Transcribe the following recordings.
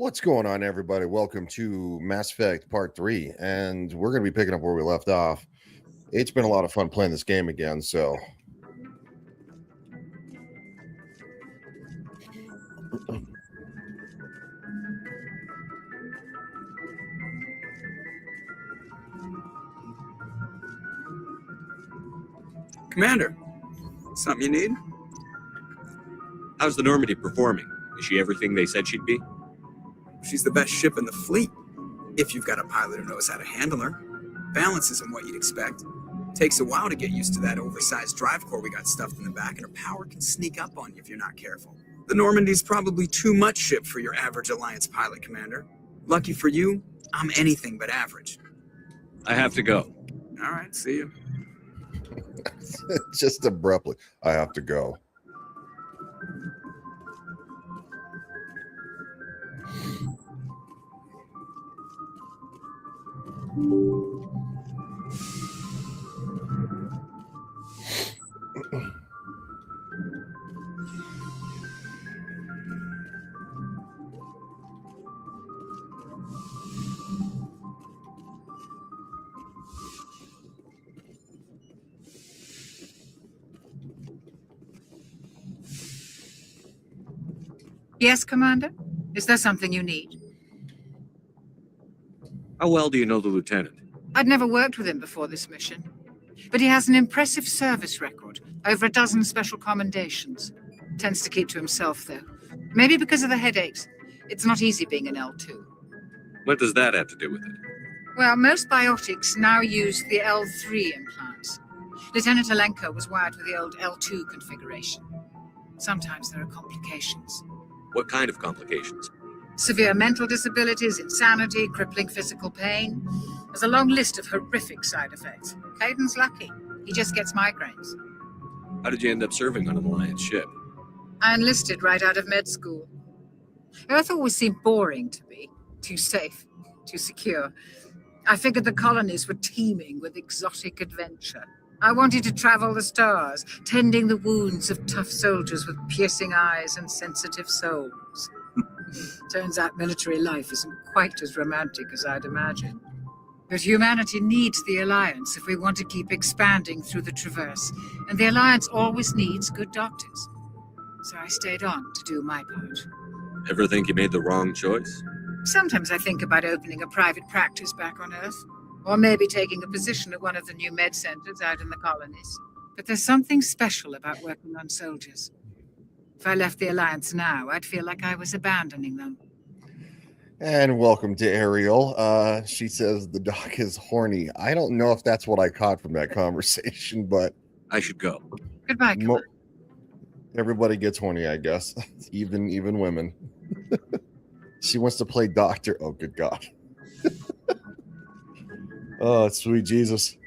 What's going on, everybody? Welcome to Mass Effect Part 3, and we're going to be picking up where we left off. It's been a lot of fun playing this game again, so... Commander, something you need? How's the Normandy performing? Is she everything they said she'd be? She's the best ship in the fleet, if you've got a pilot who knows how to handle her. Balance isn't what you'd expect. Takes a while to get used to that oversized drive core we got stuffed in the back, and her power can sneak up on you if you're not careful. The Normandy's probably too much ship for your average Alliance pilot, Commander. Lucky for you, I'm anything but average. I have to go. All right, see you. Just abruptly, I have to go. Yes, Commander? Is there something you need? How well do you know the lieutenant? I'd never worked with him before this mission, but he has an impressive service record, over a dozen special commendations. Tends to keep to himself, though. Maybe because of the headaches. It's not easy being an L2. What does that have to do with it? Well, most biotics now use the L3 implants. Lieutenant Alenko was wired with the old L2 configuration. Sometimes there are complications. What kind of complications? Severe mental disabilities, insanity, crippling physical pain. There's a long list of horrific side effects. Caden's lucky. He just gets migraines. How did you end up serving on an Alliance ship? I enlisted right out of med school. Earth always seemed boring to me. Too safe, too secure. I figured the colonies were teeming with exotic adventure. I wanted to travel the stars, tending the wounds of tough soldiers with piercing eyes and sensitive souls. Turns out military life isn't quite as romantic as I'd imagined. But humanity needs the Alliance if we want to keep expanding through the Traverse, and the Alliance always needs good doctors. So I stayed on to do my part. Ever think you made the wrong choice? Sometimes I think about opening a private practice back on Earth, or maybe taking a position at one of the new med centers out in the colonies. But there's something special about working on soldiers. If I left the Alliance now, I'd feel like I was abandoning them. And welcome to Ariel. She says the doc is horny. I don't know if that's what I caught from that conversation, but... I should go. Goodbye, Commander. Everybody gets horny, I guess. Even women. She wants to play doctor. Oh, good God. Oh, sweet Jesus.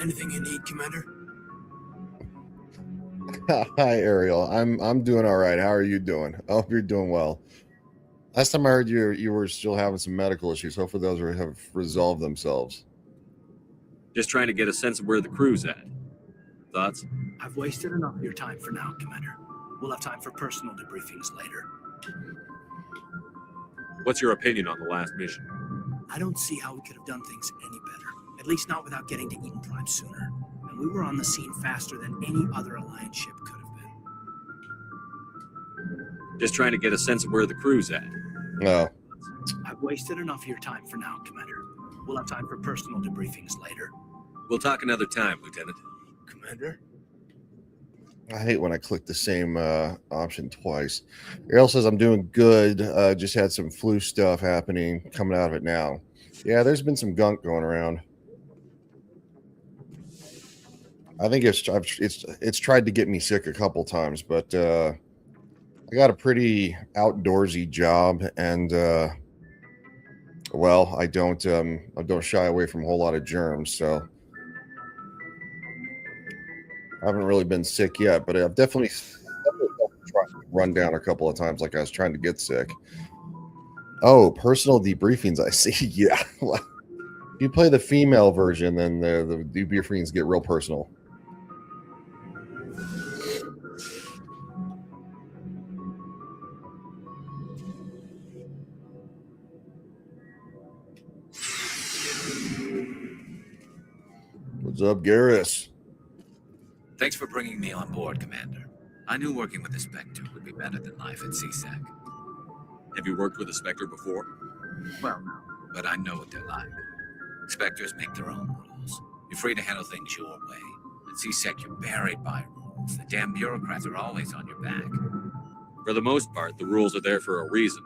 Anything you need, Commander? Hi, Ariel. I'm doing all right. How are you doing? I hope you're doing well. Last time I heard you were still having some medical issues. Hopefully those have resolved themselves. Just trying to get a sense of where the crew's at. Thoughts? I've wasted enough of your time for now, Commander. We'll have time for personal debriefings later. What's your opinion on the last mission? I don't see how we could have done things any better. At least not without getting to Eden Prime sooner. And we were on the scene faster than any other Alliance ship could have been. Just trying to get a sense of where the crew's at. No. I've wasted enough of your time for now, Commander. We'll have time for personal debriefings later. We'll talk another time, Lieutenant. Commander? I hate when I click the same option twice. Ariel says I'm doing good. Just had some flu stuff happening, coming out of it now. Yeah, there's been some gunk going around. I think it's tried to get me sick a couple times, but I got a pretty outdoorsy job, and well, I don't shy away from a whole lot of germs, so I haven't really been sick yet, but I've definitely felt run down a couple of times like I was trying to get sick. Oh, personal debriefings. I see. Yeah. If you play the female version, then the debriefings get real personal. What's up, Garrus? Thanks for bringing me on board, Commander. I knew working with the Spectre would be better than life at CSEC. Have you worked with a Spectre before? Well, no, but I know what they're like. Spectres make their own rules. You're free to handle things your way. At CSEC, you're buried by rules. The damn bureaucrats are always on your back. For the most part, the rules are there for a reason.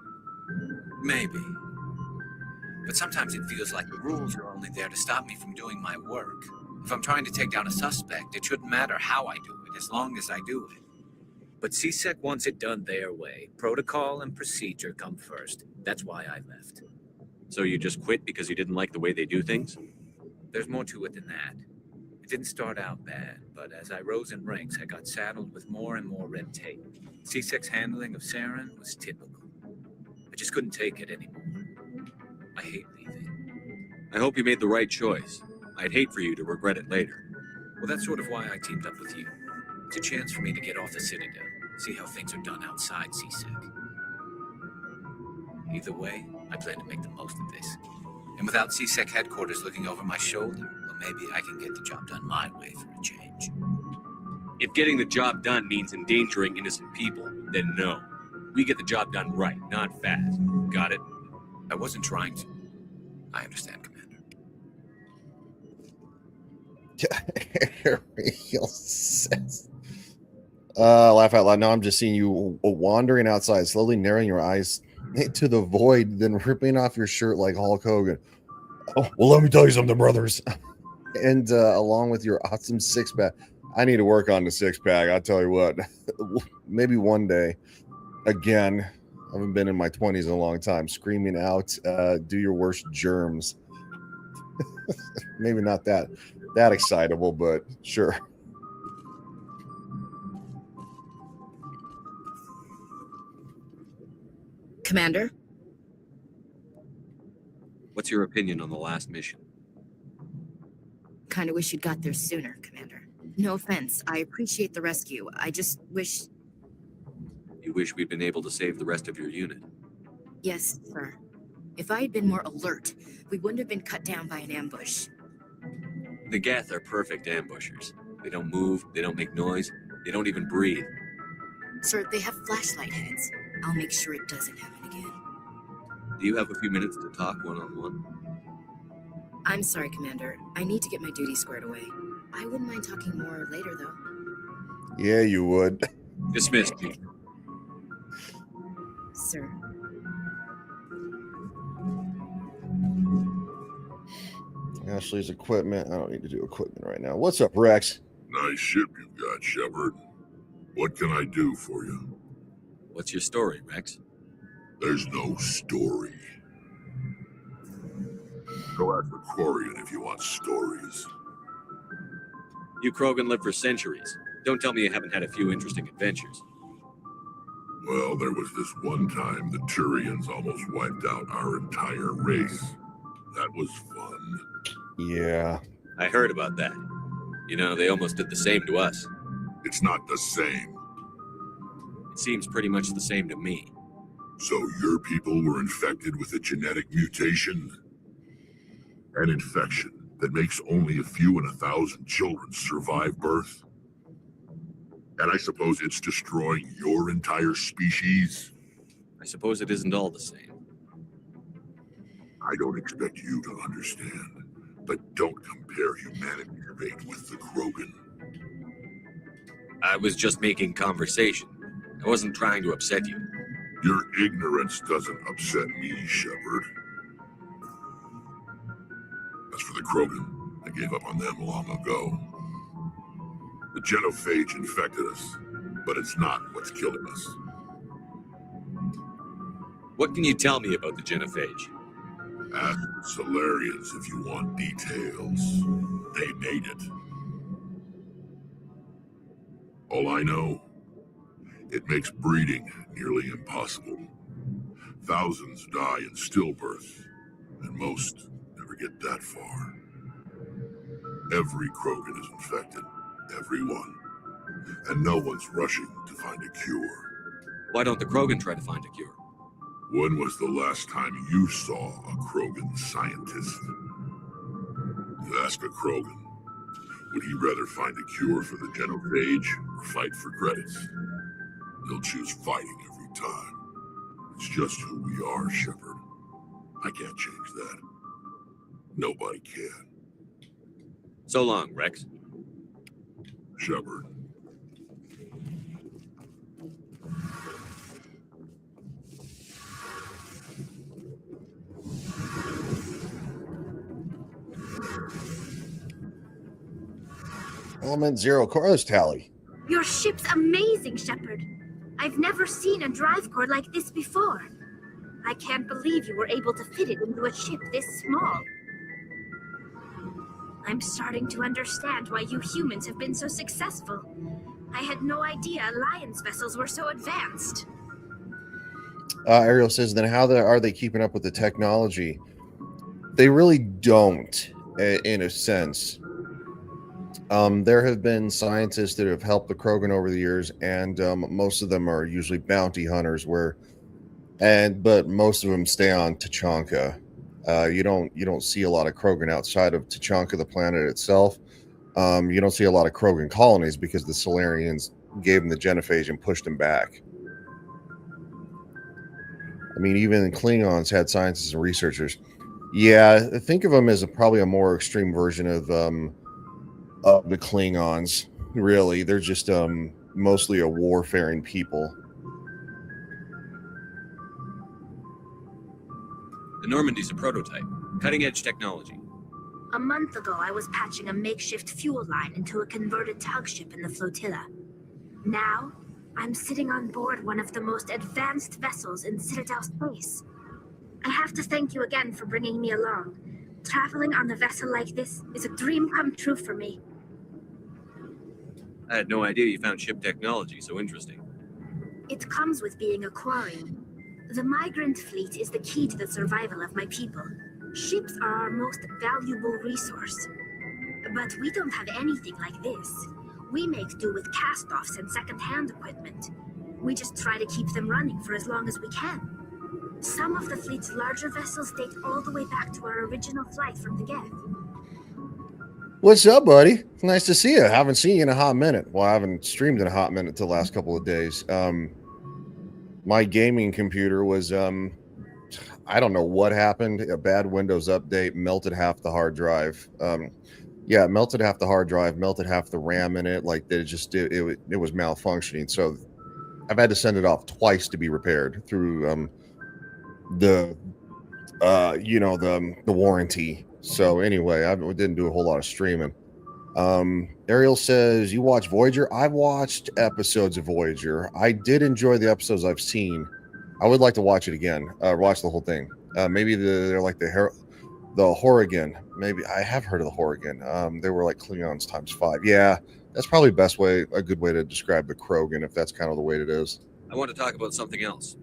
Maybe. But sometimes it feels like the rules are only there to stop me from doing my work. If I'm trying to take down a suspect, it shouldn't matter how I do it, as long as I do it. But CSEC wants it done their way. Protocol and procedure come first. That's why I left. So you just quit because you didn't like the way they do things? There's more to it than that. It didn't start out bad, but as I rose in ranks, I got saddled with more and more red tape. CSEC's handling of Saren was typical. I just couldn't take it anymore. I hate leaving. I hope you made the right choice. I'd hate for you to regret it later. Well, that's sort of why I teamed up with you. It's a chance for me to get off the Citadel, see how things are done outside CSEC. Either way, I plan to make the most of this. And without CSEC headquarters looking over my shoulder, well, maybe I can get the job done my way for a change. If getting the job done means endangering innocent people, then no. We get the job done right, not fast. Got it? I wasn't trying to. I understand, Commander. Ariel says. Laugh out loud. No, I'm just seeing you wandering outside, slowly narrowing your eyes to the void, then ripping off your shirt like Hulk Hogan. Oh, well, let me tell you something, brothers. And along with your awesome six-pack. I need to work on the six-pack. I'll tell you what. Maybe one day. Again, I haven't been in my 20s in a long time. Screaming out, do your worst germs. Maybe not that excitable, but sure. Commander? What's your opinion on the last mission? Kinda wish you'd got there sooner, Commander. No offense, I appreciate the rescue. I just wish... You wish we'd been able to save the rest of your unit? Yes, sir. If I had been more alert, we wouldn't have been cut down by an ambush. The Geth are perfect ambushers. They don't move, they don't make noise, they don't even breathe. Sir, they have flashlight heads. I'll make sure it doesn't happen again. Do you have a few minutes to talk one-on-one? I'm sorry, Commander. I need to get my duty squared away. I wouldn't mind talking more later, though. Yeah, you would. Dismissed, Chief. Sir. Ashley's equipment. I don't need to do equipment right now. What's up, Rex? Nice ship you've got, Shepard. What can I do for you? What's your story, Rex? There's no story. Go ask the Quarian if you want stories. You Krogan lived for centuries. Don't tell me you haven't had a few interesting adventures. Well, there was this one time the Turians almost wiped out our entire race. That was fun. Yeah. I heard about that. You know, they almost did the same to us. It's not the same. It seems pretty much the same to me. So your people were infected with a genetic mutation? An infection that makes only a few in 1,000 children survive birth? And I suppose it's destroying your entire species? I suppose it isn't all the same. I don't expect you to understand, but don't compare humanity fate with the Krogan. I was just making conversation. I wasn't trying to upset you. Your ignorance doesn't upset me, Shepard. As for the Krogan, I gave up on them long ago. The genophage infected us, but it's not what's killing us. What can you tell me about the genophage? Ask the Solarians if you want details. They made it. All I know It makes breeding nearly impossible. Thousands die in stillbirth, and most never get that far. Every Krogan is infected, everyone, and no one's rushing to find a cure. Why don't the Krogan try to find a cure? When was the last time you saw a Krogan scientist? Ask a Krogan. Would he rather find a cure for the genophage or fight for credits? He'll choose fighting every time. It's just who we are, Shepard. I can't change that. Nobody can. So long, Rex. Shepard. Element 0 Corus tally. Your ship's amazing, Shepard. I've never seen a drive core like this before. I can't believe you were able to fit it into a ship this small. I'm starting to understand why you humans have been so successful. I had no idea Alliance vessels were so advanced. Ariel says, then how are they keeping up with the technology? They really don't, in a sense. There have been scientists that have helped the Krogan over the years, and most of them are usually bounty hunters. But most of them stay on Tachanka. You don't see a lot of Krogan outside of Tachanka, the planet itself. You don't see a lot of Krogan colonies because the Solarians gave them the genophage and pushed them back. I mean, even Klingons had scientists and researchers. Yeah, think of them as probably a more extreme version of the Klingons. Really, they're just mostly a warfaring people. The Normandy's a prototype. Cutting-edge technology. A month ago, I was patching a makeshift fuel line into a converted tug ship in the flotilla. Now, I'm sitting on board one of the most advanced vessels in Citadel space. I have to thank you again for bringing me along. Traveling on a vessel like this is a dream come true for me. I had no idea you found ship technology so interesting. It comes with being a quarry. The migrant fleet is the key to the survival of my people. Ships are our most valuable resource. But we don't have anything like this. We make do with cast-offs and second-hand equipment. We just try to keep them running for as long as we can. Some of the fleet's larger vessels date all the way back to our original flight from the Geth. What's up, buddy? Nice to see you. I haven't seen you in a hot minute. Well, I haven't streamed in a hot minute the last couple of days. My gaming computer was, I don't know what happened. A bad Windows update melted half the hard drive. Yeah, it melted half the hard drive, melted half the RAM in it. Like, it was malfunctioning. So I've had to send it off twice to be repaired through the warranty. So anyway, I didn't do a whole lot of streaming. Ariel says, you watch Voyager? I've watched episodes of Voyager. I did enjoy the episodes I've seen. I would like to watch it again, watch the whole thing. Maybe they're like the Horrigan. Maybe I have heard of the Horrigan. They were like Klingons ×5. Yeah, that's probably a good way to describe the Krogan, if that's kind of the way it is. I want to talk about something else.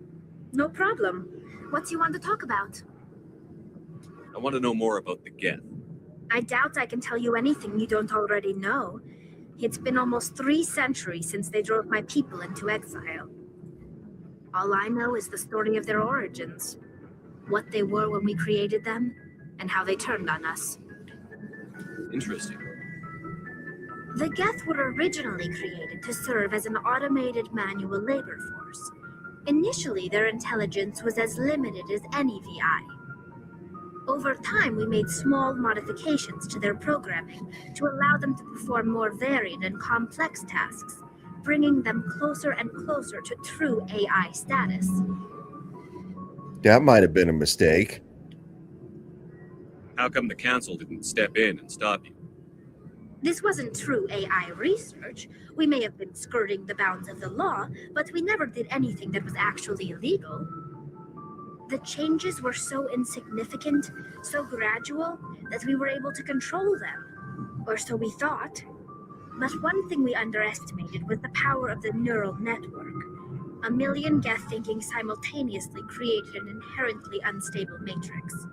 No problem. What do you want to talk about? I want to know more about the Geth. I doubt I can tell you anything you don't already know. It's been almost 3 centuries since they drove my people into exile. All I know is the story of their origins, what they were when we created them, and how they turned on us. Interesting. The Geth were originally created to serve as an automated manual labor force. Initially, their intelligence was as limited as any VI. Over time, we made small modifications to their programming to allow them to perform more varied and complex tasks, bringing them closer and closer to true AI status. That might have been a mistake. How come the Council didn't step in and stop you? This wasn't true AI research. We may have been skirting the bounds of the law, but we never did anything that was actually illegal. The changes were so insignificant, so gradual, that we were able to control them. Or so we thought. But one thing we underestimated was the power of the neural network. A million Geth thinking simultaneously created an inherently unstable matrix.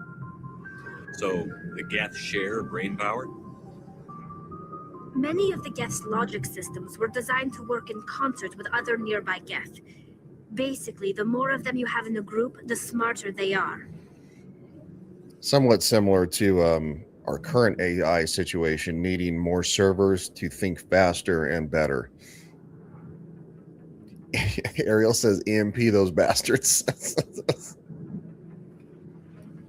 So the Geth share brain power? Many of the Geth's logic systems were designed to work in concert with other nearby Geth. Basically, the more of them you have in the group, the smarter they are. Somewhat similar to our current AI situation, needing more servers to think faster and better. Ariel says, EMP those bastards.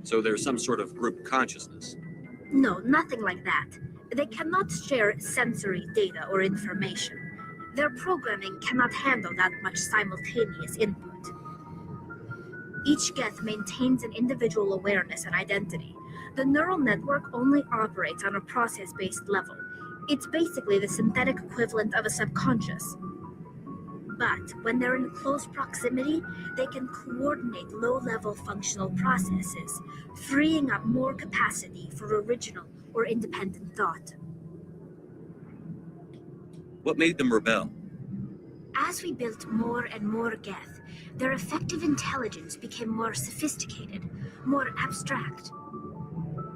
So there's some sort of group consciousness. No, nothing like that. They cannot share sensory data or information. Their programming cannot handle that much simultaneous input. Each Geth maintains an individual awareness and identity. The neural network only operates on a process-based level. It's basically the synthetic equivalent of a subconscious. But when they're in close proximity, they can coordinate low-level functional processes, freeing up more capacity for original or independent thought. What made them rebel? As we built more and more Geth, their effective intelligence became more sophisticated, more abstract.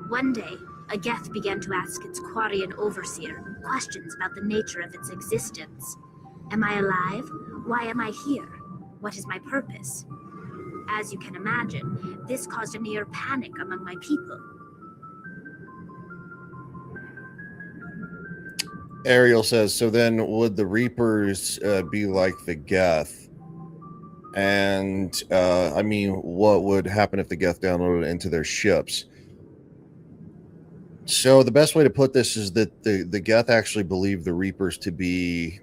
One day, a Geth began to ask its Quarian overseer questions about the nature of its existence. Am I alive? Why am I here? What is my purpose? As you can imagine, this caused a near panic among my people. Ariel says, so then would the Reapers be like the Geth? And I mean, what would happen if the Geth downloaded into their ships? So the best way to put this is that the Geth actually believe the Reapers to be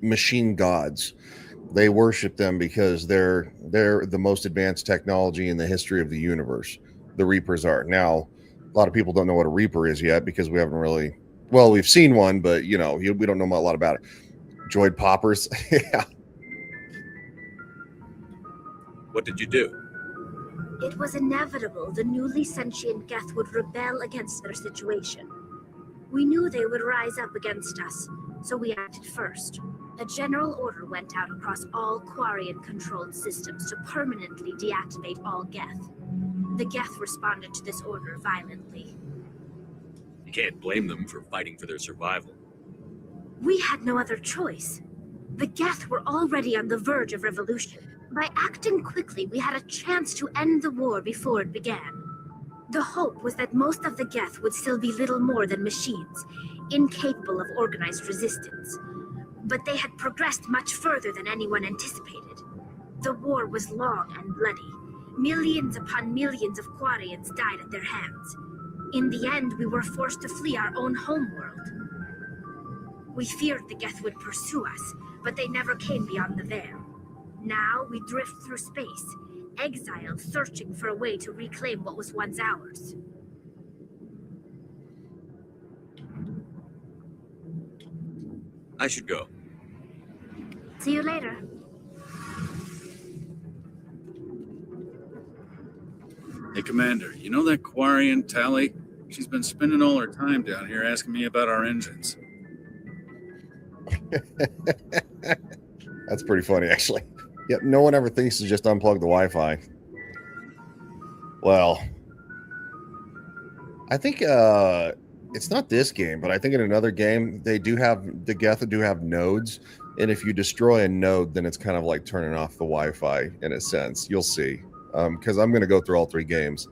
machine gods. They worship them because they're the most advanced technology in the history of the universe. The Reapers are. Now, a lot of people don't know what a Reaper is yet because we haven't really, well, we've seen one, but we don't know a lot about it. Droid poppers. Yeah. What did you do? It was inevitable the newly sentient Geth would rebel against their situation. We knew they would rise up against us, so we acted first. A general order went out across all Quarian-controlled systems to permanently deactivate all Geth. The Geth responded to this order violently. You can't blame them for fighting for their survival. We had no other choice. The Geth were already on the verge of revolution. By acting quickly, we had a chance to end the war before it began. The hope was that most of the Geth would still be little more than machines, incapable of organized resistance. But they had progressed much further than anyone anticipated. The war was long and bloody. Millions upon millions of Quarians died at their hands. In the end, we were forced to flee our own homeworld. We feared the Geth would pursue us, but they never came beyond the Veil. Now we drift through space, exiled, searching for a way to reclaim what was once ours. I should go. See you later. Hey, Commander, you know that Quarian Tally? She's been spending all her time down here asking me about our engines. That's pretty funny, actually. Yep, no one ever thinks to just unplug the Wi-Fi. Well, I think it's not this game, but I think in another game the Geth do have nodes, and if you destroy a node, then it's kind of like turning off the Wi-Fi in a sense. You'll see, because I'm going to go through all three games.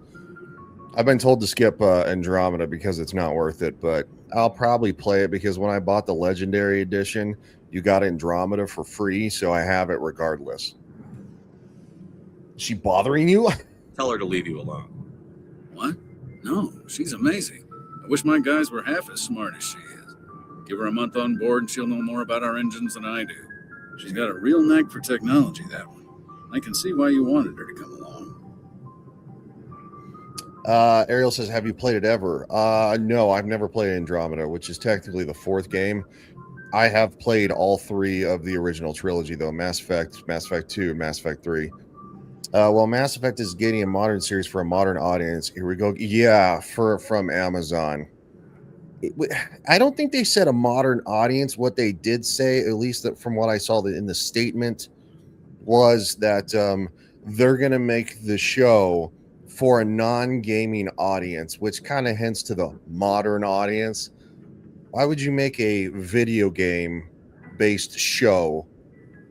I've been told to skip Andromeda because it's not worth it, but I'll probably play it because when I bought the Legendary Edition, you got Andromeda for free, so I have it regardless. Is she bothering you? Tell her to leave you alone. What? No, she's amazing. I wish my guys were half as smart as she is. Give her a month on board and she'll know more about our engines than I do. She's got a real knack for technology, that one. I can see why you wanted her to come along. Ariel says, have you played it ever? No, I've never played Andromeda, which is technically the fourth game. I have played all three of the original trilogy, though. Mass Effect 2, Mass Effect 3. Well, Mass Effect is getting a modern series for a modern audience. Here we go. Yeah, from Amazon. I don't think they said a modern audience. What they did say, at least from what I saw in the statement, was that they're going to make the show for a non-gaming audience, which kind of hints to the modern audience. Why would you make a video game based show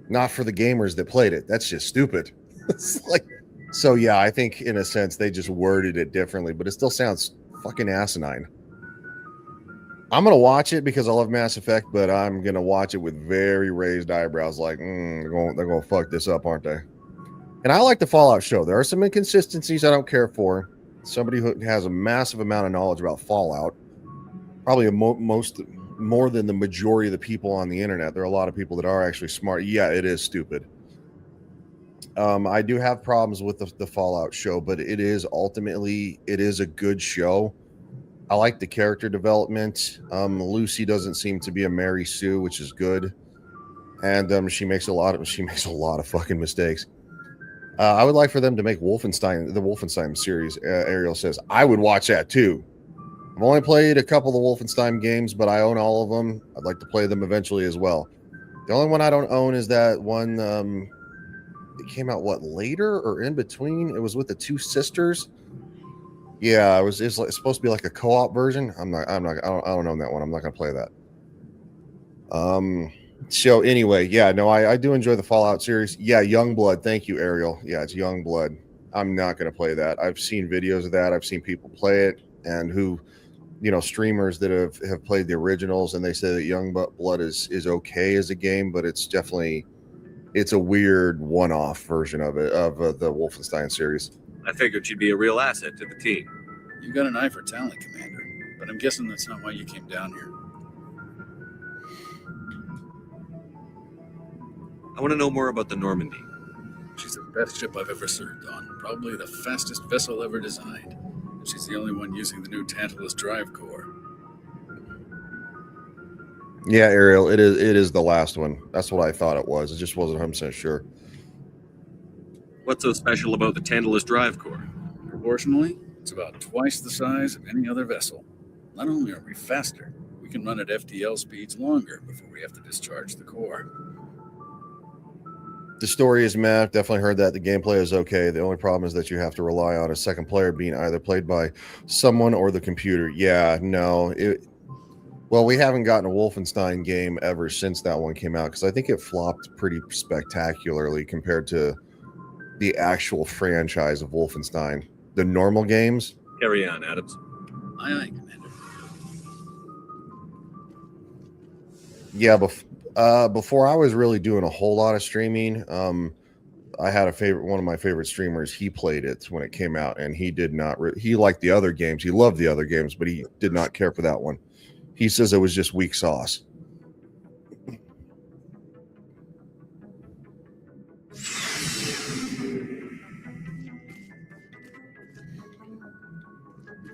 not for the gamers that played it? That's just stupid. It's like, so yeah, I think in a sense they just worded it differently, but it still sounds fucking asinine. I'm gonna watch it because I love Mass Effect, but I'm gonna watch it with very raised eyebrows, like they're gonna fuck this up, aren't they? And I like the Fallout show. There are some inconsistencies I don't care for. Somebody who has a massive amount of knowledge about Fallout, probably more than the majority of the people on the internet. There are a lot of people that are actually smart. Yeah, it is stupid. I do have problems with the Fallout show, but it is a good show. I like the character development. Lucy doesn't seem to be a Mary Sue, which is good, and she makes a lot of fucking mistakes. I would like for them to make the Wolfenstein series. Ariel says I would watch that too. I've only played a couple of the Wolfenstein games, but I own all of them. I'd like to play them eventually as well. The only one I don't own is that one. It came out later or in between. It was with the two sisters. Yeah, it's supposed to be like a co-op version. I don't own that one. I'm not gonna play that. So anyway, yeah, no, I do enjoy the Fallout series. Yeah, Youngblood. Thank you, Ariel. Yeah, it's Youngblood. I'm not gonna play that. I've seen videos of that. I've seen people play it, and streamers that have played the originals, and they say that Youngblood is okay as a game, but it's a weird one-off version of the Wolfenstein series. I figured you'd be a real asset to the team. You got an eye for talent, Commander, but I'm guessing that's not why you came down here. I want to know more about the Normandy. She's the best ship I've ever served on, probably the fastest vessel ever designed. And she's the only one using the new Tantalus drive core. Yeah, Ariel, it is the last one. That's what I thought it was. It just wasn't 100% sure. What's so special about the Tantalus drive core? Proportionally, it's about twice the size of any other vessel. Not only are we faster, we can run at FTL speeds longer before we have to discharge the core. The story is meh. Definitely heard that. The gameplay is okay. The only problem is that you have to rely on a second player being either played by someone or the computer. Yeah, no. Well, we haven't gotten a Wolfenstein game ever since that one came out, because I think it flopped pretty spectacularly compared to the actual franchise of Wolfenstein. The normal games. Carry on, Adams. Aye, aye, Commander. Yeah, before I was really doing a whole lot of streaming, I had one of my favorite streamers. He played it when it came out, and he did not. He liked the other games. He loved the other games, but he did not care for that one. He says it was just weak sauce.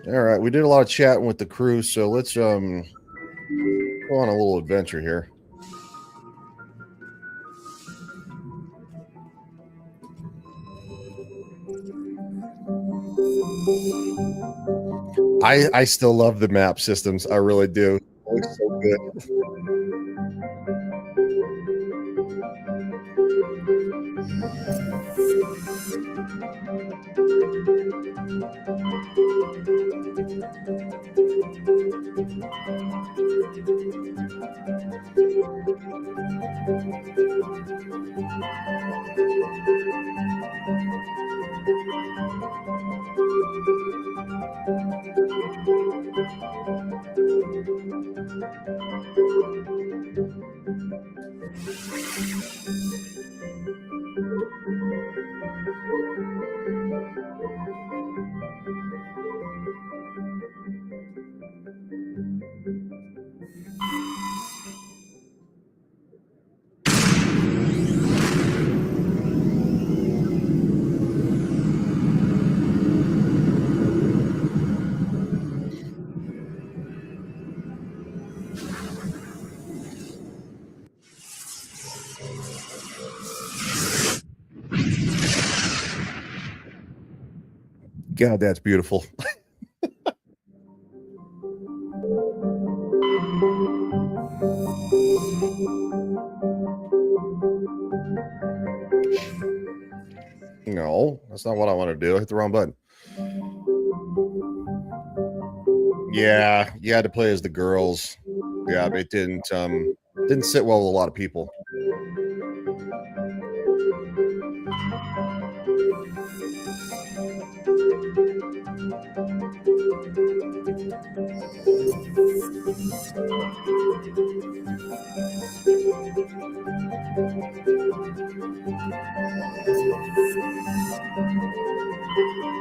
All right, we did a lot of chatting with the crew, so let's go on a little adventure here. I still love the map systems. I really do. It looks so good. God, that's beautiful. No, that's not what I want to do. I hit the wrong button. Yeah, you had to play as the girls. Yeah, it didn't sit well with a lot of people.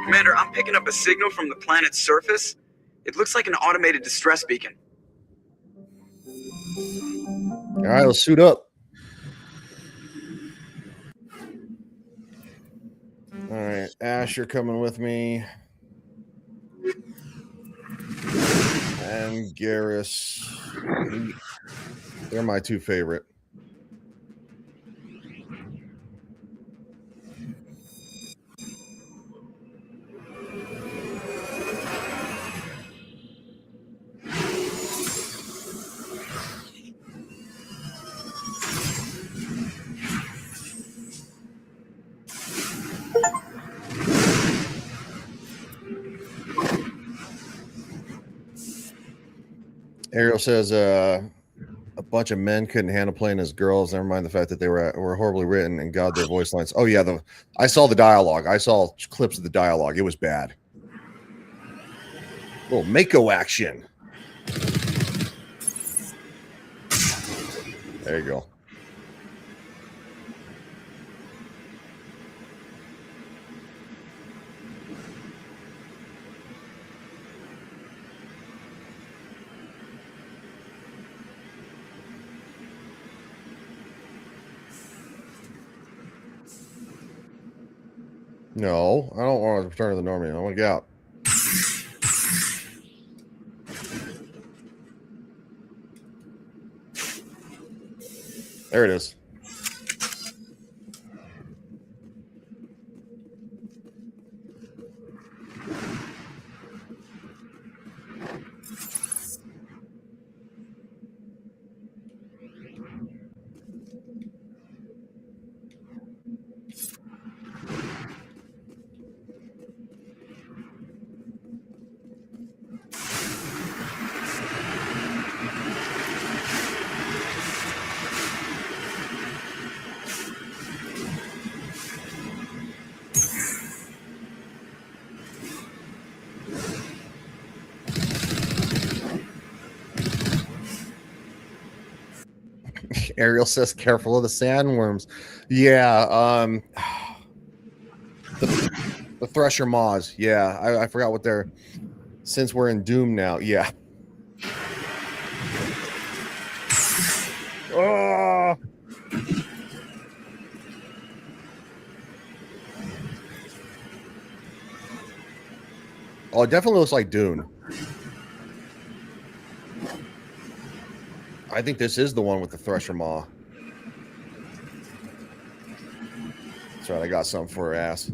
Commander, I'm picking up a signal from the planet's surface. It looks like an automated distress beacon. All right, let's suit up. All right, Ash, you're coming with me. And Garrus. They're my two favorite. Ariel says a bunch of men couldn't handle playing as girls. Never mind the fact that they were horribly written and God, their voice lines. Oh yeah, I saw the dialogue. I saw clips of the dialogue. It was bad. Little Mako action. There you go. No, I don't want to return to the normie. I want to get out. There it is. Ariel says, "Careful of the sandworms." Yeah, the Thresher Maws. Yeah, I forgot what they're. Since we're in Doom now, yeah. Oh. Oh, it definitely looks like Dune. I think this is the one with the Thresher Maw. That's right, I got something for her ass.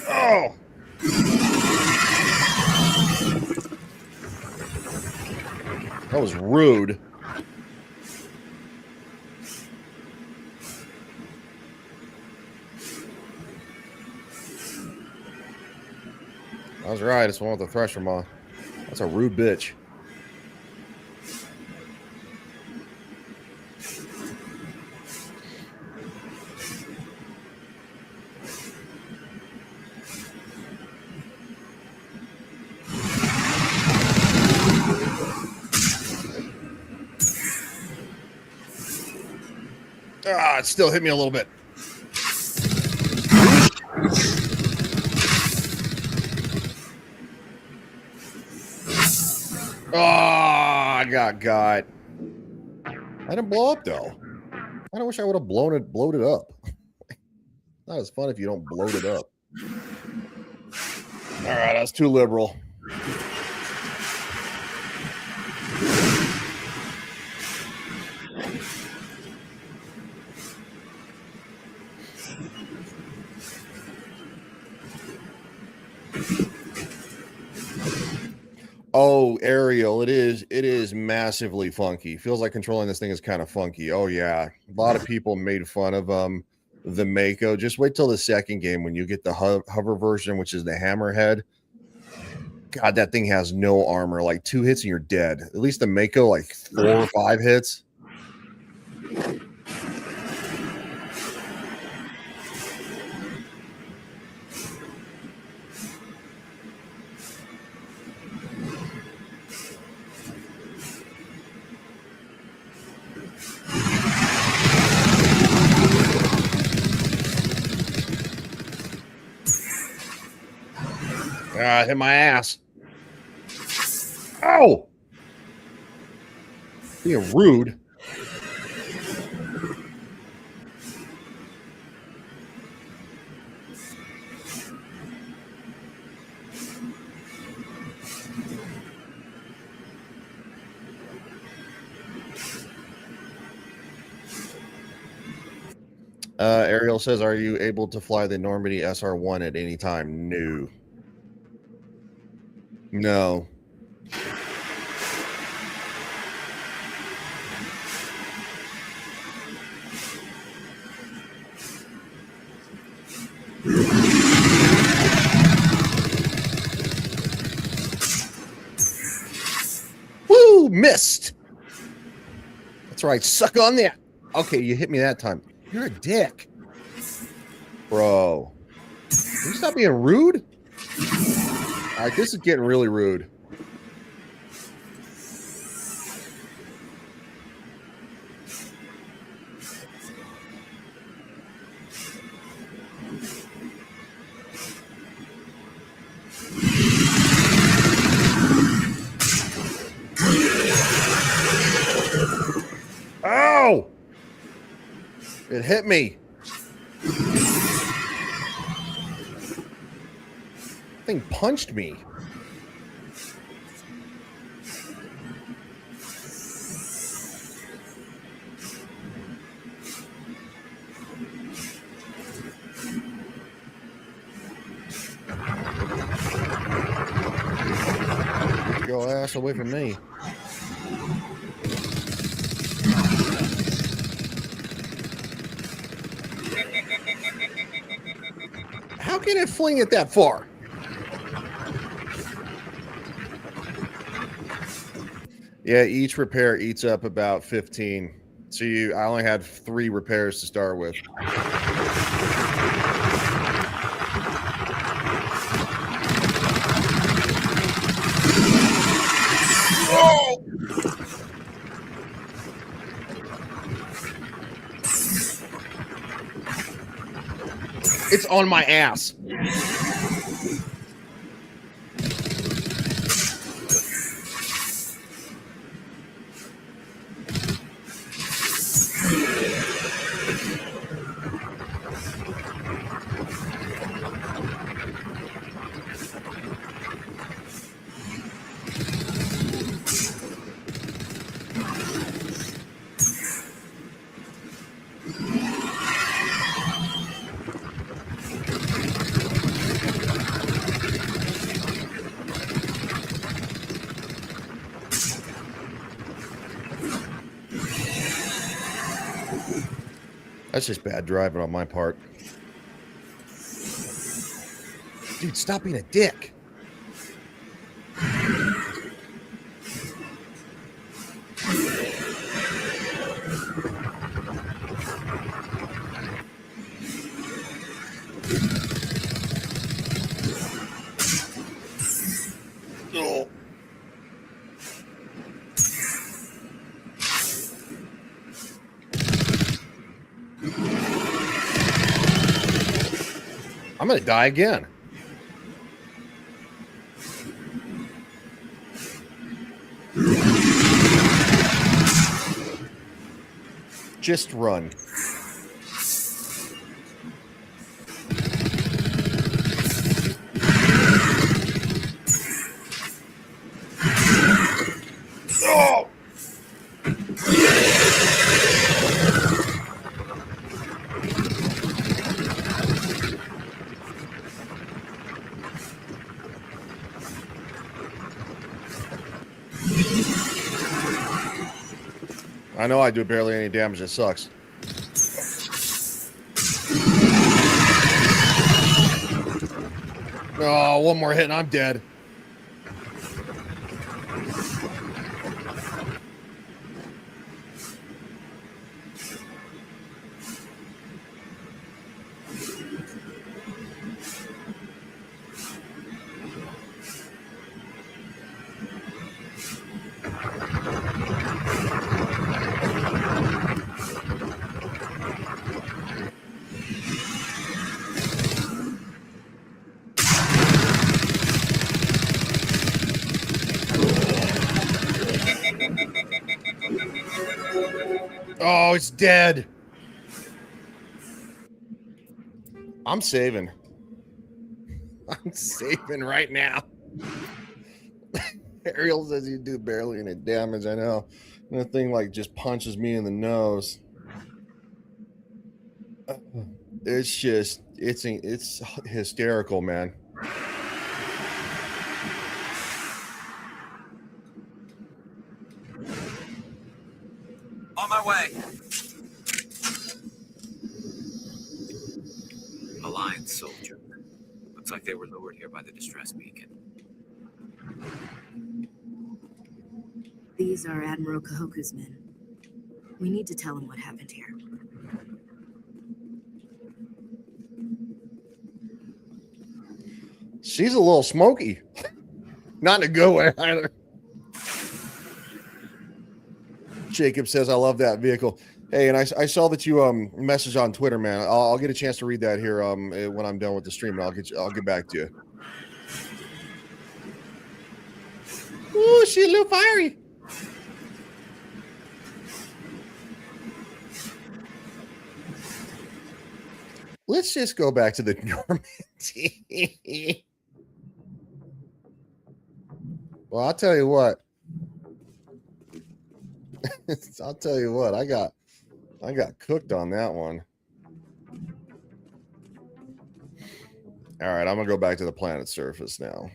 Oh! That was rude. I was right. It's the one with the Thresher Maw. That's a rude bitch. Ah, it still hit me a little bit. Oh, I got. I didn't blow up though. I wish I would have blown it up. Not as fun if you don't bloat it up. All right, that's too liberal. Oh, Ariel, it is massively funky. Feels like controlling this thing is kind of funky. Oh yeah, a lot of people made fun of the Mako. Just wait till the second game when you get the hover version, which is the Hammerhead. God, that thing has no armor. Like 2 hits and you're dead. At least the Mako, like 4 or 5 hits. Hit my ass. Ow! Being rude. Ariel says, are you able to fly the Normandy SR-1 at any time? No. No. Woo! Missed. That's right. Suck on that. Okay, you hit me that time. You're a dick. Bro. Can you stop being rude? All right, this is getting really rude. Ow! It hit me. Thing punched me. Go ass away from me. How can it fling it that far? Yeah, each repair eats up about 15. So I only had 3 repairs to start with. Oh! It's on my ass. That's just bad driving on my part. Dude, stop being a dick. Oh. I'm gonna die again. Just run. Oh! I know I do barely any damage. It sucks. Oh, one more hit and I'm dead. Oh, it's dead. I'm saving. I'm saving right now. Ariel says you do barely any damage. I know. And the thing like just punches me in the nose. It's just it's hysterical, man. On my way. Alliance soldier. Looks like they were lured here by the distress beacon. These are Admiral Kahoku's men. We need to tell him what happened here. She's a little smoky. Not in a good way either. Jacob says, I love that vehicle. Hey, and I saw that you messaged on Twitter, man. I'll get a chance to read that here when I'm done with the stream, and I'll get back to you. Ooh, she's a little fiery. Let's just go back to the Normandy. Well, I'll tell you what. I'll tell you what. I got cooked on that one. All right, I'm gonna go back to the planet's surface now.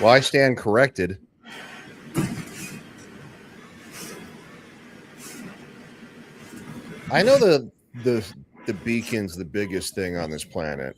Well, I stand corrected. I know the beacon's the biggest thing on this planet.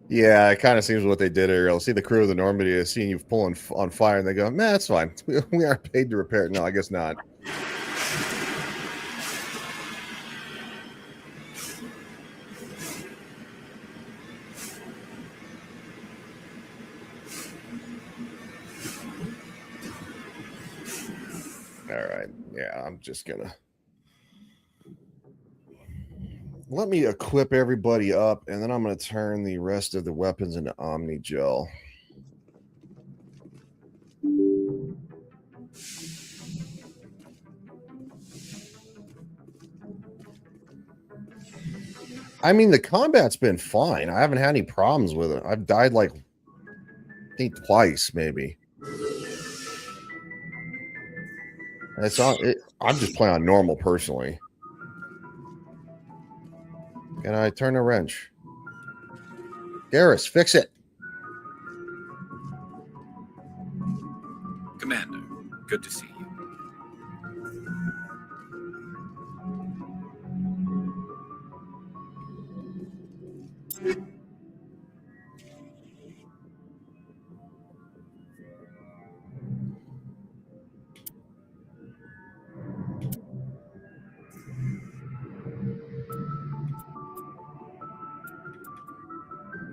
Yeah, it kind of seems what they did here. I'll see the crew of the Normandy is seeing you pulling on fire, and they go, "Man, that's fine. We aren't paid to repair it." No, I guess not. All right. Yeah, I'm just gonna Let me equip everybody up, and then I'm going to turn the rest of the weapons into Omni Gel. I mean, the combat's been fine. I haven't had any problems with it. I've died like, I think twice, maybe. It's on. I'm just playing on normal personally. Can I turn the wrench? Garrus, fix it. Commander, good to see you.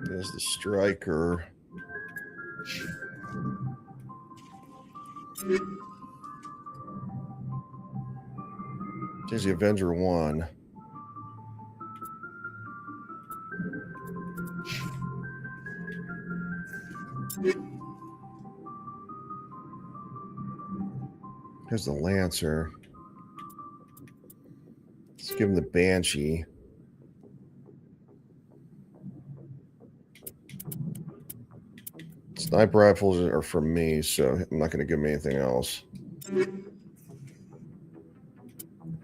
There's the striker. There's the Avenger 1. Here's the Lancer. Let's give him the Banshee. Sniper rifles are for me, so I'm not going to give him anything else.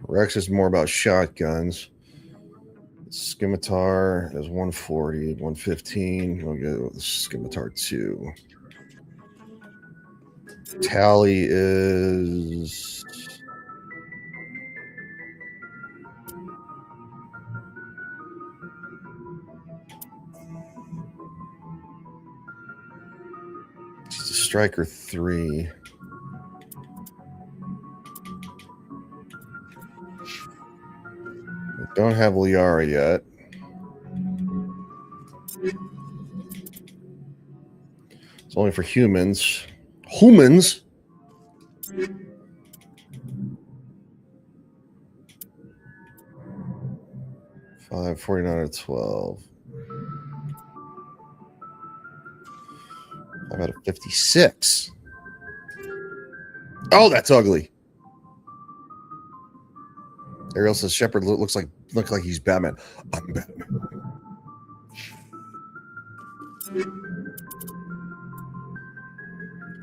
Rex is more about shotguns. Scimitar is 140, 115. We'll go with Scimitar 2. Tally is... It's a Striker 3. Don't have Liara yet. It's only for humans. Humans? $5, 49 out of 12. 5 out of 56. Oh, that's ugly. Ariel says Shepard looks like he's Batman. I'm Batman.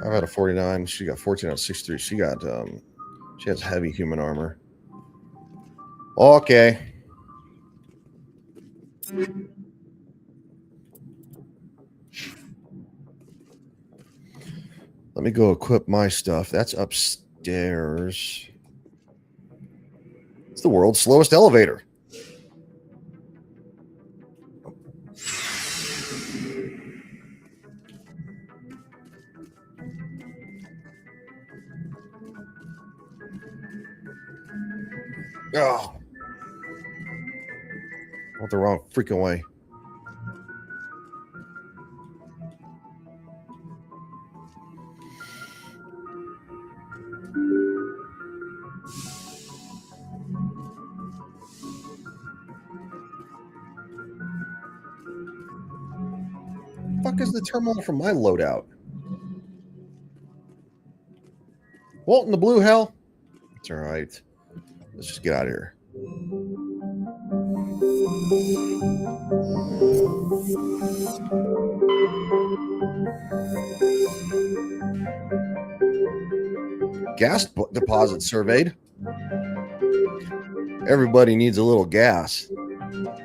I've had a 49. She got 14 out of 63. She got she has heavy human armor. Okay. Let me go equip my stuff. That's upstairs. It's the world's slowest elevator. Oh. Went the wrong freaking way. Fuck is the terminal from my loadout? Walton the Blue Hell? It's all right. Let's just get out of here. Gas deposit surveyed. Everybody needs a little gas.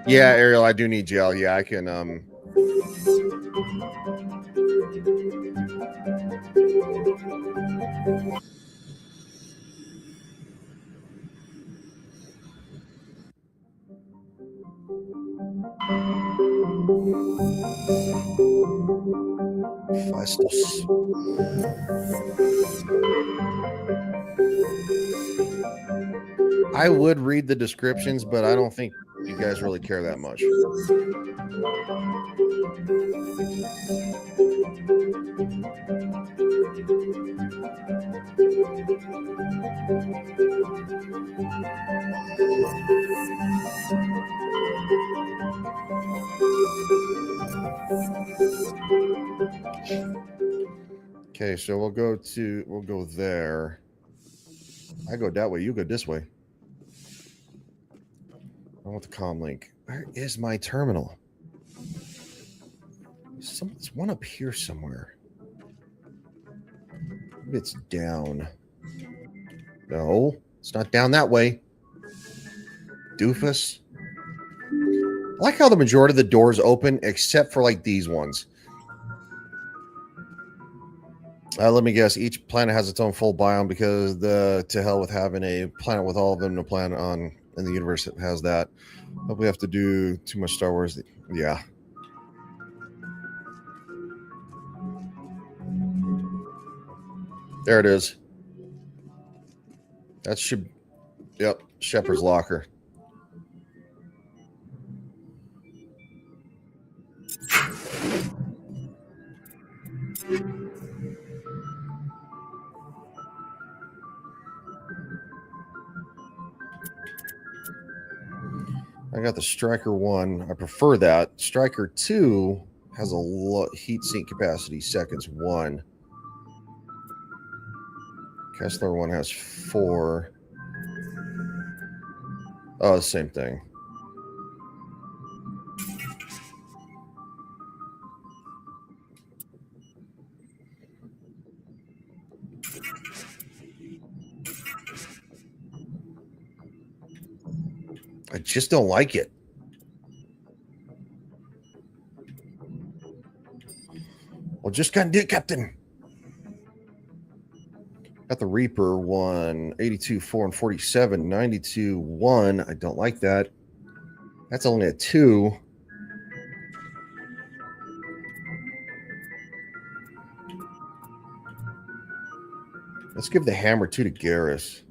Yeah, Ariel, I do need gel. Yeah, I can Fastos. I would read the descriptions, but I don't think you guys really care that much. Okay, so we'll go there. I go that way, you go this way. I want the comm link. Where is my terminal? There's one up here somewhere. Maybe it's down. No, it's not down that way. Doofus. I like how the majority of the doors open except for like these ones. Let me guess. Each planet has its own full biome because to hell with having a planet with all of them. No planet in the universe that has that. Hope we have to do too much Star Wars. Yeah. There it is. That should. Yep. Shepard's locker. I got the Striker 1. I prefer that. Striker 2 has a heat sink capacity seconds 1. Kessler 1 has 4. Oh, same thing. I just don't like it. Well, just can't do it, Captain. Got the Reaper 1, 82, 4, and 47, 92, 1. I don't like that. That's only a 2. Let's give the Hammer 2 to Garrus.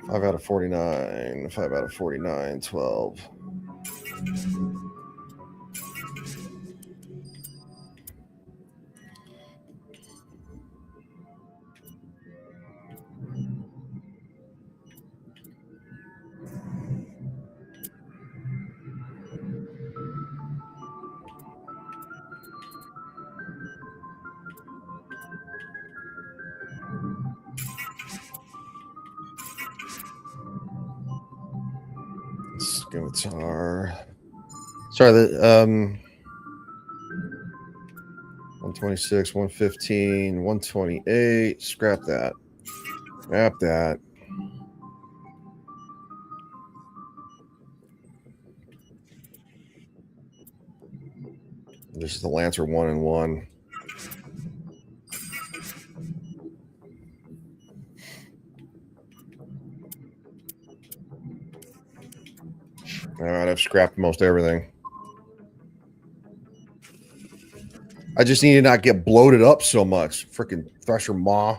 Five out of 49. 5 out of 49. 12. Scimitar. Sorry, the 126, 115, 128. Scrap that. Scrap that. This is the Lancer 1 and 1. All right, I've scrapped most everything. I just need to not get bloated up so much. Freaking Thresher Maw.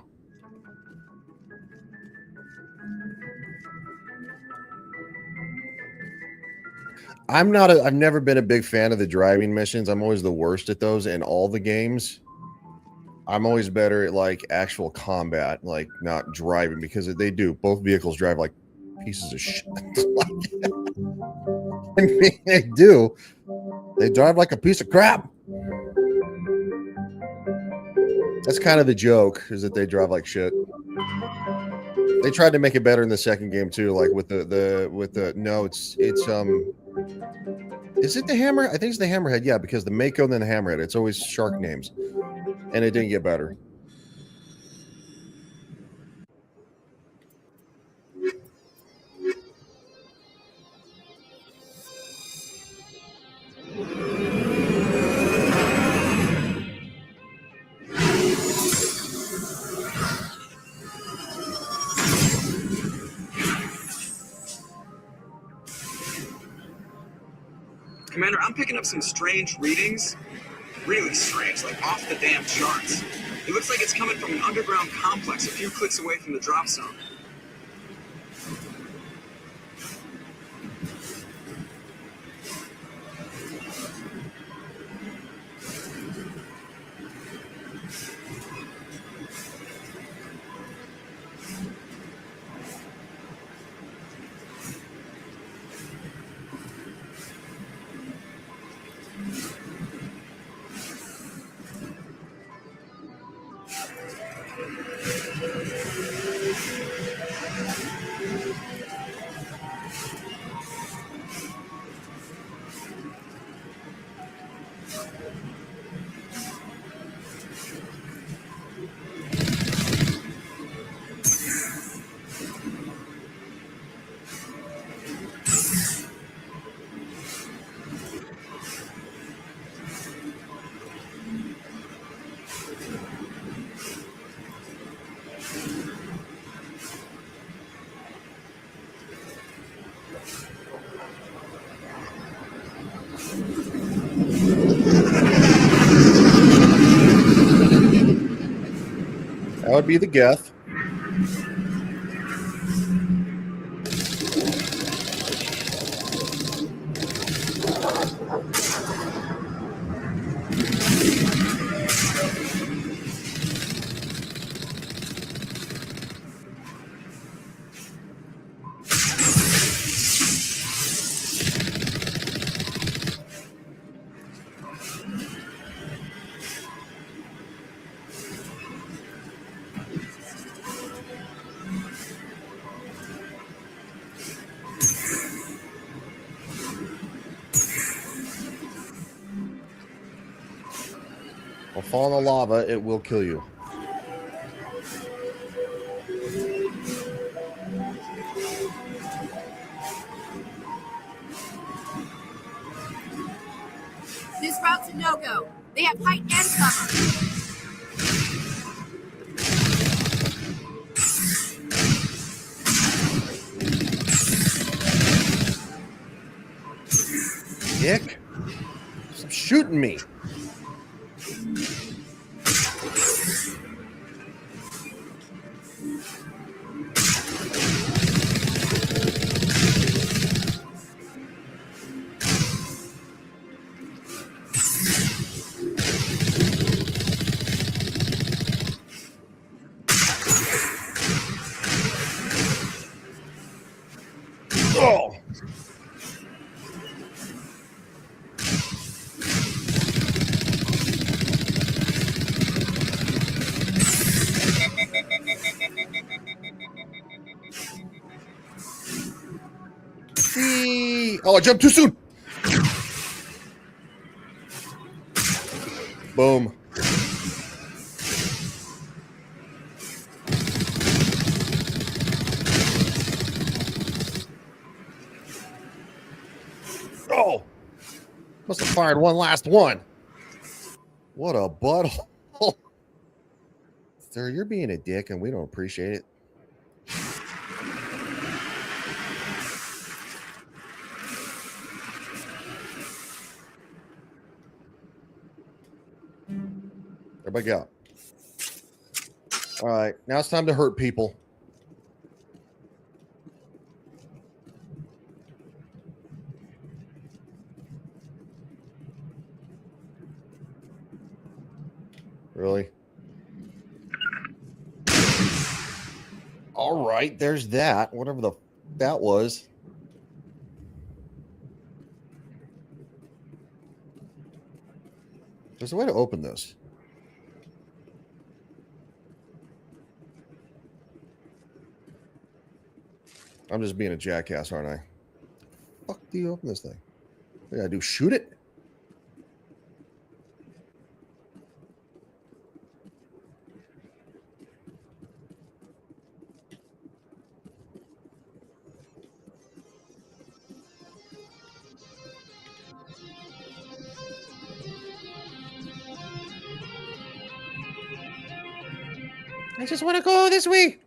I've never been a big fan of the driving missions. I'm always the worst at those in all the games. I'm always better at like actual combat, like not driving, because they do. Both vehicles drive like pieces of shit. I mean, they do. They drive like a piece of crap. That's kind of the joke, is that they drive like shit. They tried to make it better in the second game too, like with the no, it's is it the Hammer? I think it's the Hammerhead, yeah, because the Mako and then the Hammerhead, it's always shark names. And it didn't get better. Commander, I'm picking up some strange readings. Really strange, like off the damn charts. It looks like it's coming from an underground complex a few clicks away from the drop zone. That would be the Geth. Well, fall in the lava, it will kill you. This route's a no-go. They have height and cover. Dick, stop shooting me. Oh. Oh, I jumped too soon. Boom. Oh, must have fired one last one. What a butthole. Sir, you're being a dick and we don't appreciate it. Everybody go. All right, now it's time to hurt people. Really? All right, there's that. Whatever that was. There's a way to open this. I'm just being a jackass, aren't I? Fuck do you open this thing? What do I do? Shoot it? I just want to go this way.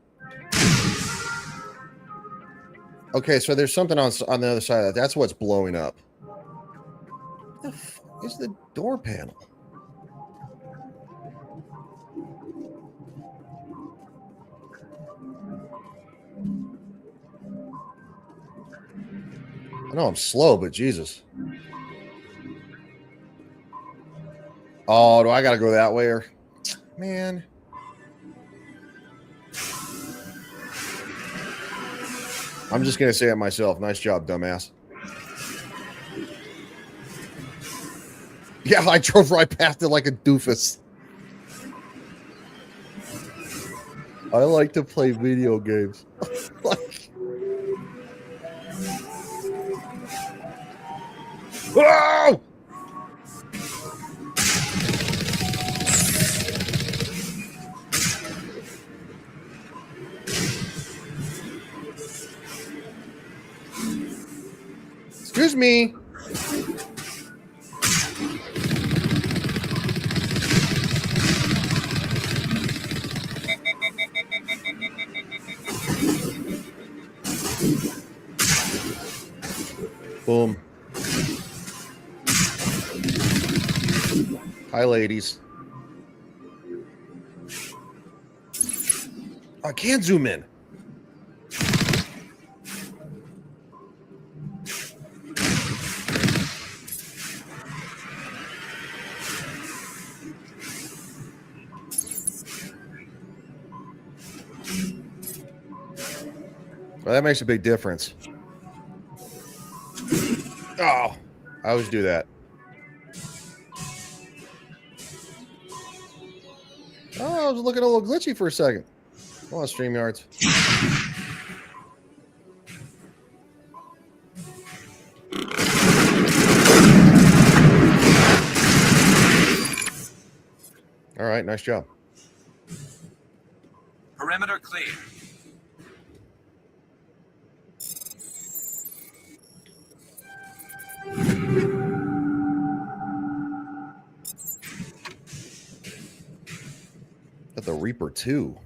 Okay, so there's something on the other side of that. That's what's blowing up. What the fuck is the door panel? I know I'm slow, but Jesus. Oh, do I got to go that way? Or man. I'm just going to say it myself. Nice job, dumbass. Yeah, I drove right past it like a doofus. I like to play video games. Oh! Excuse me. Boom. Hi, ladies. I can't zoom in. Well, that makes a big difference. Oh, I always do that. Oh, I was looking a little glitchy for a second. Come on, StreamYards. All right, nice job. Perimeter clear. Got the Reaper 2.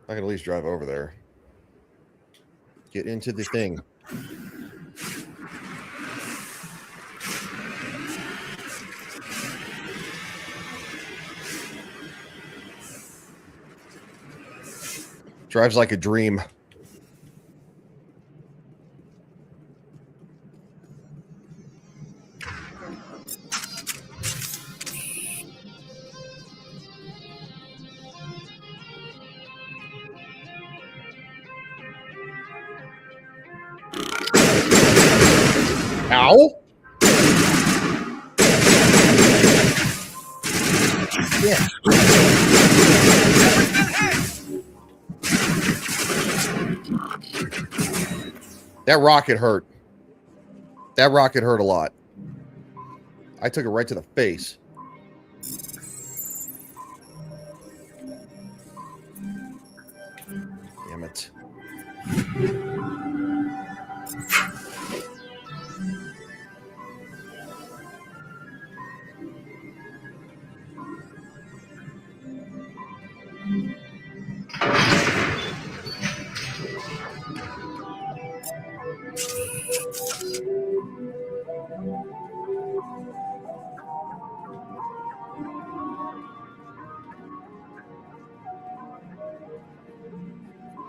I can at least drive over there. Get into the thing. Drives like a dream. Ow! Yeah. That rocket hurt. That rocket hurt a lot. I took it right to the face. Damn it.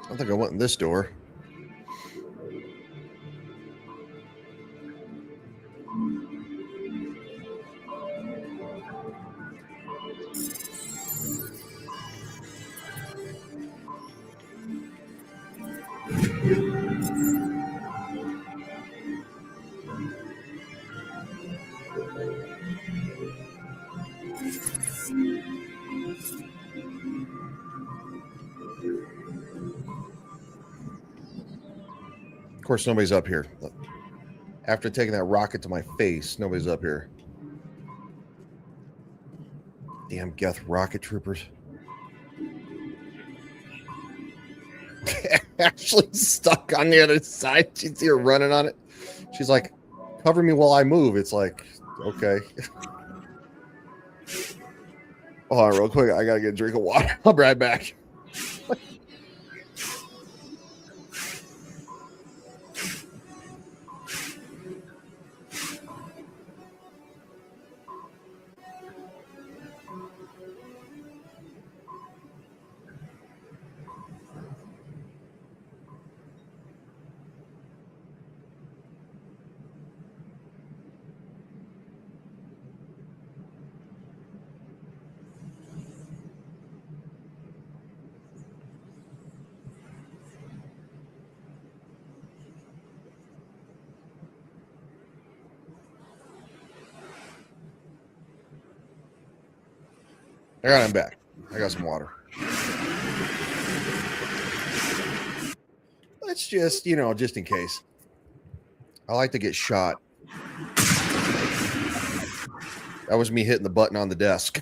I think I went in this door. Of course, nobody's up here. After taking that rocket to my face, nobody's up here. Damn Geth rocket troopers. Ashley's stuck on the other side. She's here running on it. She's like, cover me while I move. It's like, okay. Hold on real quick. I got to get a drink of water. I'll be right back. All right, I'm back. I got some water. Let's just, just in case. I like to get shot. That was me hitting the button on the desk.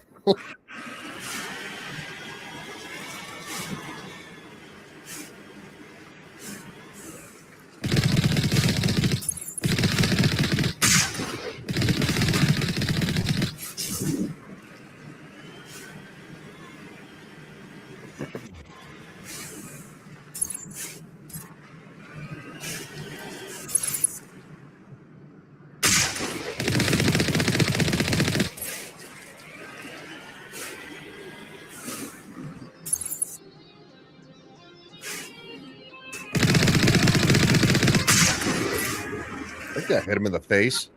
I think that hit him in the face.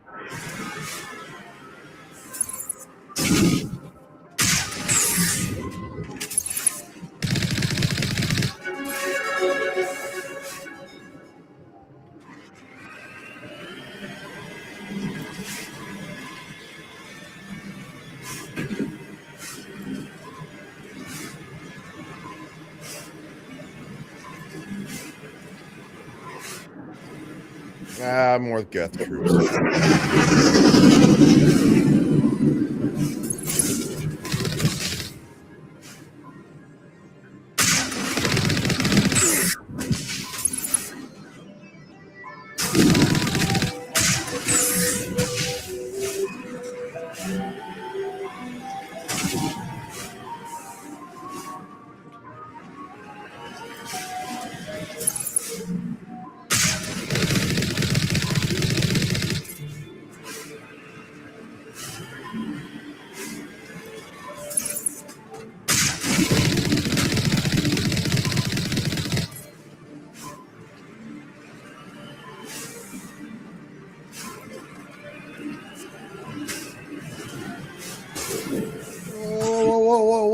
More with Geth troops.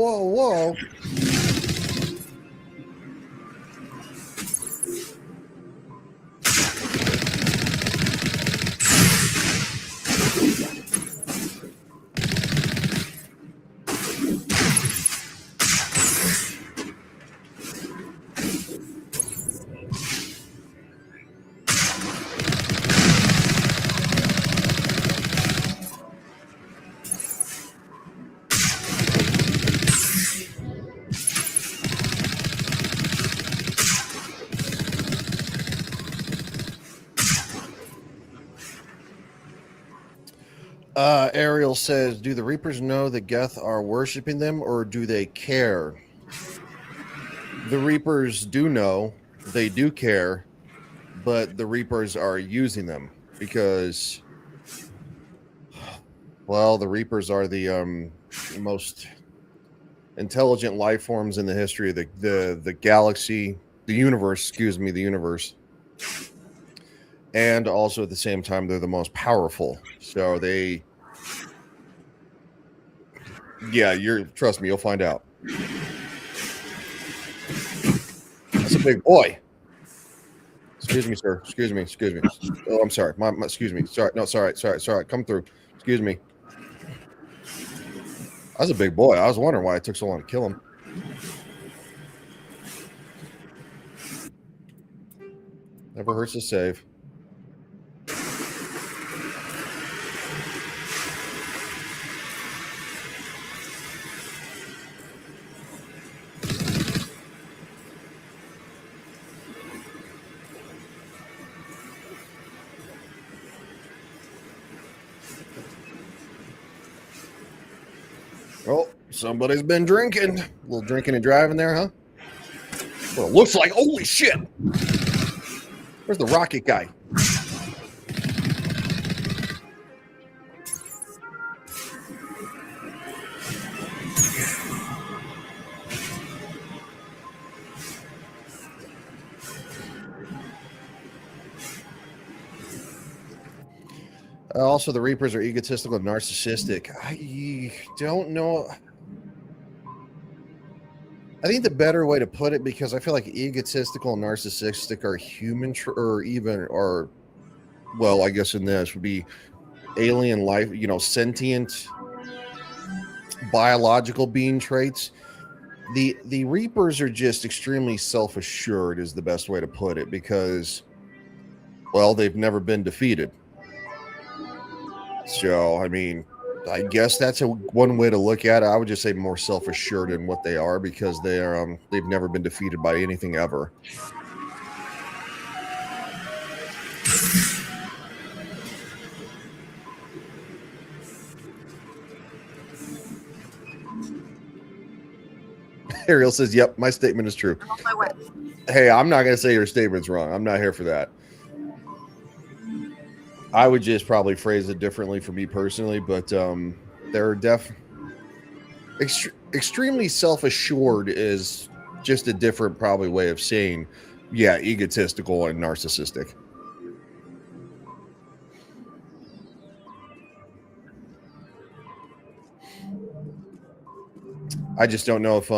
Whoa. Ariel says, do the Reapers know the Geth are worshiping them, or do they care? The Reapers do know, they do care, but the Reapers are using them because, well, the Reapers are the most intelligent life forms in the history of the galaxy, the universe, the universe. And also at the same time, they're the most powerful. So trust me, you'll find out. That's a big boy. Excuse me, sir. Excuse me. Oh, I'm sorry. Excuse me. Sorry. No, sorry. Come through. Excuse me. That's a big boy. I was wondering why it took so long to kill him. Never hurts to save. Oh, somebody's been drinking. A little drinking and driving there, huh? Well, it looks like. Holy shit! Where's the rocket guy? Also, the Reapers are egotistical and narcissistic. I don't know. I think the better way to put it, because I feel like egotistical and narcissistic are human, well, I guess in this would be alien life, sentient. biological being traits. The Reapers are just extremely self-assured is the best way to put it, because, well, they've never been defeated. So, I mean, I guess that's one way to look at it. I would just say more self-assured in what they are, because they've never been defeated by anything ever. Ariel says, "Yep, my statement is true." I'm on my way. Hey, I'm not going to say your statement's wrong. I'm not here for that. I would just probably phrase it differently for me personally, but they're extremely self-assured is just a different probably way of saying, yeah, egotistical and narcissistic. I just don't know if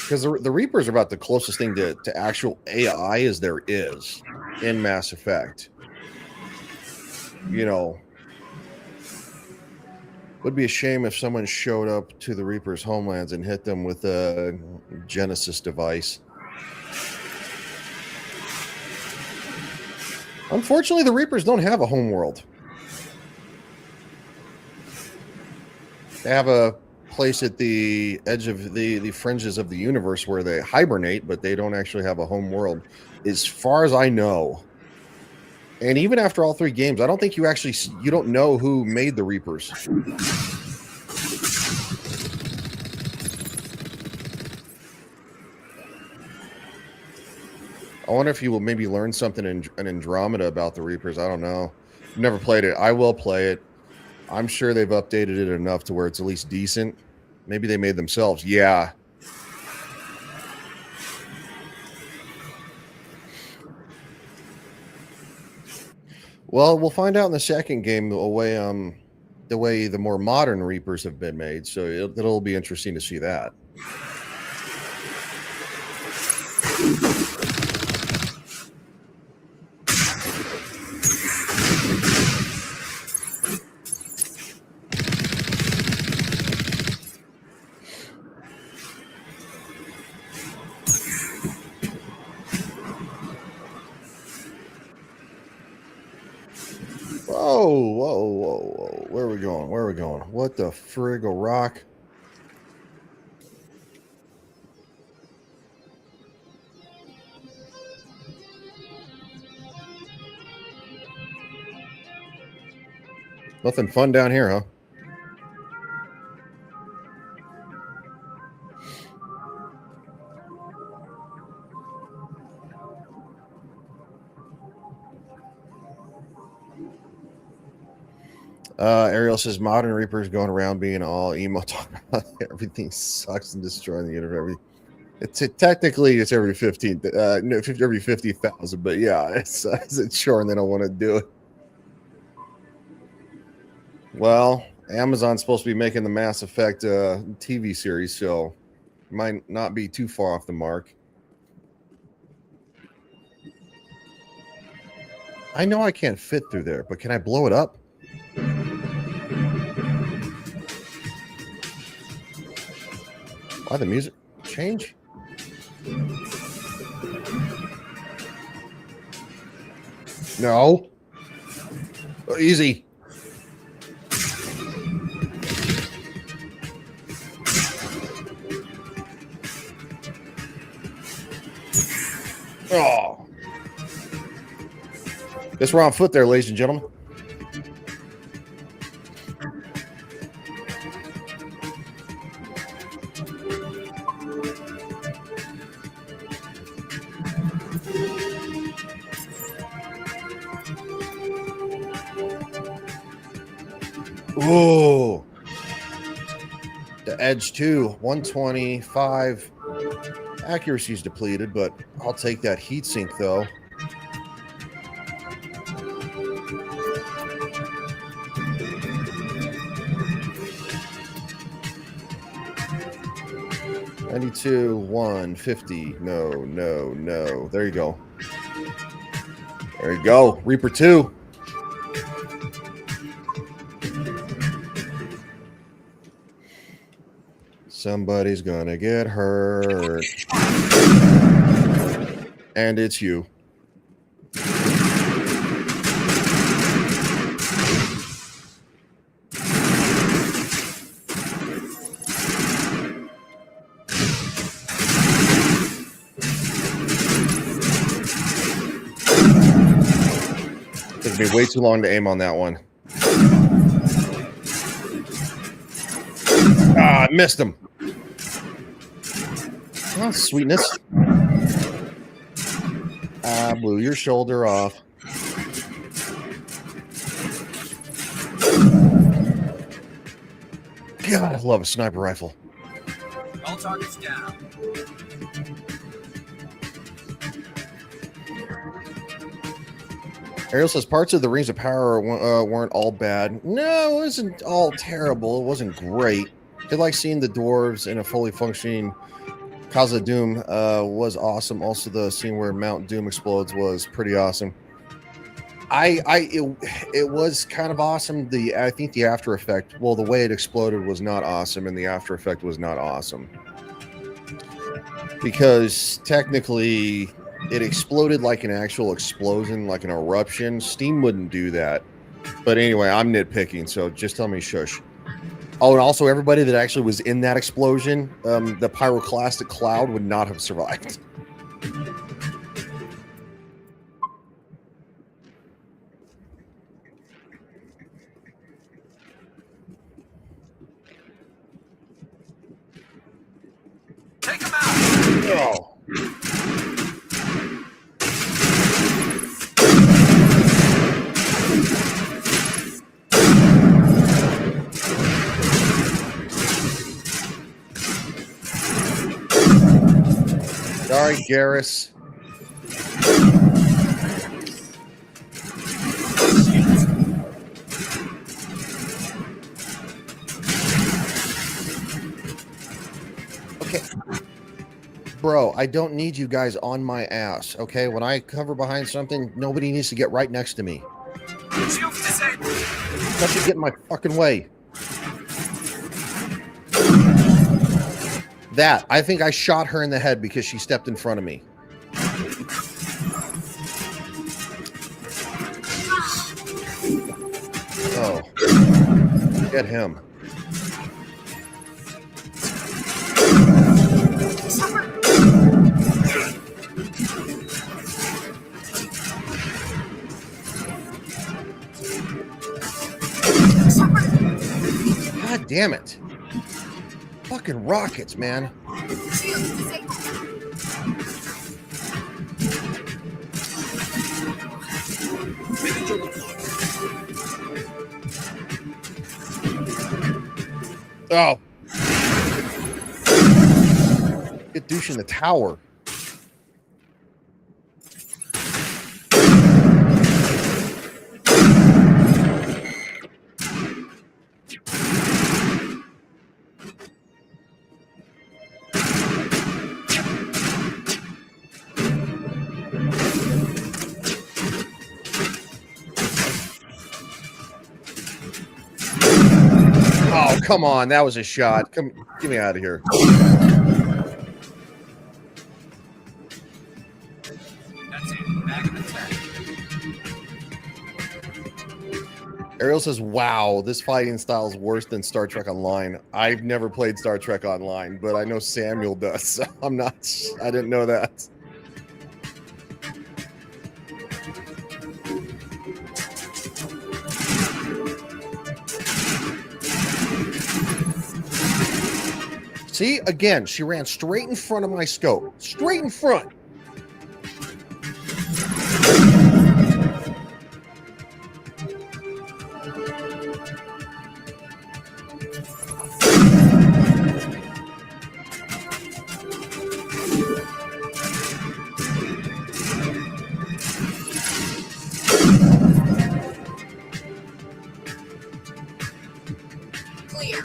because the Reapers are about the closest thing to actual AI as there is in Mass Effect. You know, would be a shame if someone showed up to the Reapers' homelands and hit them with a Genesis device. Unfortunately, the Reapers don't have a home world. They have a place at the edge of the fringes of the universe where they hibernate, but they don't actually have a home world, as far as I know. And even after all 3 games, I don't think you don't know who made the Reapers. I wonder if you will maybe learn something in Andromeda about the Reapers. I don't know. I've never played it. I will play it. I'm sure they've updated it enough to where it's at least decent. Maybe they made themselves. Yeah. Well, we'll find out in the second game the way the more modern Reapers have been made. So it'll be interesting to see that. Whoa. Where are we going? What the frig a rock? Nothing fun down here, huh? Ariel says modern Reapers going around being all emo, talking about everything sucks and destroying the universe. Technically it's every 50,000, but yeah, it's sure, and they don't want to do it. Well, Amazon's supposed to be making the Mass Effect TV series, so might not be too far off the mark. I know I can't fit through there, but can I blow it up? Why the music change? No. Oh, easy. Oh. Guess we're on foot there, ladies and gentlemen. Oh, the Edge 2, 125. Accuracy's depleted, but I'll take that heatsink though. $92, 150. No. There you go. There you go. Reaper 2. Somebody's gonna get hurt. And it's you. Took me way too long to aim on that one. Ah, I missed him. Oh, sweetness. I blew your shoulder off. God, I love a sniper rifle. All targets down. Ariel says parts of the Rings of Power weren't all bad. No, it wasn't all terrible. It wasn't great. I did like seeing the dwarves in a fully functioning Casa Doom was awesome. Also, the scene where Mount Doom explodes was pretty awesome. It was kind of awesome. I think the after effect, well, the way it exploded was not awesome, and the after effect was not awesome because technically it exploded like an actual explosion, like an eruption. Steam wouldn't do that. But anyway, I'm nitpicking, so just tell me shush. Oh, and also everybody that actually was in that explosion, the pyroclastic cloud would not have survived. Take him out! Oh. Sorry, Garrus. Okay. Bro, I don't need you guys on my ass, okay? When I cover behind something, nobody needs to get right next to me. That should get in my fucking way. That. I think I shot her in the head because she stepped in front of me. Oh. Get him. God damn it. Fucking rockets, man. Oh. Get douche in the tower. Oh, come on. That was a shot. Come, get me out of here. That's it. Back in the tank. Ariel says, wow, this fighting style is worse than Star Trek Online. I've never played Star Trek Online, but I know Samuel does, so I didn't know that. See, again, she ran straight in front of my scope. Straight in front. Clear.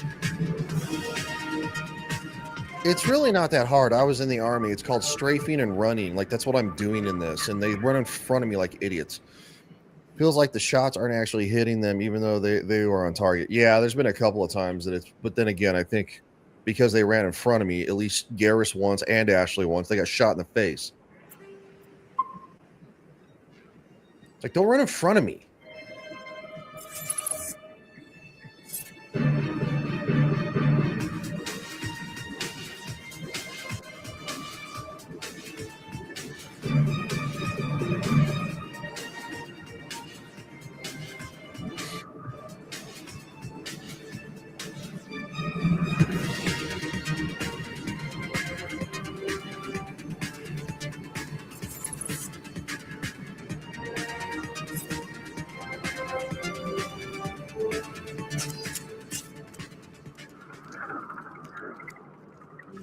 It's really not that hard. I was in the army. It's called strafing and running. Like, that's what I'm doing in this. And they run in front of me like idiots. Feels like the shots aren't actually hitting them, even though they were on target. Yeah, there's been a couple of times that it's... But then again, I think because they ran in front of me. At least Garrus once and Ashley once. They got shot in the face. It's like, don't run in front of me.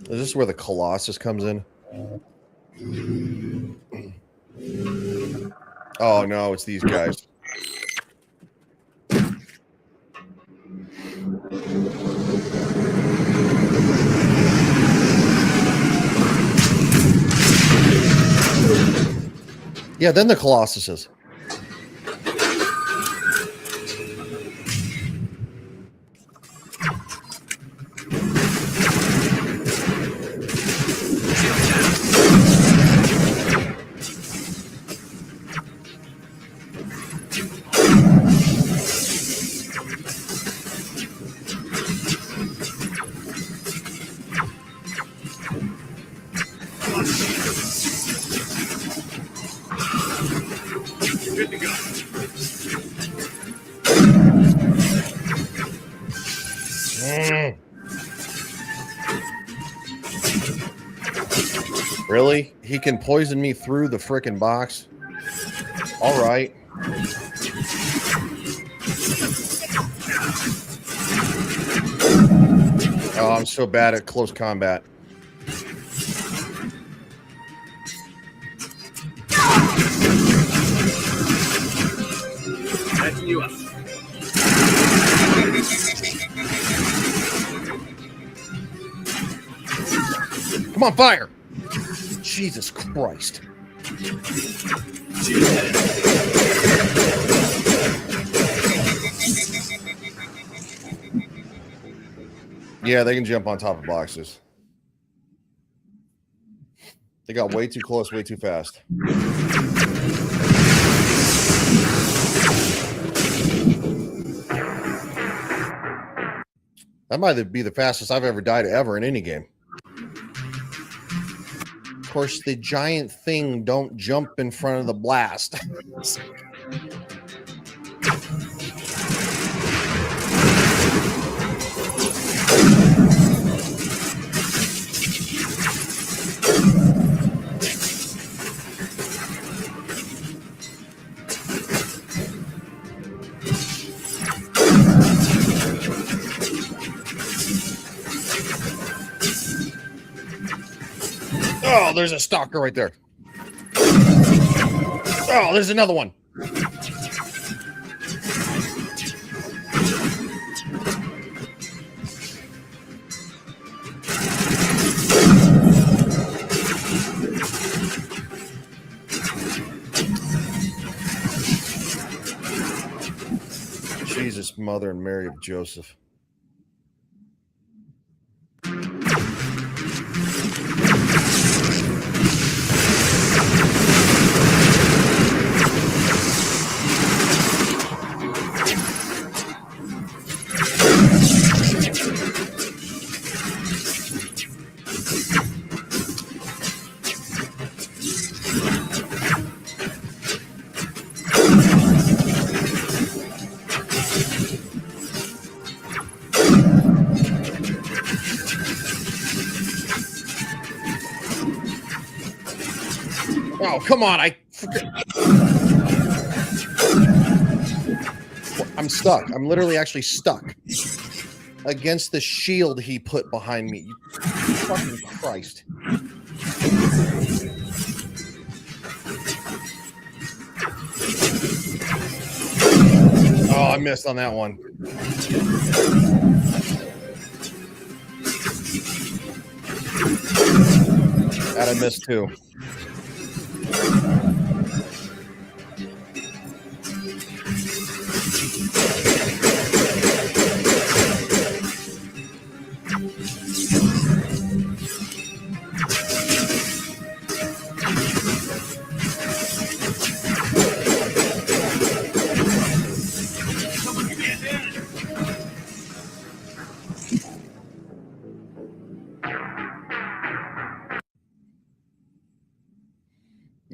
Is this where the Colossus comes in? Oh, no, it's these guys. Yeah, then the Colossuses. Good to go. Really? He can poison me through the frickin' box? All right. Oh, I'm so bad at close combat. Backing you up. Come on, fire! Jesus Christ. Yeah, they can jump on top of boxes. They got way too close, way too fast. That might be the fastest I've ever died ever in any game. Of course, the giant thing don't jump in front of the blast. Oh, there's a stalker right there. Oh, there's another one. Jesus, Mother and Mary of Joseph. Oh, come on. I'm stuck. I'm literally actually stuck against the shield he put behind me. You fucking Christ. Oh, I missed on that one. That I missed too.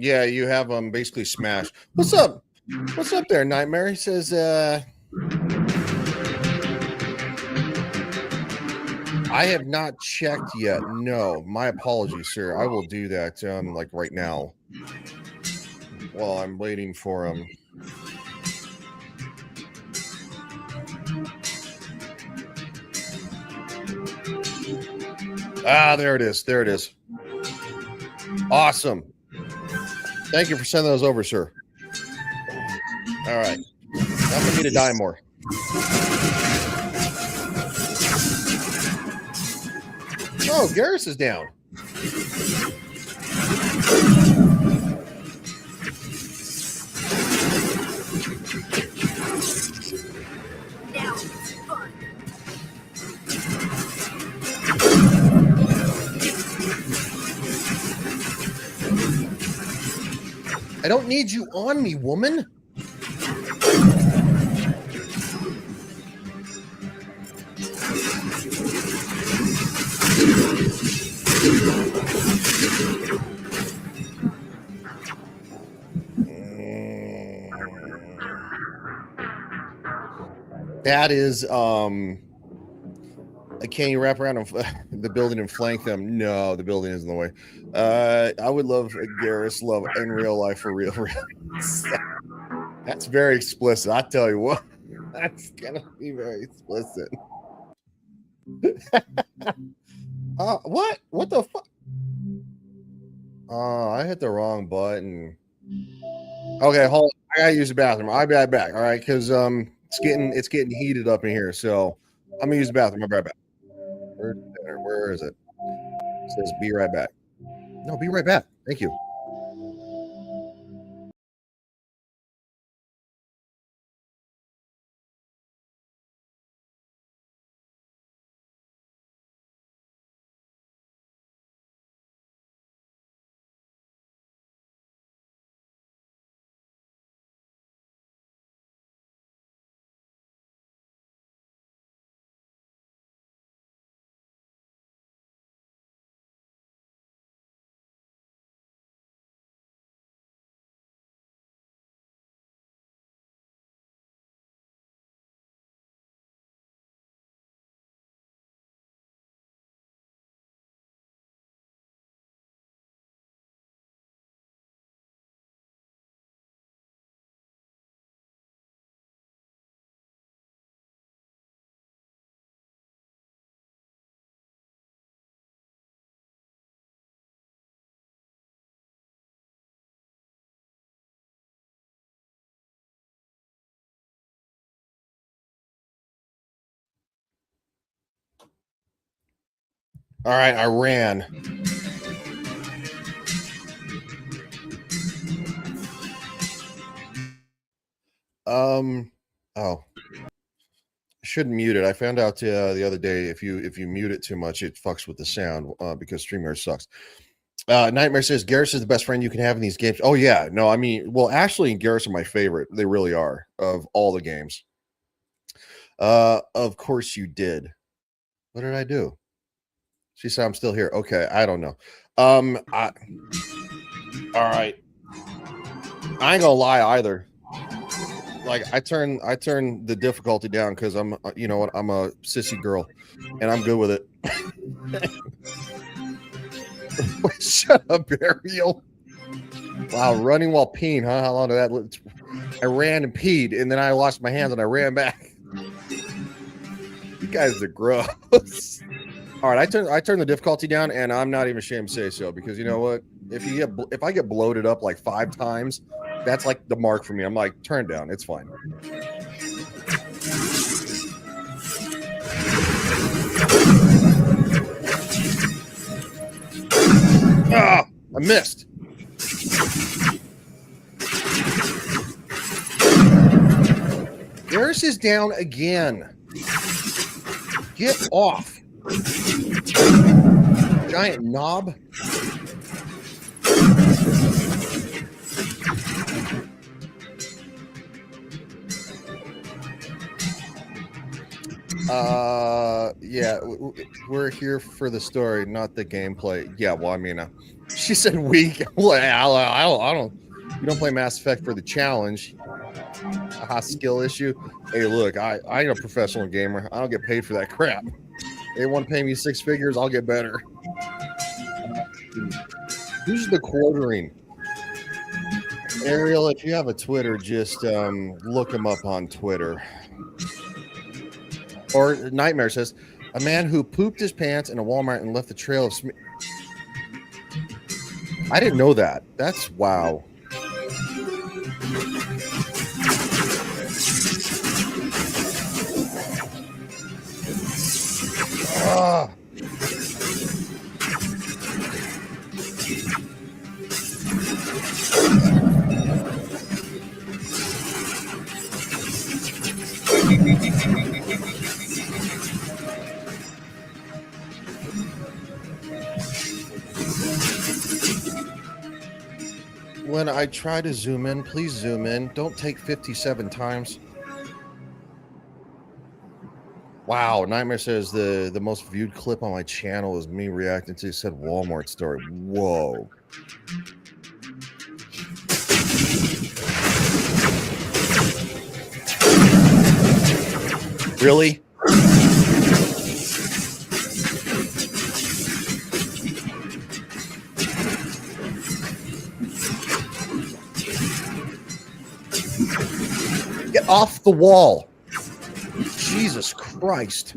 Yeah, you have them basically smashed. What's up? What's up there, Nightmare? He says, I have not checked yet. No, my apologies, sir. I will do that like right now. While I'm waiting for him. Ah, there it is. There it is. Awesome. Thank you for sending those over, sir. All right. I'm gonna need to die more. Oh, Garrus is down. Now it's fun. I don't need you on me, woman. That is can you wrap around the building and flank them? No, the building is in the way. I would love Garrus love in real life for real. That's very explicit. I tell you what, that's gonna be very explicit. What? What the fuck? Oh, I hit the wrong button. Okay, hold on. I gotta use the bathroom. I'll be right back. All right, because it's getting heated up in here. So I'm gonna use the bathroom. I'll be right back. Where is it? It says be right back. No, be right back. Thank you. All right, I ran. Oh, shouldn't mute it. I found out the other day if you mute it too much, it fucks with the sound because StreamYard sucks. Nightmare says Garrus is the best friend you can have in these games. Oh yeah, no, I mean, well, Ashley and Garrus are my favorite. They really are of all the games. Of course you did. What did I do? She said I'm still here. Okay, I don't know. All right. I ain't gonna lie either. Like I turn the difficulty down because I'm you know what, I'm a sissy girl and I'm good with it. Shut up, Burial. Wow, running while peeing, huh? How long did that look? I ran and peed and then I lost my hands and I ran back. You guys are gross. All right, I turn the difficulty down and I'm not even ashamed to say so because you know what? If I get bloated up like 5 times, that's like the mark for me. I'm like, turn it down. It's fine. Ah, I missed. Garrus is down again. Get off. Giant knob. Yeah, we're here for the story, not the gameplay. Yeah, well, I mean, she said weak. Well, I don't. You don't play Mass Effect for the challenge. Skill issue. Hey, look, I ain't a professional gamer. I don't get paid for that crap. They want to pay me 6 figures. I'll get better. Who's the quartering? Ariel, if you have a Twitter, just look him up on Twitter. Or Nightmare says, a man who pooped his pants in a Walmart and left a trail of I didn't know that. That's wow. Ah. When I try to zoom in, please zoom in. Don't take 57 times. Wow, Nightmare says the most viewed clip on my channel is me reacting to said Walmart story. Whoa. Really? Get off the wall. Jesus Christ.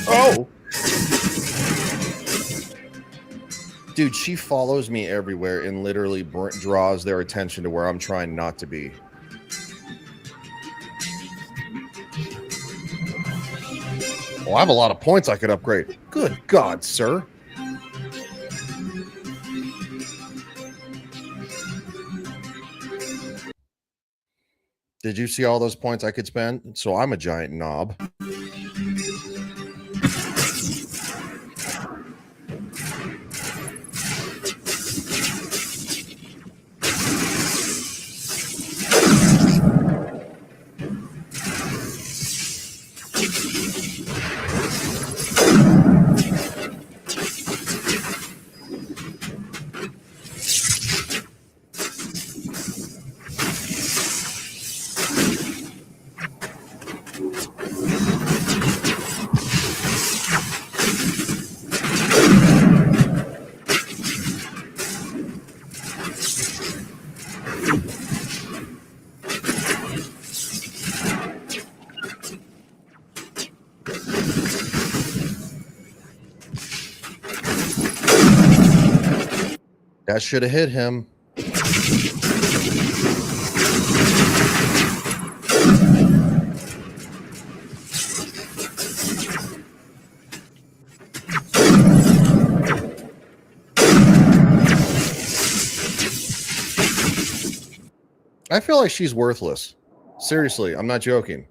Oh. Dude, she follows me everywhere and literally draws their attention to where I'm trying not to be. Well, I have a lot of points I could upgrade. Good God, sir. Did you see all those points I could spend? So I'm a giant knob. That should have hit him. I feel like she's worthless. Seriously, I'm not joking.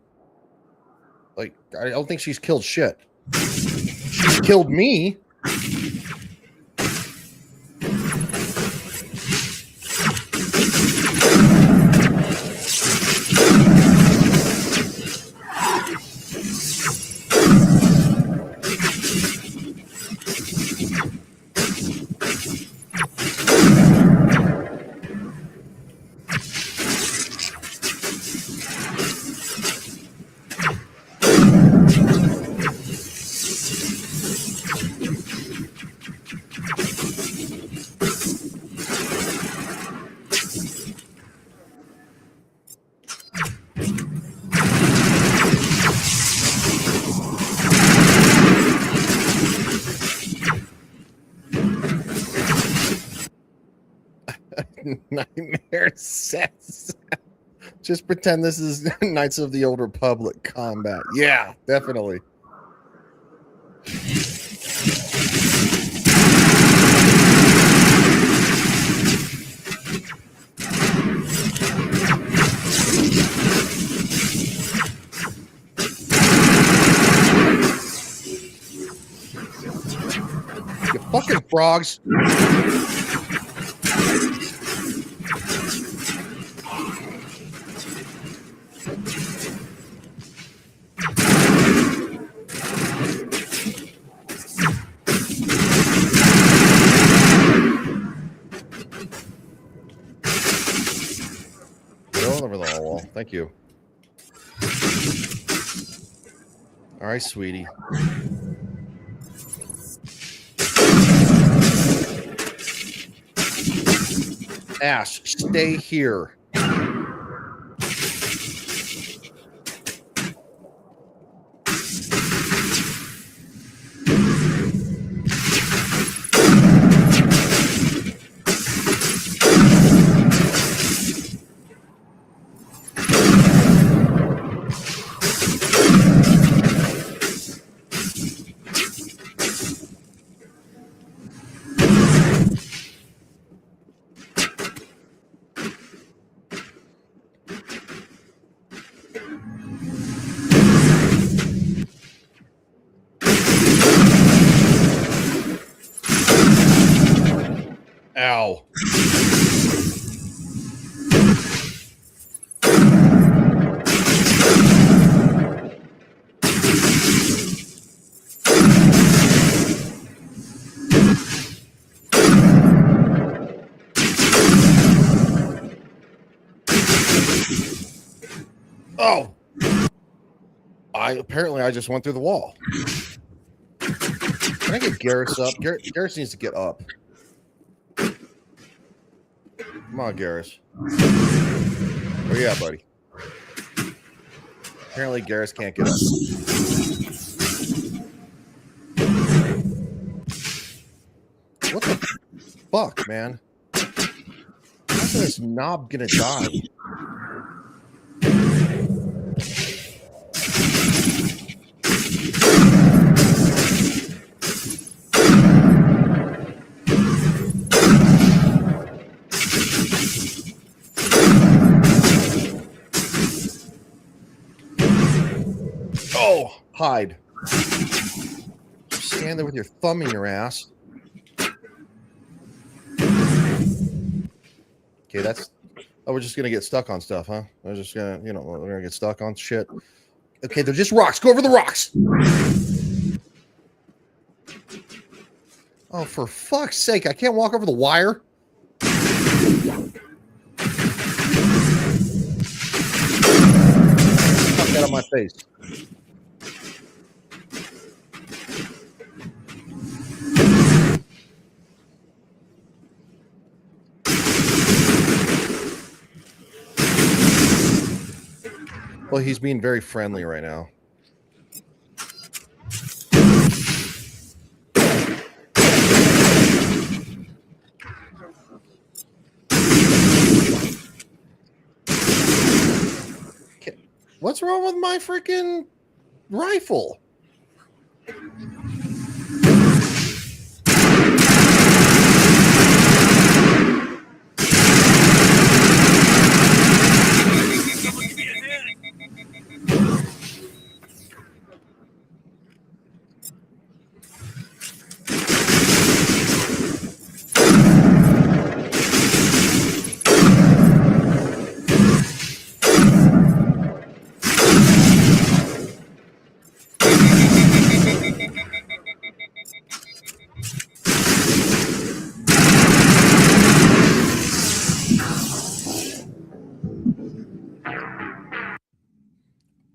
Like, I don't think she's killed shit. She's killed me. Nightmare says, just pretend this is Knights of the Old Republic combat. Yeah, definitely. You fucking frogs. Go over the wall. Thank you. All right, sweetie. Ash, stay here. Ow. Oh. I just went through the wall. Can I get Garrus up? Garrus needs to get up. Come on, Garrus. Where you at, buddy? Apparently, Garrus can't get up. What the fuck, man? How's this knob gonna die? Oh, hide. Stand there with your thumb in your ass. Okay, that's... Oh, we're just going to get stuck on stuff, huh? We're just going to, we're going to get stuck on shit. Okay, they're just rocks. Go over the rocks. Oh, for fuck's sake. I can't walk over the wire. Fuck that on my face. Well, he's being very friendly right now. What's wrong with my freaking rifle?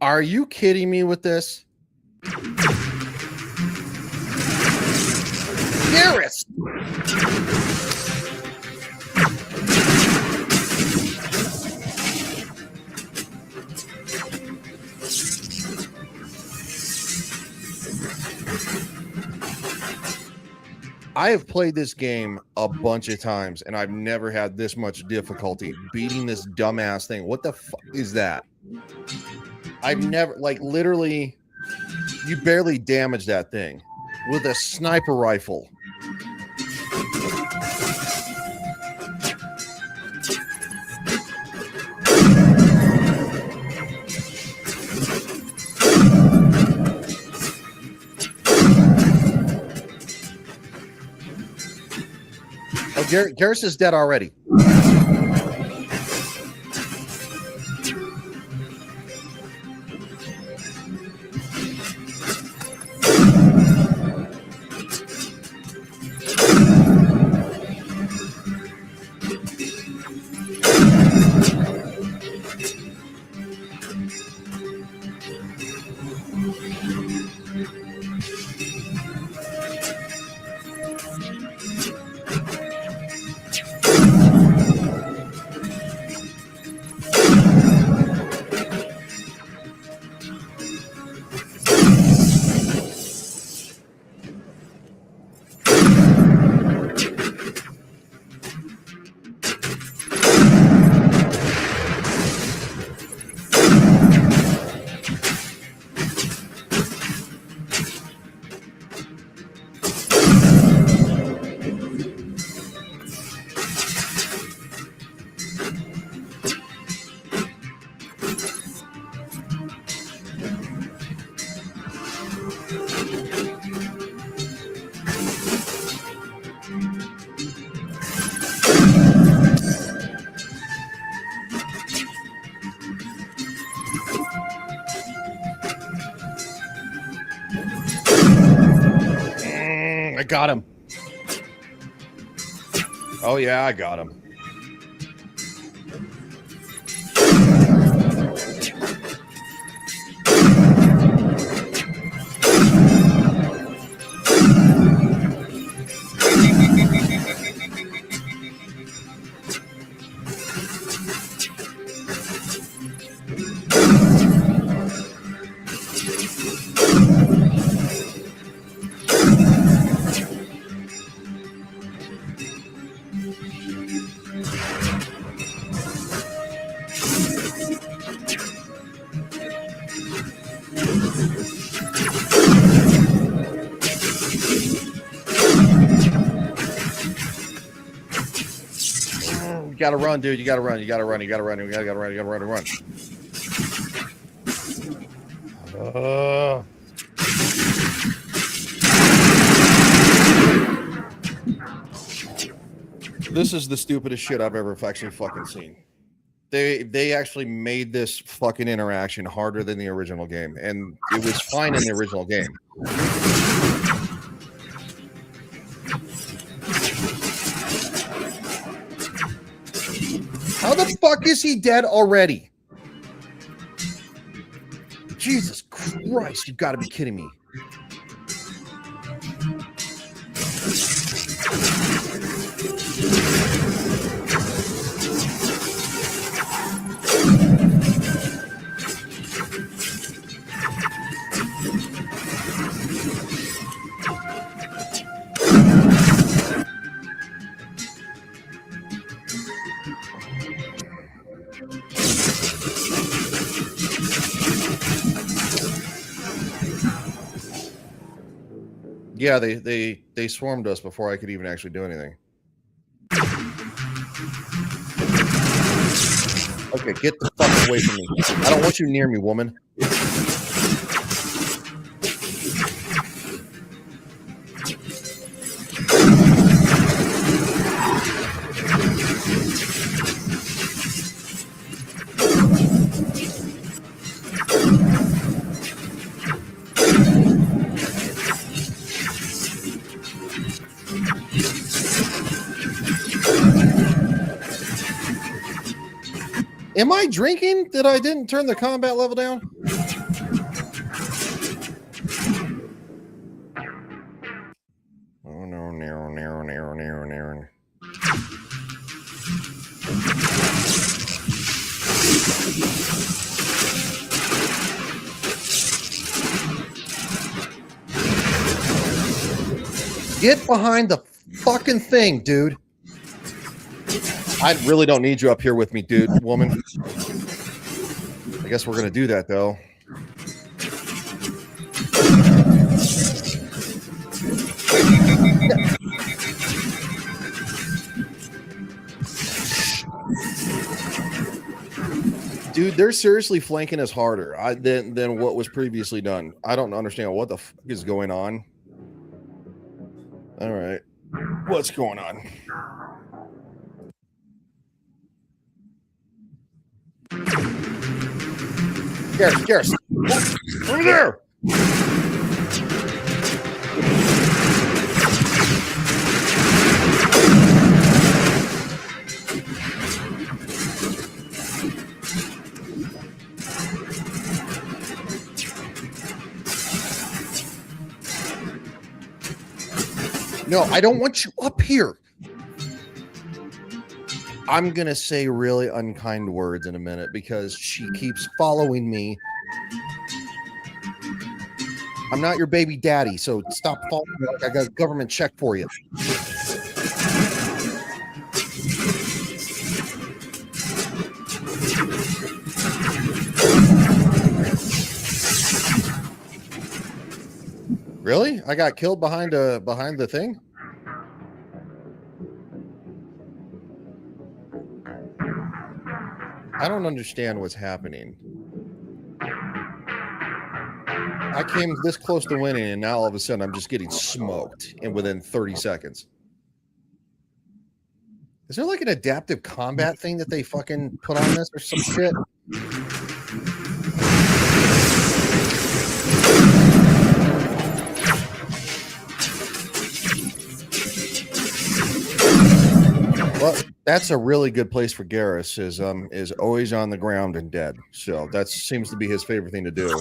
Are you kidding me with this? Garrus! I have played this game a bunch of times, and I've never had this much difficulty beating this dumbass thing. What the fuck is that? I've never, like, literally, you barely damage that thing with a sniper rifle. Garrus is dead already. I got him. Oh yeah, I got him. You gotta run, dude. You gotta run. You gotta run. You gotta run. You gotta run. You gotta run. Run. This is the stupidest shit I've ever actually fucking seen. They actually made this fucking interaction harder than the original game, and it was fine in the original game. How the fuck is he dead already? Jesus Christ, you've got to be kidding me. Yeah, they swarmed us before I could even actually do anything. Okay, get the fuck away from me. I don't want you near me, woman. Am I drinking that I didn't turn the combat level down? Oh no, narrow. Get behind the fucking thing, dude. I really don't need you up here with me, dude, woman. I guess we're going to do that, though. Dude, they're seriously flanking us harder than what was previously done. I don't understand what the fuck is going on. All right. What's going on? Garrus. Over there. No, I don't want you up here. I'm going to say really unkind words in a minute because she keeps following me. I'm not your baby daddy, so stop following me like I got a government check for you. Really? I got killed behind the thing? I don't understand what's happening. I came this close to winning, and now all of a sudden I'm just getting smoked in within 30 seconds. Is there like an adaptive combat thing that they fucking put on this or some shit? Well, that's a really good place for Garrus is always on the ground and dead. So that seems to be his favorite thing to do.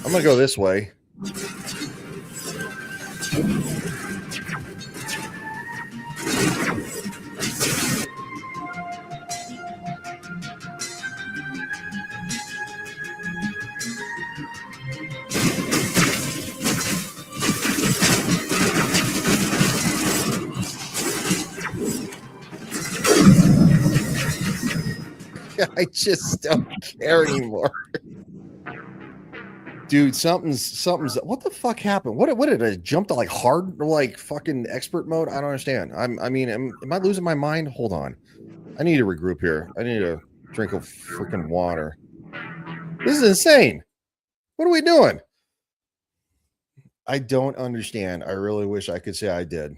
I'm gonna go this way. I just don't care anymore. Dude, something's what the fuck happened? What did I jump to like hard like fucking expert mode? I don't understand. Am I losing my mind? Hold on. I need to regroup here. I need to drink of freaking water. This is insane. What are we doing? I don't understand. I really wish I could say I did.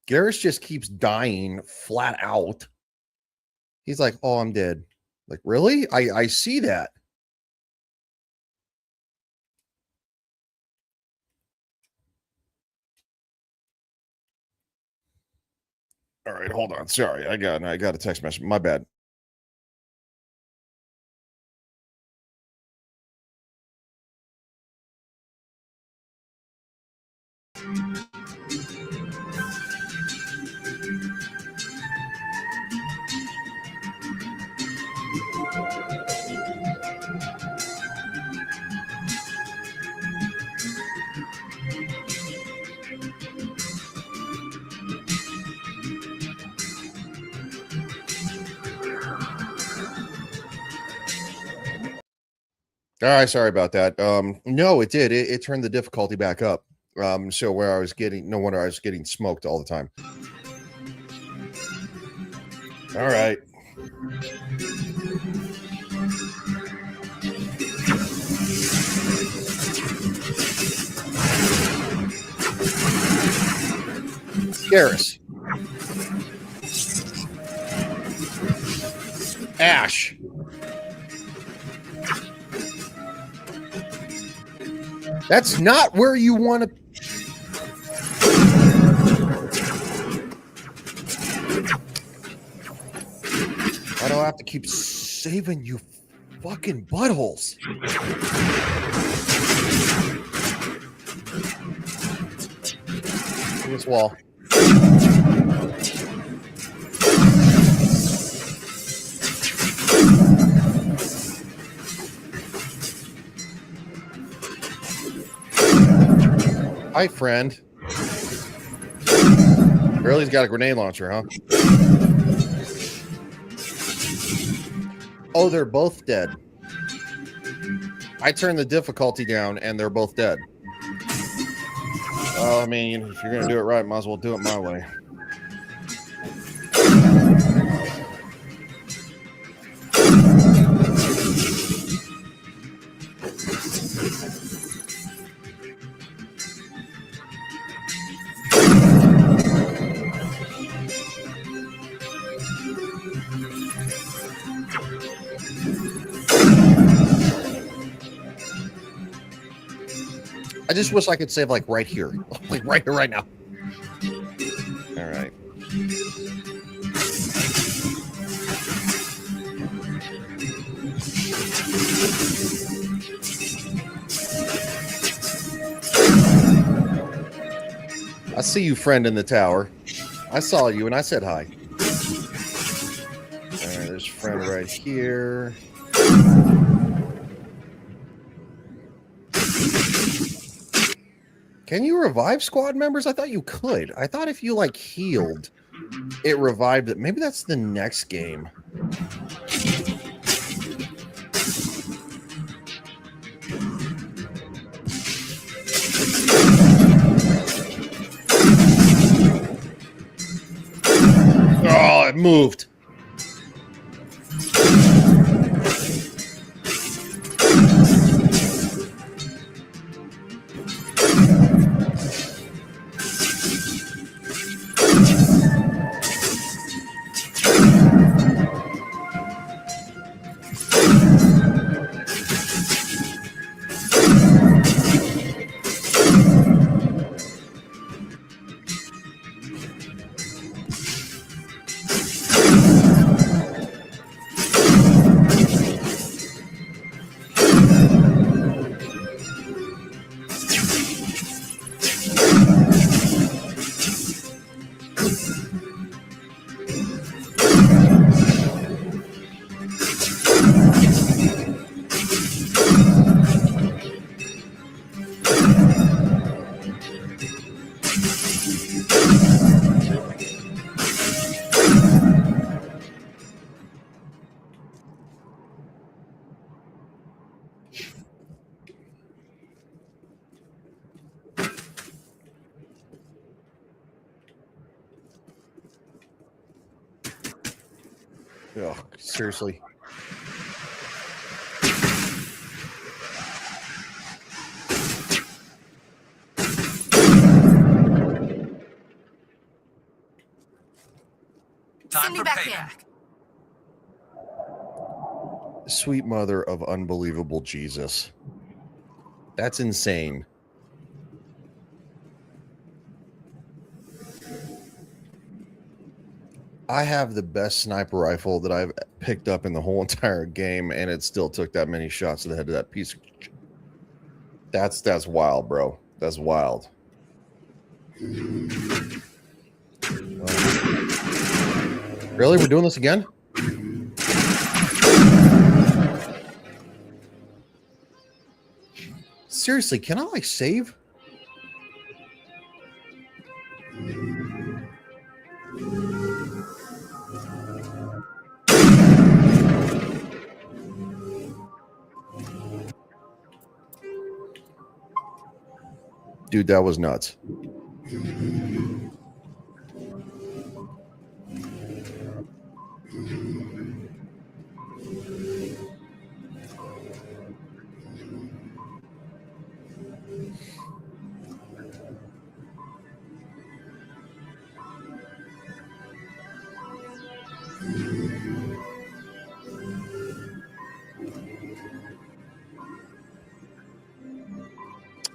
Garrus just keeps dying flat out. He's like, oh, I'm dead. Like, really? I see that. All right, hold on. Sorry, I got a text message. My bad. All right, sorry about that. No, it did. It turned the difficulty back up. So where I was getting, no wonder I was getting smoked all the time. All right. Garrus. Ash. That's not where you want to. Why do I have to keep saving you fucking buttholes? This wall. Hi, friend. Girlie's got a grenade launcher, huh? Oh, they're both dead. I turned the difficulty down, and they're both dead. Well, I mean, if you're going to do it right, might as well do it my way. I just wish I could save like right here. Like right here, right now. All right. I see you, friend in the tower. I saw you and I said hi. All right, there's friend right here. Can you revive squad members? I thought you could. I thought if you like healed, it revived it. Maybe that's the next game. Oh, it moved. Oh, seriously. Send me back in. Sweet mother of unbelievable Jesus. That's insane. I have the best sniper rifle that I've picked up in the whole entire game, and it still took that many shots to the head of that piece of... That's wild, bro. That's wild. Really? We're doing this again? Seriously, can I like save? Dude, that was nuts.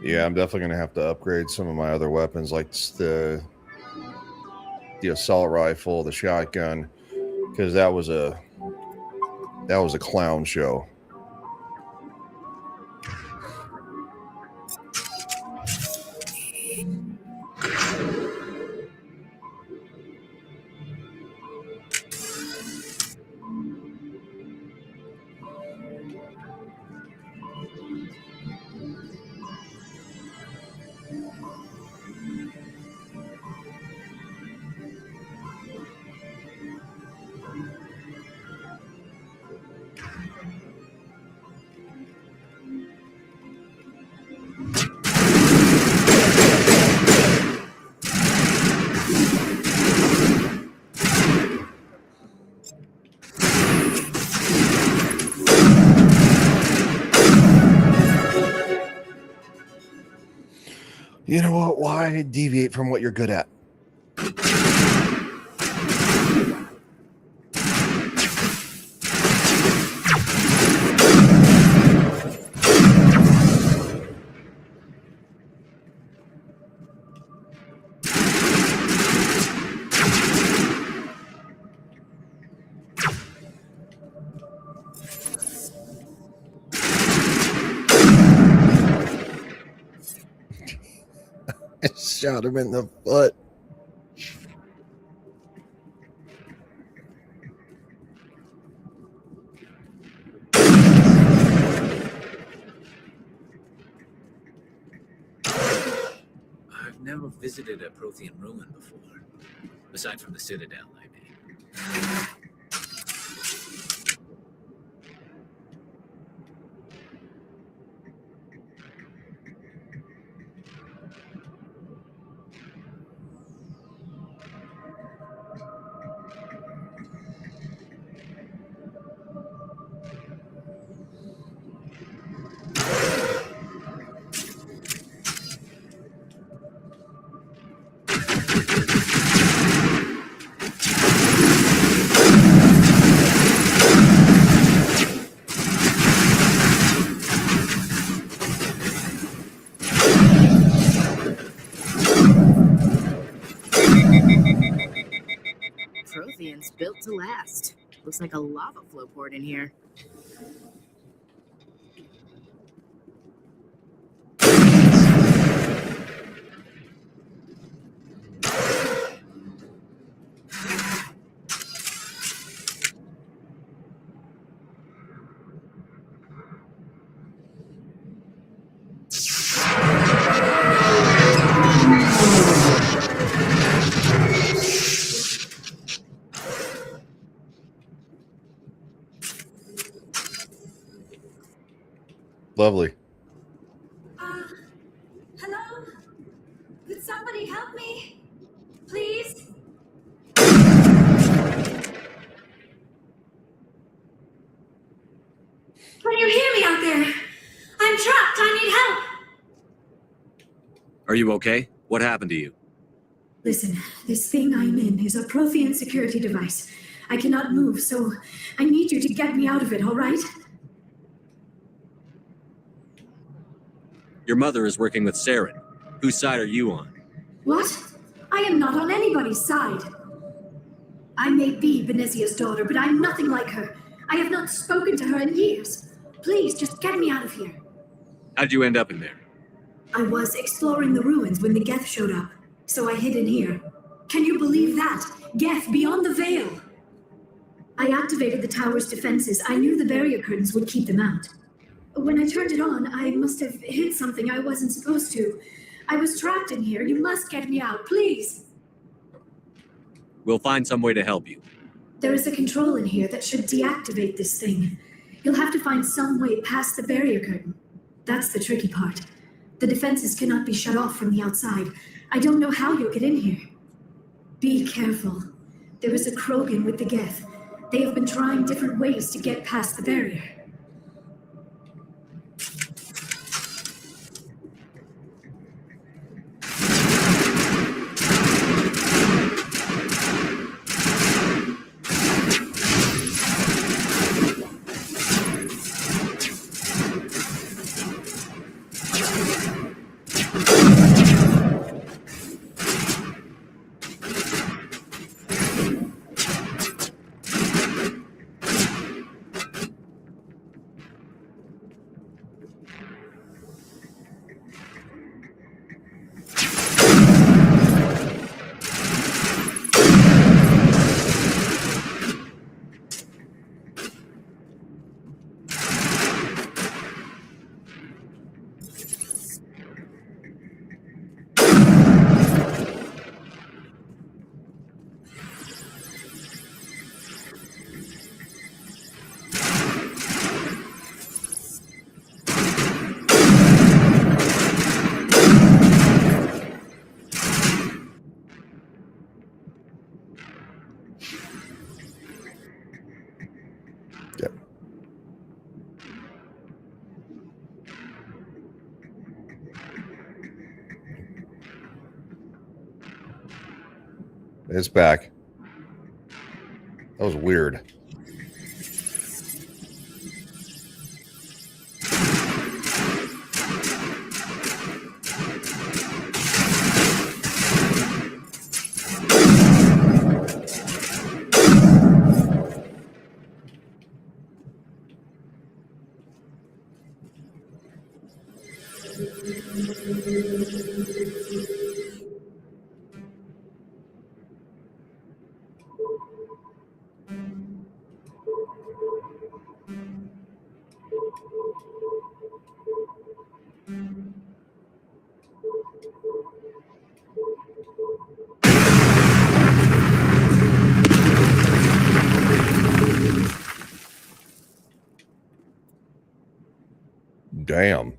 Yeah, I'm definitely gonna have to upgrade some of my other weapons, like the assault rifle, the shotgun, because that was a clown show. You know what? Why deviate from what you're good at? Shot him in the foot. I've never visited a Prothean ruin before. Aside from the Citadel, I mean. Protheans built to last. Looks like a lava flow port in here. Lovely. Hello? Could somebody help me? Please? Can you hear me out there? I'm trapped. I need help. Are you okay? What happened to you? Listen, this thing I'm in is a Prothean security device. I cannot move, so I need you to get me out of it, all right? Your mother is working with Saren. Whose side are you on? What? I am not on anybody's side. I may be Benezia's daughter, but I'm nothing like her. I have not spoken to her in years. Please, just get me out of here. How'd you end up in there? I was exploring the ruins when the Geth showed up, so I hid in here. Can you believe that? Geth beyond the veil! I activated the tower's defenses. I knew the barrier curtains would keep them out. When I turned it on, I must have hit something I wasn't supposed to. I was trapped in here. You must get me out, please! We'll find some way to help you. There is a control in here that should deactivate this thing. You'll have to find some way past the barrier curtain. That's the tricky part. The defenses cannot be shut off from the outside. I don't know how you'll get in here. Be careful. There is a Krogan with the Geth. They have been trying different ways to get past the barrier. It's back. That was weird. Damn.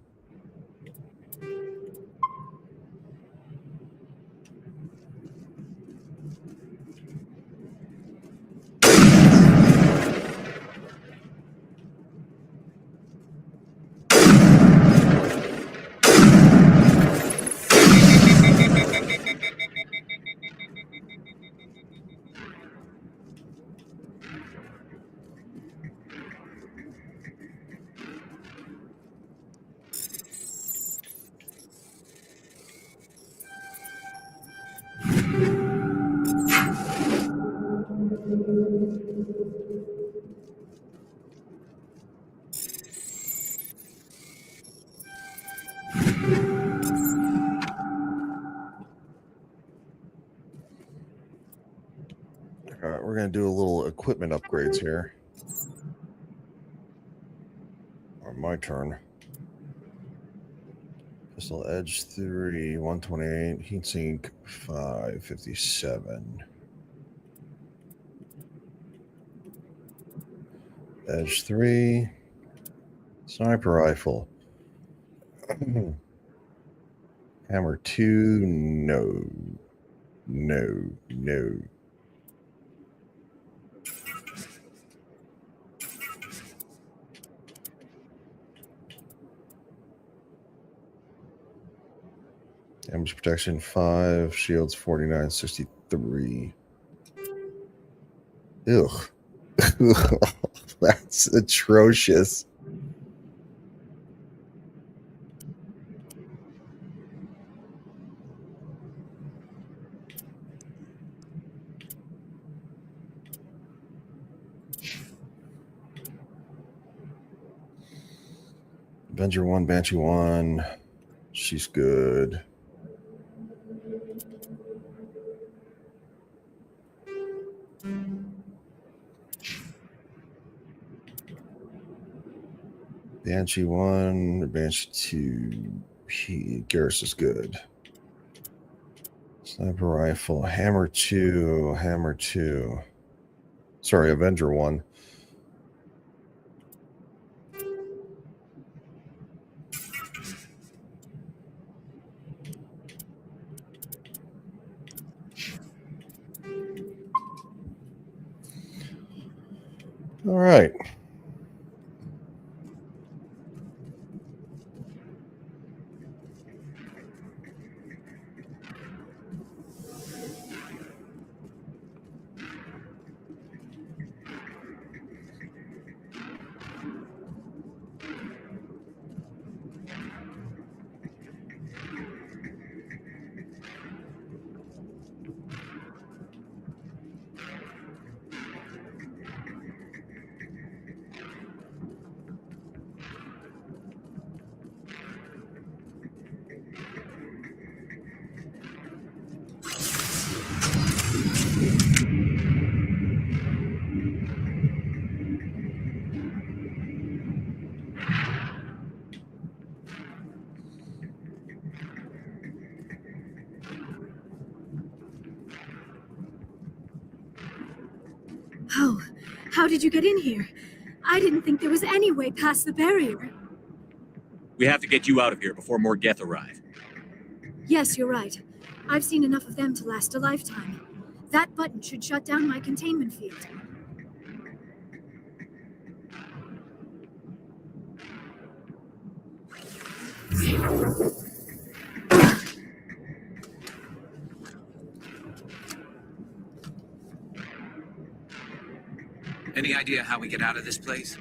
All right, we're going to do a little equipment upgrades here. Or my turn. Pistol Edge 3, 128, heatsink 557. Edge 3, sniper rifle. Hammer 2, no. Damage protection 5, shields 4963. Ugh. That's atrocious. Avenger 1, Banshee 1. She's good. Banshee 1, Banshee 2. Garrus is good. Sniper rifle, Hammer 2. Sorry, Avenger 1. All right. Oh, how did you get in here? I didn't think there was any way past the barrier. We have to get you out of here before more Geth arrive. Yes, you're right. I've seen enough of them to last a lifetime. That button should shut down my containment field. Any idea how we get out of this place?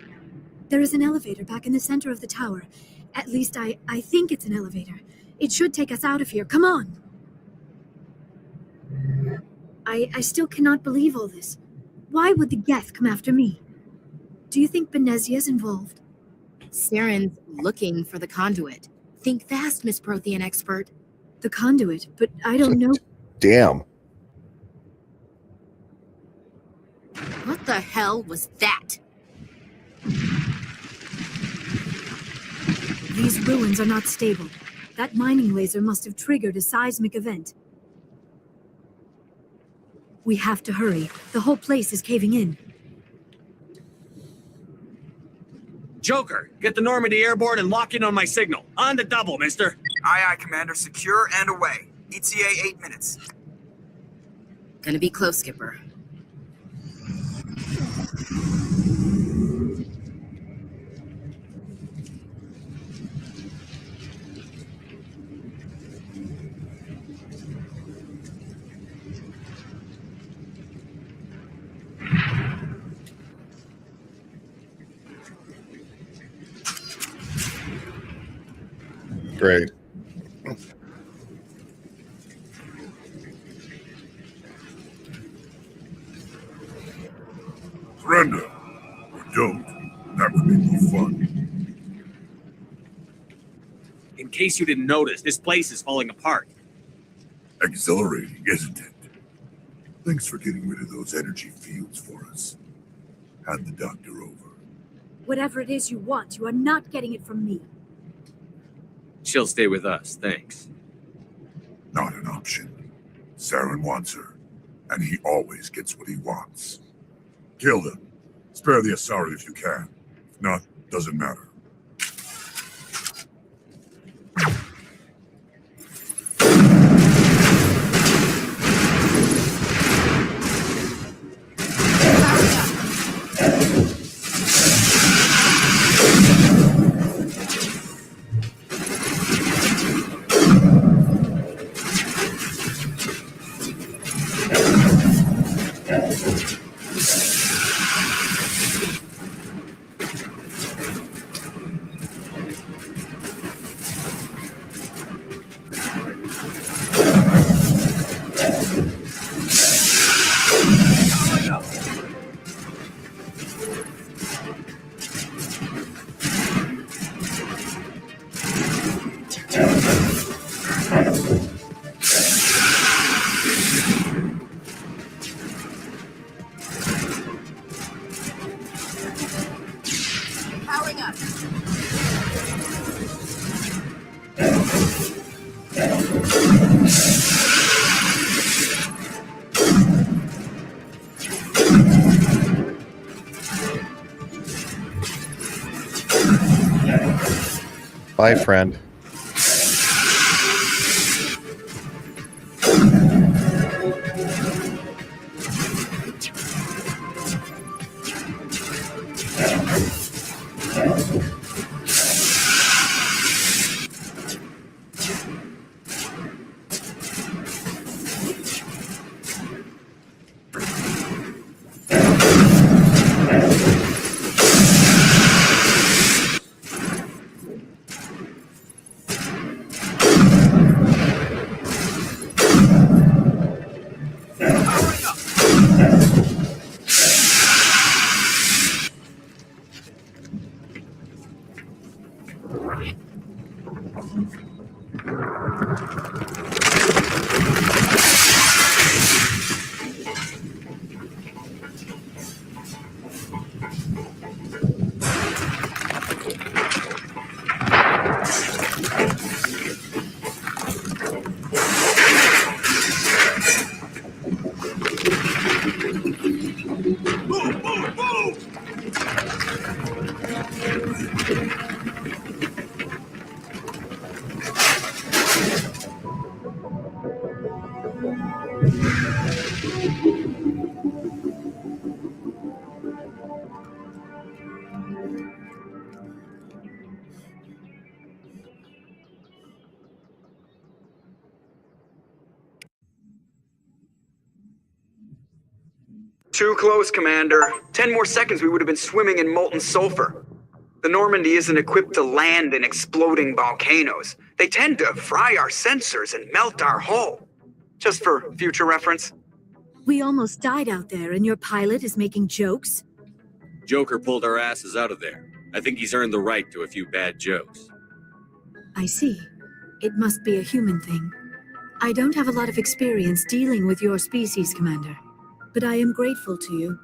There is an elevator back in the center of the tower. At least I think it's an elevator. It should take us out of here. Come on! I still cannot believe all this. Why would the Geth come after me? Do you think Benezia's involved? Saren's looking for the conduit. Think fast, Miss Prothean expert. The conduit, but I don't know. Damn. What the hell was that? These ruins are not stable. That mining laser must have triggered a seismic event. We have to hurry. The whole place is caving in. Joker, get the Normandy airborne and lock in on my signal. On the double, mister. Aye, aye, Commander. Secure and away. ETA 8 minutes. Gonna be close, Skipper. Great. Surrender. Or don't. That would be more fun. In case you didn't notice, this place is falling apart. Exhilarating, isn't it? Thanks for getting rid of those energy fields for us. Hand the doctor over. Whatever it is you want, you are not getting it from me. She'll stay with us, thanks. Not an option. Saren wants her, and he always gets what he wants. Kill them. Spare the Asari if you can. If not, doesn't matter. Powering up. Bye, friend. Too close, Commander. 10 more seconds we would have been swimming in molten sulfur. The Normandy isn't equipped to land in exploding volcanoes. They tend to fry our sensors and melt our hull. Just for future reference. We almost died out there, and your pilot is making jokes? Joker pulled our asses out of there. I think he's earned the right to a few bad jokes. I see. It must be a human thing. I don't have a lot of experience dealing with your species, Commander. But I am grateful to you.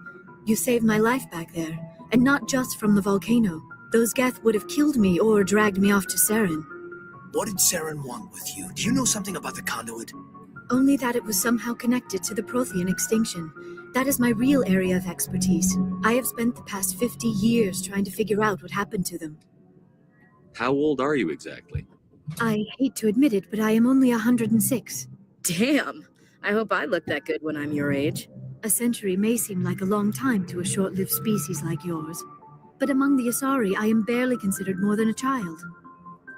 You saved my life back there, and not just from the volcano. Those Geth would have killed me or dragged me off to Saren. What did Saren want with you? Do you know something about the conduit? Only that it was somehow connected to the Prothean extinction. That is my real area of expertise. I have spent the past 50 years trying to figure out what happened to them. How old are you exactly? I hate to admit it, but I am only 106. Damn. I hope I look that good when I'm your age. A century may seem like a long time to a short-lived species like yours. But among the Asari, I am barely considered more than a child.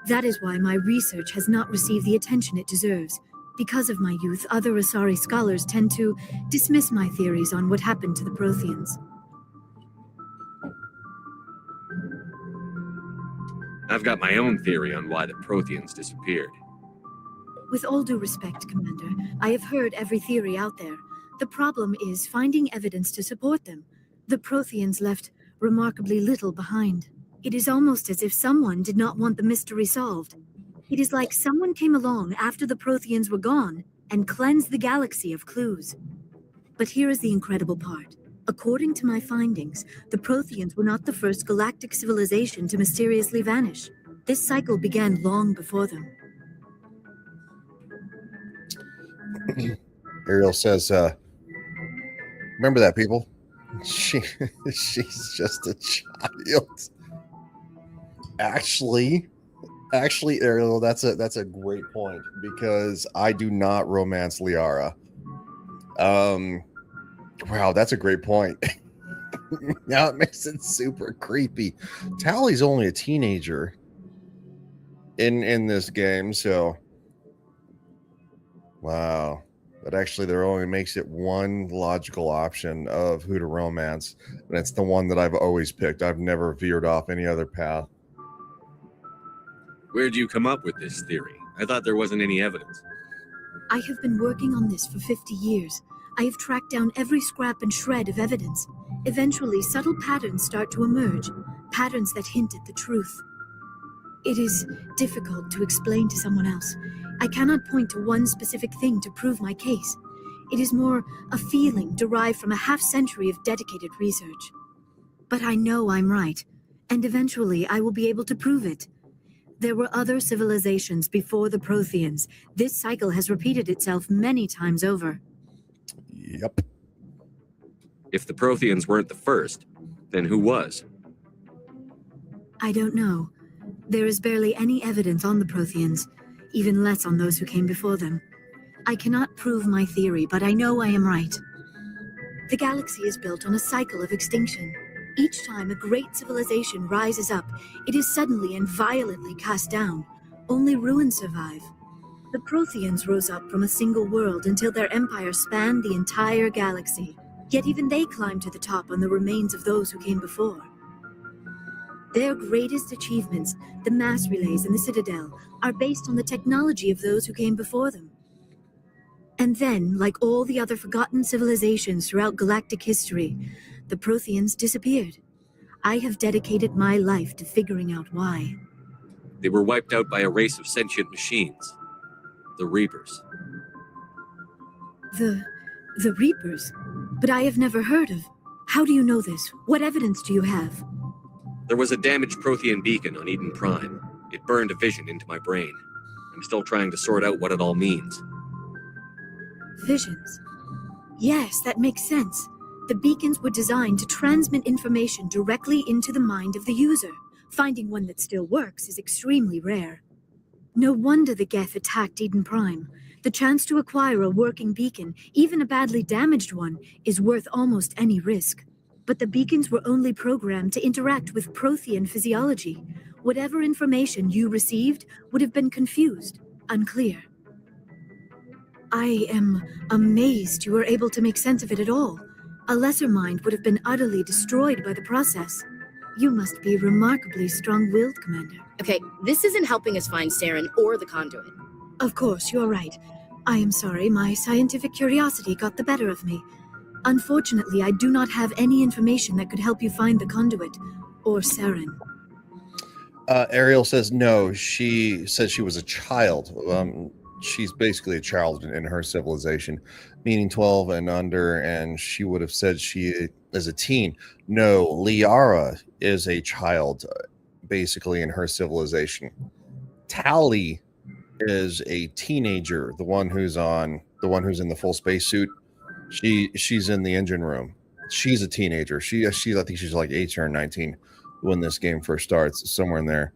That is why my research has not received the attention it deserves. Because of my youth, other Asari scholars tend to dismiss my theories on what happened to the Protheans. I've got my own theory on why the Protheans disappeared. With all due respect, Commander, I have heard every theory out there. The problem is finding evidence to support them. The Protheans left remarkably little behind. It is almost as if someone did not want the mystery solved. It is like someone came along after the Protheans were gone and cleansed the galaxy of clues. But here is the incredible part. According to my findings, the Protheans were not the first galactic civilization to mysteriously vanish. This cycle began long before them. Ariel says, remember that, people? She's just a child. Actually, Ariel, that's a great point, because I do not romance Liara. Wow, that's a great point. Now it makes it super creepy. Tally's only a teenager in this game, so wow. But actually, there only makes it one logical option of who to romance, and it's the one that I've always picked. I've never veered off any other path. Where'd you come up with this theory? I thought there wasn't any evidence. I have been working on this for 50 years. I have tracked down every scrap and shred of evidence. Eventually, subtle patterns start to emerge, patterns that hint at the truth. It is difficult to explain to someone else. I cannot point to one specific thing to prove my case. It is more a feeling derived from a half-century of dedicated research. But I know I'm right, and eventually I will be able to prove it. There were other civilizations before the Protheans. This cycle has repeated itself many times over. Yep. If the Protheans weren't the first, then who was? I don't know. There is barely any evidence on the Protheans, even less on those who came before them. I cannot prove my theory, but I know I am right. The galaxy is built on a cycle of extinction. Each time a great civilization rises up, it is suddenly and violently cast down. Only ruins survive. The Protheans rose up from a single world until their empire spanned the entire galaxy. Yet even they climbed to the top on the remains of those who came before. Their greatest achievements, the mass relays and the Citadel, are based on the technology of those who came before them. And then, like all the other forgotten civilizations throughout galactic history, the Protheans disappeared. I have dedicated my life to figuring out why. They were wiped out by a race of sentient machines. The Reapers. The Reapers? But I have never heard of. How do you know this? What evidence do you have? There was a damaged Prothean beacon on Eden Prime. It burned a vision into my brain. I'm still trying to sort out what it all means. Visions. Yes, that makes sense. The beacons were designed to transmit information directly into the mind of the user. Finding one that still works is extremely rare. No wonder the Geth attacked Eden Prime. The chance to acquire a working beacon, even a badly damaged one, is worth almost any risk. But the beacons were only programmed to interact with Prothean physiology. Whatever information you received would have been confused, unclear. I am amazed you were able to make sense of it at all. A lesser mind would have been utterly destroyed by the process. You must be remarkably strong-willed, Commander. Okay, this isn't helping us find Saren or the conduit. Of course, you're right. I am sorry, my scientific curiosity got the better of me. Unfortunately, I do not have any information that could help you find the conduit, or Saren. Ariel says no. She says she was a child. She's basically a child in her civilization, meaning 12 and under, and she would have said she is a teen. No, Liara is a child, basically in her civilization. Tally is a teenager, the one who's in the full spacesuit. She's in the engine room. She's a teenager. She I think she's like 18 or 19 when this game first starts, somewhere in there.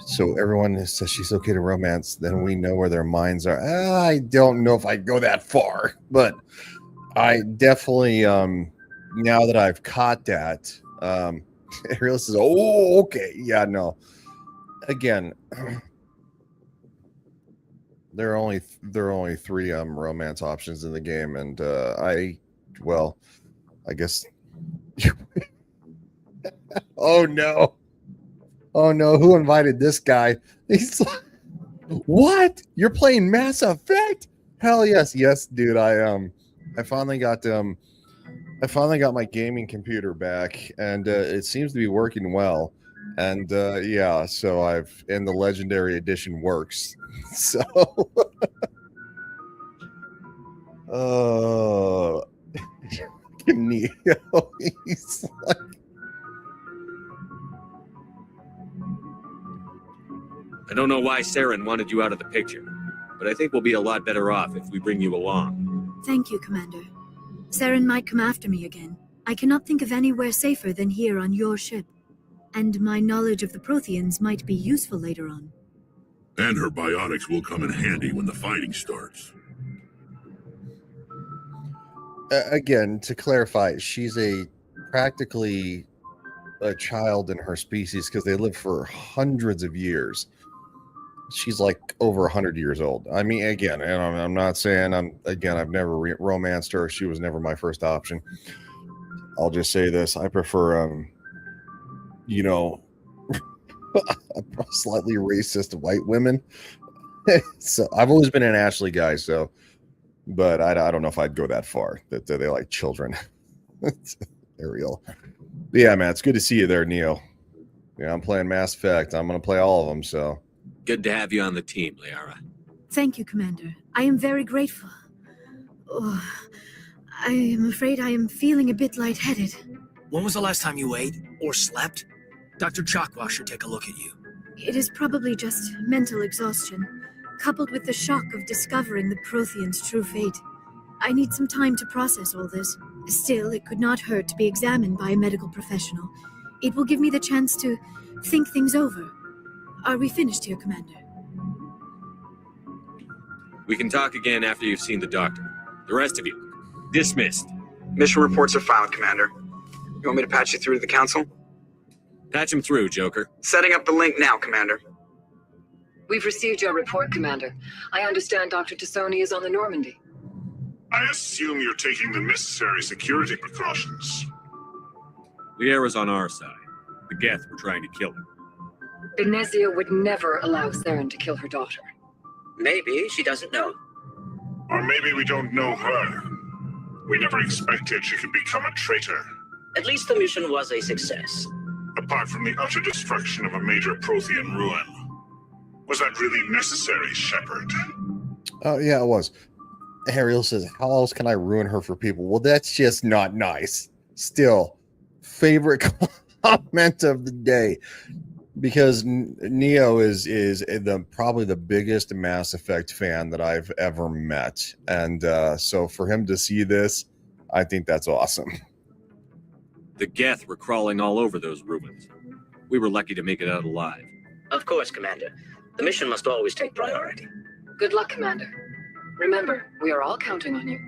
So everyone says she's okay to romance, then we know where their minds are. I don't know if I go that far, but I definitely now that I've caught that, Ariel says, oh, okay. Yeah, no. Again, there are only three romance options in the game, and I guess oh no, who invited this guy? He's like, what? You're playing Mass Effect? Hell yes, dude. I finally got my gaming computer back, and it seems to be working well. And yeah, so and the Legendary Edition works. So Neo, he's like, I don't know why Saren wanted you out of the picture, but I think we'll be a lot better off if we bring you along. Thank you, Commander. Saren might come after me again. I cannot think of anywhere safer than here on your ship. And my knowledge of the Protheans might be useful later on. And her biotics will come in handy when the fighting starts. Again, to clarify, she's practically a child in her species because they live for hundreds of years. She's like over 100 years old. I mean, again, and I'm not saying I've never romanced her. She was never my first option. I'll just say this: I prefer, slightly racist white women. So I've always been an Ashley guy. So, but I don't know if I'd go that far. That they like children. Ariel. But yeah, man, it's good to see you there, Neo. Yeah, I'm playing Mass Effect. I'm gonna play all of them. So. Good to have you on the team, Liara. Thank you, Commander. I am very grateful. Oh, I am afraid I am feeling a bit lightheaded. When was the last time you ate or slept? Dr. Chakwa should take a look at you. It is probably just mental exhaustion, coupled with the shock of discovering the Protheans' true fate. I need some time to process all this. Still, it could not hurt to be examined by a medical professional. It will give me the chance to think things over. Are we finished here, Commander? We can talk again after you've seen the doctor. The rest of you, dismissed. Mission reports are filed, Commander. You want me to patch you through to the Council? Patch him through, Joker. Setting up the link now, Commander. We've received your report, Commander. I understand Dr. Tassoni is on the Normandy. I assume you're taking the necessary security precautions. Liara's on our side. The Geth were trying to kill her. Benezia would never allow Saren to kill her daughter. Maybe she doesn't know. Or maybe we don't know her. We never expected she could become a traitor. At least the mission was a success. Apart from the utter destruction of a major Prothean ruin. Was that really necessary, Shepard? Oh, yeah, it was. Ariel says, how else can I ruin her for people? Well, that's just not nice. Still, favorite comment of the day. Because Neo is probably the biggest Mass Effect fan that I've ever met. And so for him to see this, I think that's awesome. The Geth were crawling all over those ruins. We were lucky to make it out alive. Of course, Commander. The mission must always take priority. Good luck, Commander. Remember, we are all counting on you.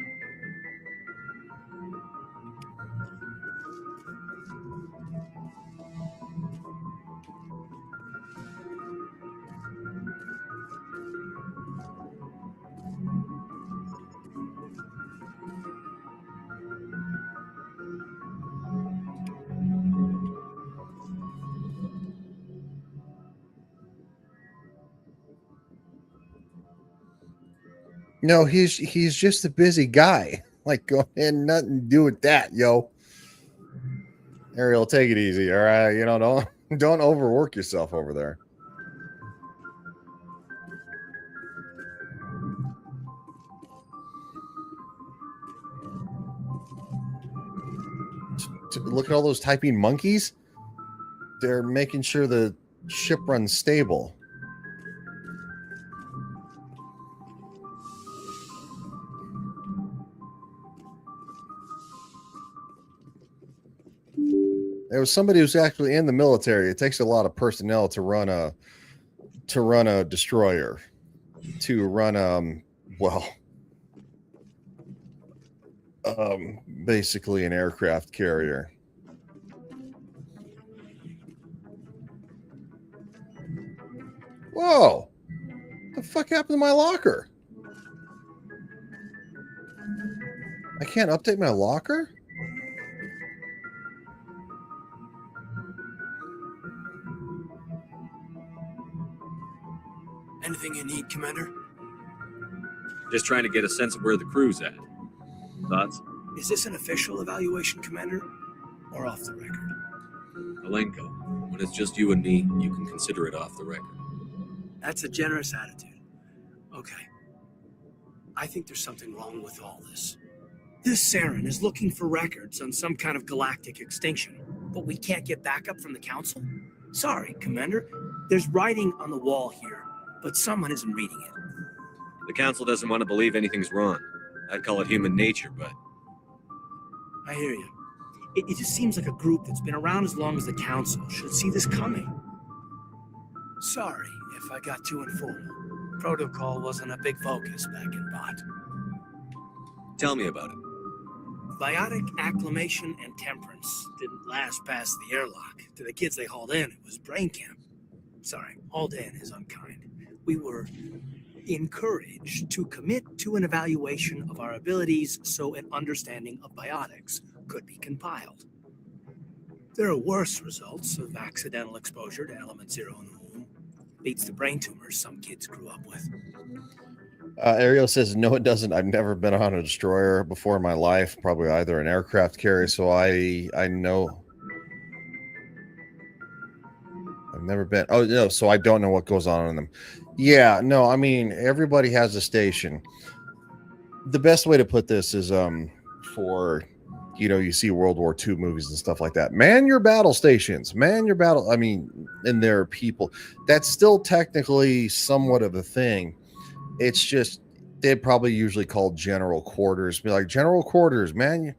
No, he's just a busy guy. Like, go ahead, nothing to do with that, yo. Ariel, take it easy, all right? Don't overwork yourself over there. Look at all those typing monkeys. They're making sure the ship runs stable. There was somebody who's actually in the military. It takes a lot of personnel to run a destroyer, to run basically an aircraft carrier. Whoa! What the fuck happened to my locker? I can't update my locker? Anything you need, Commander? Just trying to get a sense of where the crew's at. Thoughts? Is this an official evaluation, Commander? Or off the record? Alenko, when it's just you and me, you can consider it off the record. That's a generous attitude. Okay. I think there's something wrong with all this. This Saren is looking for records on some kind of galactic extinction, but we can't get backup from the Council? Sorry, Commander. There's writing on the wall here, but someone isn't reading it. The Council doesn't want to believe anything's wrong. I'd call it human nature, but... I hear you. It just seems like a group that's been around as long as the Council should see this coming. Sorry if I got too informal. Protocol wasn't a big focus back in Bot. Tell me about it. Biotic acclimation and temperance didn't last past the airlock. To the kids they hauled in, it was brain camp. Sorry, hauled in is unkind. We were encouraged to commit to an evaluation of our abilities so an understanding of biotics could be compiled. There are worse results of accidental exposure to element 0 in the womb. Beats the brain tumors some kids grew up with. Ariel says, no, it doesn't. I've never been on a destroyer before in my life, probably either an aircraft carrier, so I know. I've never been. Oh, no, so I don't know what goes on in them. Yeah, no, I mean, everybody has a station. The best way to put this is for, you see World War II movies and stuff like that. Man your battle stations. Man your battle. I mean, and there are people. That's still technically somewhat of a thing. It's just they probably usually call general quarters. Be like, general quarters, man.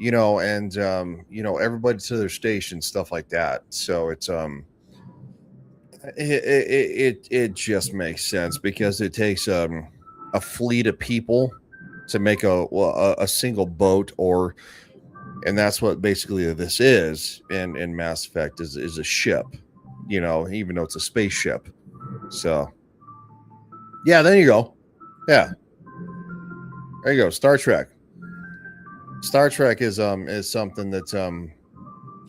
And everybody to their station, stuff like that. So it's it just makes sense because it takes a fleet of people to make a single boat, and that's what basically this is in Mass Effect is a ship, even though it's a spaceship. So yeah, there you go. Yeah, there you go. Star Trek is something that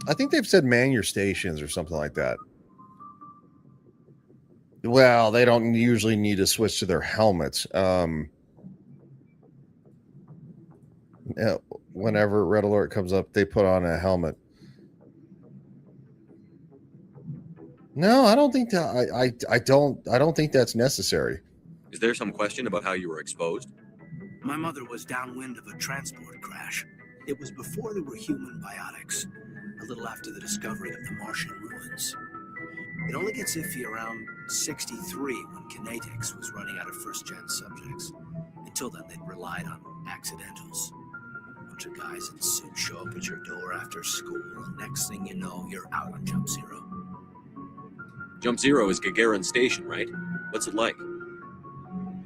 I think they've said man your stations or something like that. Well, they don't usually need to switch to their helmets. Whenever Red Alert comes up, they put on a helmet. No, I don't think that. I don't think that's necessary. Is there some question about how you were exposed? My mother was downwind of a transport crash. It was before there were human biotics, a little after the discovery of the Martian ruins. It only gets iffy around 63 when Kinetics was running out of first-gen subjects. Until then, they'd relied on accidentals. A bunch of guys in suits show up at your door after school, and next thing you know, you're out on Jump Zero. Jump Zero is Gagarin Station, right? What's it like?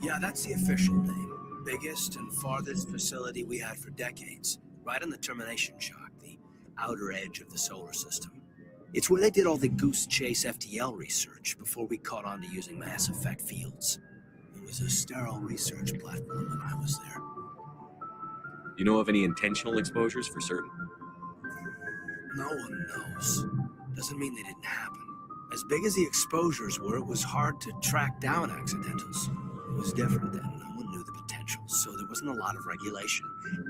Yeah, that's the official name. Biggest and farthest facility we had for decades. Right on the termination shock, the outer edge of the solar system. It's where they did all the Goose Chase FTL research before we caught on to using Mass Effect fields. It was a sterile research platform when I was there. You know of any intentional exposures for certain? No one knows. Doesn't mean they didn't happen. As big as the exposures were, it was hard to track down accidentals. It was different then. No one knew the potential, so there wasn't a lot of regulation.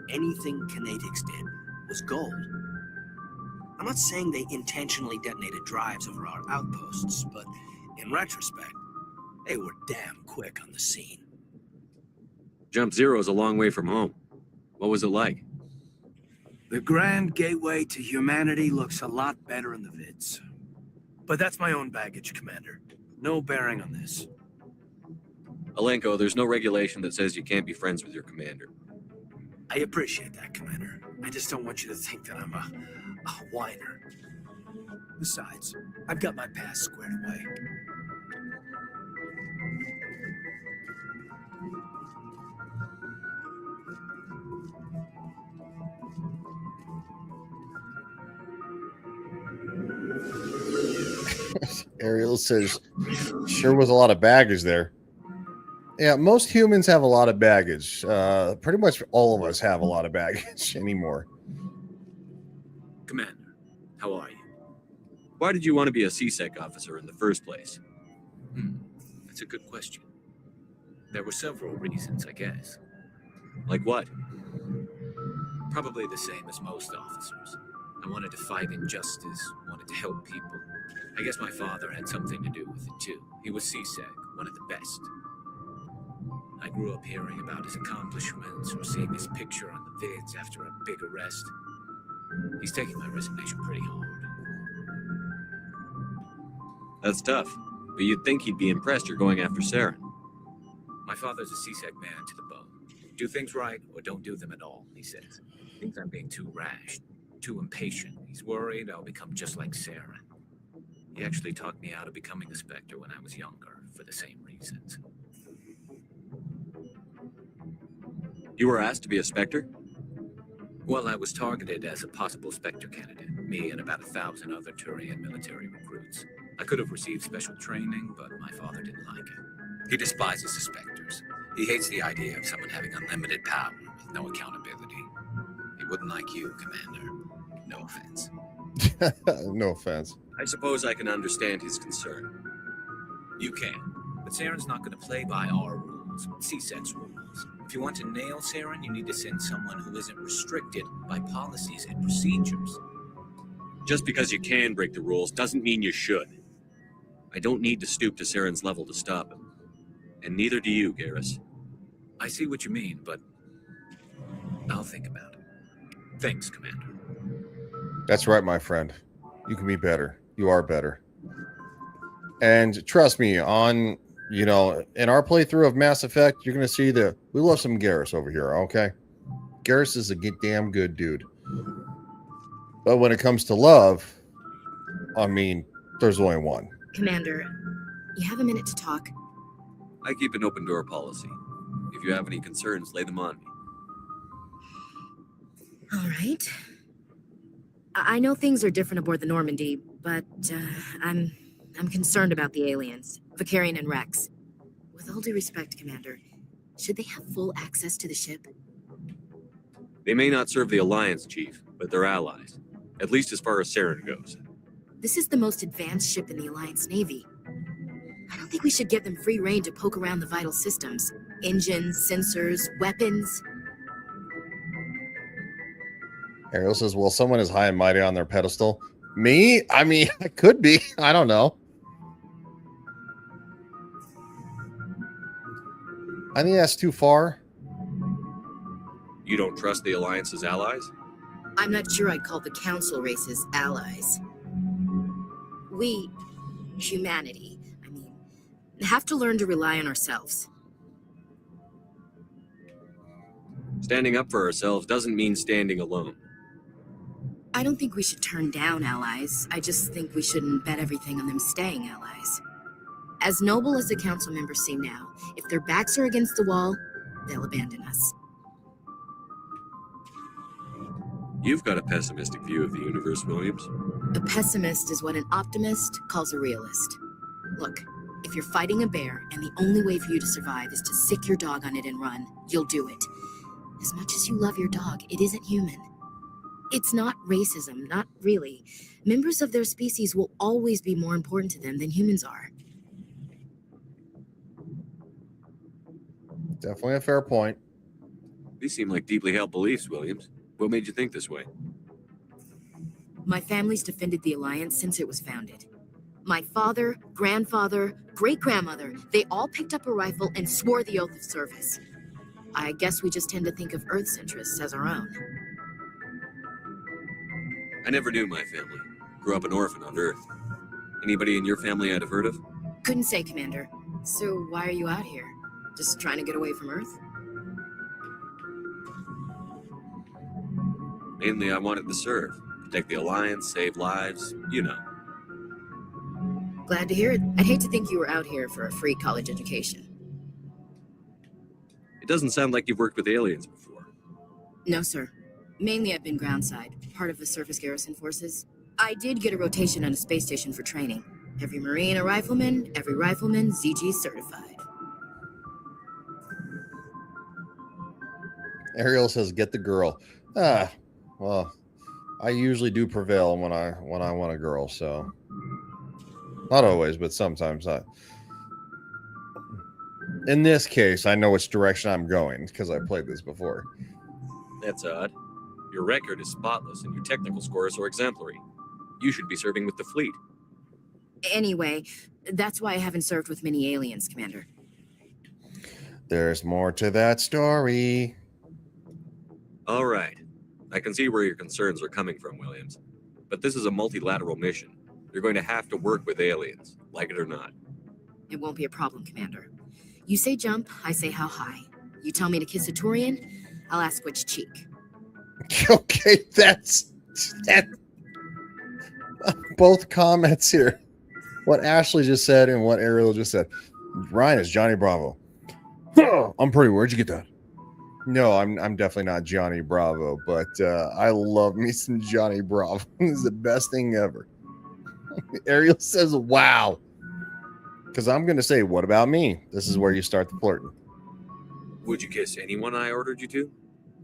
Anything Kinetics did was gold. I'm not saying they intentionally detonated drives over our outposts, but in retrospect, they were damn quick on the scene. Jump Zero is a long way from home. What was it like? The grand gateway to humanity looks a lot better in the vids. But that's my own baggage, Commander. No bearing on this. Alenko, there's no regulation that says you can't be friends with your commander. I appreciate that, Commander. I just don't want you to think that I'm a whiner. Besides, I've got my past squared away. Ariel says, sure was a lot of baggage there. Yeah, most humans have a lot of baggage. Pretty much all of us have a lot of baggage anymore. Commander, how are you? Why did you want to be a CSEC officer in the first place? That's a good question. There were several reasons, I guess. Like what? Probably the same as most officers. I wanted to fight injustice, wanted to help people. I guess my father had something to do with it too. He was CSEC, one of the best. I grew up hearing about his accomplishments or seeing his picture on the vids after a big arrest. He's taking my resignation pretty hard. That's tough, but you'd think he'd be impressed you're going after Saren. My father's a CSEC man to the bone. Do things right or don't do them at all, he says. Thinks I'm being too rash, too impatient. He's worried I'll become just like Saren. He actually talked me out of becoming a Spectre when I was younger, for the same reasons. You were asked to be a Spectre? Well, I was targeted as a possible Spectre candidate, me and about 1,000 other Turian military recruits. I could have received special training, but my father didn't like it. He despises the Spectres. He hates the idea of someone having unlimited power with no accountability. He wouldn't like you, Commander. No offense. No offense. I suppose I can understand his concern. You can, but Saren's not going to play by our rules, CSEC's rules. If you want to nail Saren, you need to send someone who isn't restricted by policies and procedures. Just because you can break the rules doesn't mean you should. I don't need to stoop to Saren's level to stop him. And neither do you, Garrus. I see what you mean, but I'll think about it. Thanks, Commander. That's right, my friend. You can be better. You are better. And trust me, on, in our playthrough of Mass Effect, you're going to see that we love some Garrus over here, okay? Garrus is a damn good dude. But when it comes to love, I mean, there's only one. Commander, you have a minute to talk? I keep an open door policy. If you have any concerns, lay them on me. All right. I know things are different aboard the Normandy, but I'm concerned about the aliens, Vakarian and Rex. With all due respect, Commander, should they have full access to the ship? They may not serve the Alliance, Chief, but they're allies. At least as far as Saren goes. This is the most advanced ship in the Alliance Navy. I don't think we should give them free rein to poke around the vital systems. Engines, sensors, weapons. Ariel says, well, someone is high and mighty on their pedestal. Me? I mean, it could be. I don't know. I think that's too far. You don't trust the Alliance's allies? I'm not sure I'd call the Council races allies. We, humanity, have to learn to rely on ourselves. Standing up for ourselves doesn't mean standing alone. I don't think we should turn down allies. I just think we shouldn't bet everything on them staying allies. As noble as the Council members seem now, if their backs are against the wall, they'll abandon us. You've got a pessimistic view of the universe, Williams. A pessimist is what an optimist calls a realist. Look, if you're fighting a bear and the only way for you to survive is to sick your dog on it and run, you'll do it. As much as you love your dog, it isn't human. It's not racism, not really. Members of their species will always be more important to them than humans are. Definitely a fair point. These seem like deeply held beliefs, Williams. What made you think this way? My family's defended the Alliance since it was founded. My father, grandfather, great-grandmother, they all picked up a rifle and swore the oath of service. I guess we just tend to think of Earth's interests as our own. I never knew my family. Grew up an orphan on Earth. Anybody in your family I'd have heard of? Couldn't say, Commander. So why are you out here? Just trying to get away from Earth? Mainly, I wanted to serve. Protect the Alliance, save lives, you know. Glad to hear it. I'd hate to think you were out here for a free college education. It doesn't sound like you've worked with aliens before. No, sir. Mainly I've been groundside, part of the surface garrison forces. I did get a rotation on a space station for training. Every Marine a rifleman, every rifleman ZG certified. Ariel says, "Get the girl." Well, I usually do prevail when I want a girl, so not always, but sometimes. In this case, I know which direction I'm going because I played this before. That's odd. Your record is spotless and your technical scores are exemplary. You should be serving with the fleet. Anyway, that's why I haven't served with many aliens, Commander. There's more to that story. All right. I can see where your concerns are coming from, Williams. But this is a multilateral mission. You're going to have to work with aliens, like it or not. It won't be a problem, Commander. You say jump, I say how high. You tell me to kiss a Turian, I'll ask which cheek. Okay, that's that. Both comments here. What Ashley just said and what Ariel just said. Ryan is Johnny Bravo. I'm pretty. Where'd you get that? No, I'm definitely not Johnny Bravo, but I love me some Johnny Bravo. It's the best thing ever. Ariel says, "Wow," because I'm gonna say, "What about me?" This is where you start the flirting. Would you kiss anyone I ordered you to?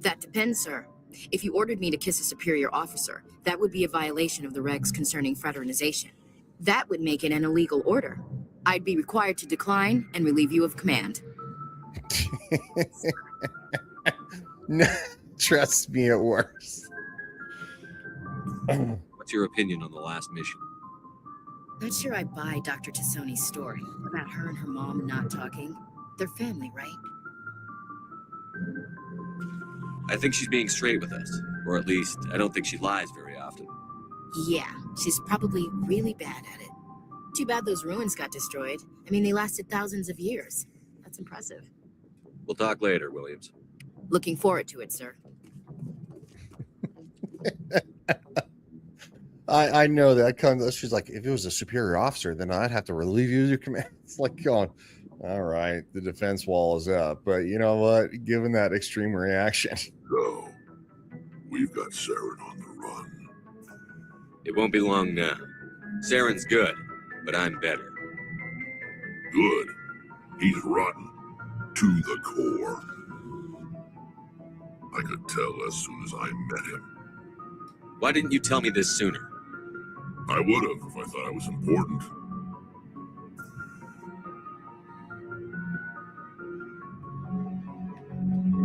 That depends, sir. If you ordered me to kiss a superior officer, that would be a violation of the regs concerning fraternization. That would make it an illegal order. I'd be required to decline and relieve you of command. No, trust me, it works. What's your opinion on the last mission? Not sure I buy Dr. Tassoni's story about her and her mom not talking. They're family, right? I think she's being straight with us. Or at least, I don't think she lies very often. Yeah, she's probably really bad at it. Too bad those ruins got destroyed. I mean, they lasted thousands of years. That's impressive. We'll talk later, Williams. Looking forward to it, sir. I know that comes. She's like, if it was a superior officer, then I'd have to relieve you of your command. It's like going, all right, the defense wall is up. But you know what? Given that extreme reaction. So, we've got Saren on the run. It won't be long now. Saren's good, but I'm better. Good. He's rotten. To the core. I could tell as soon as I met him. Why didn't you tell me this sooner? I would have if I thought I was important.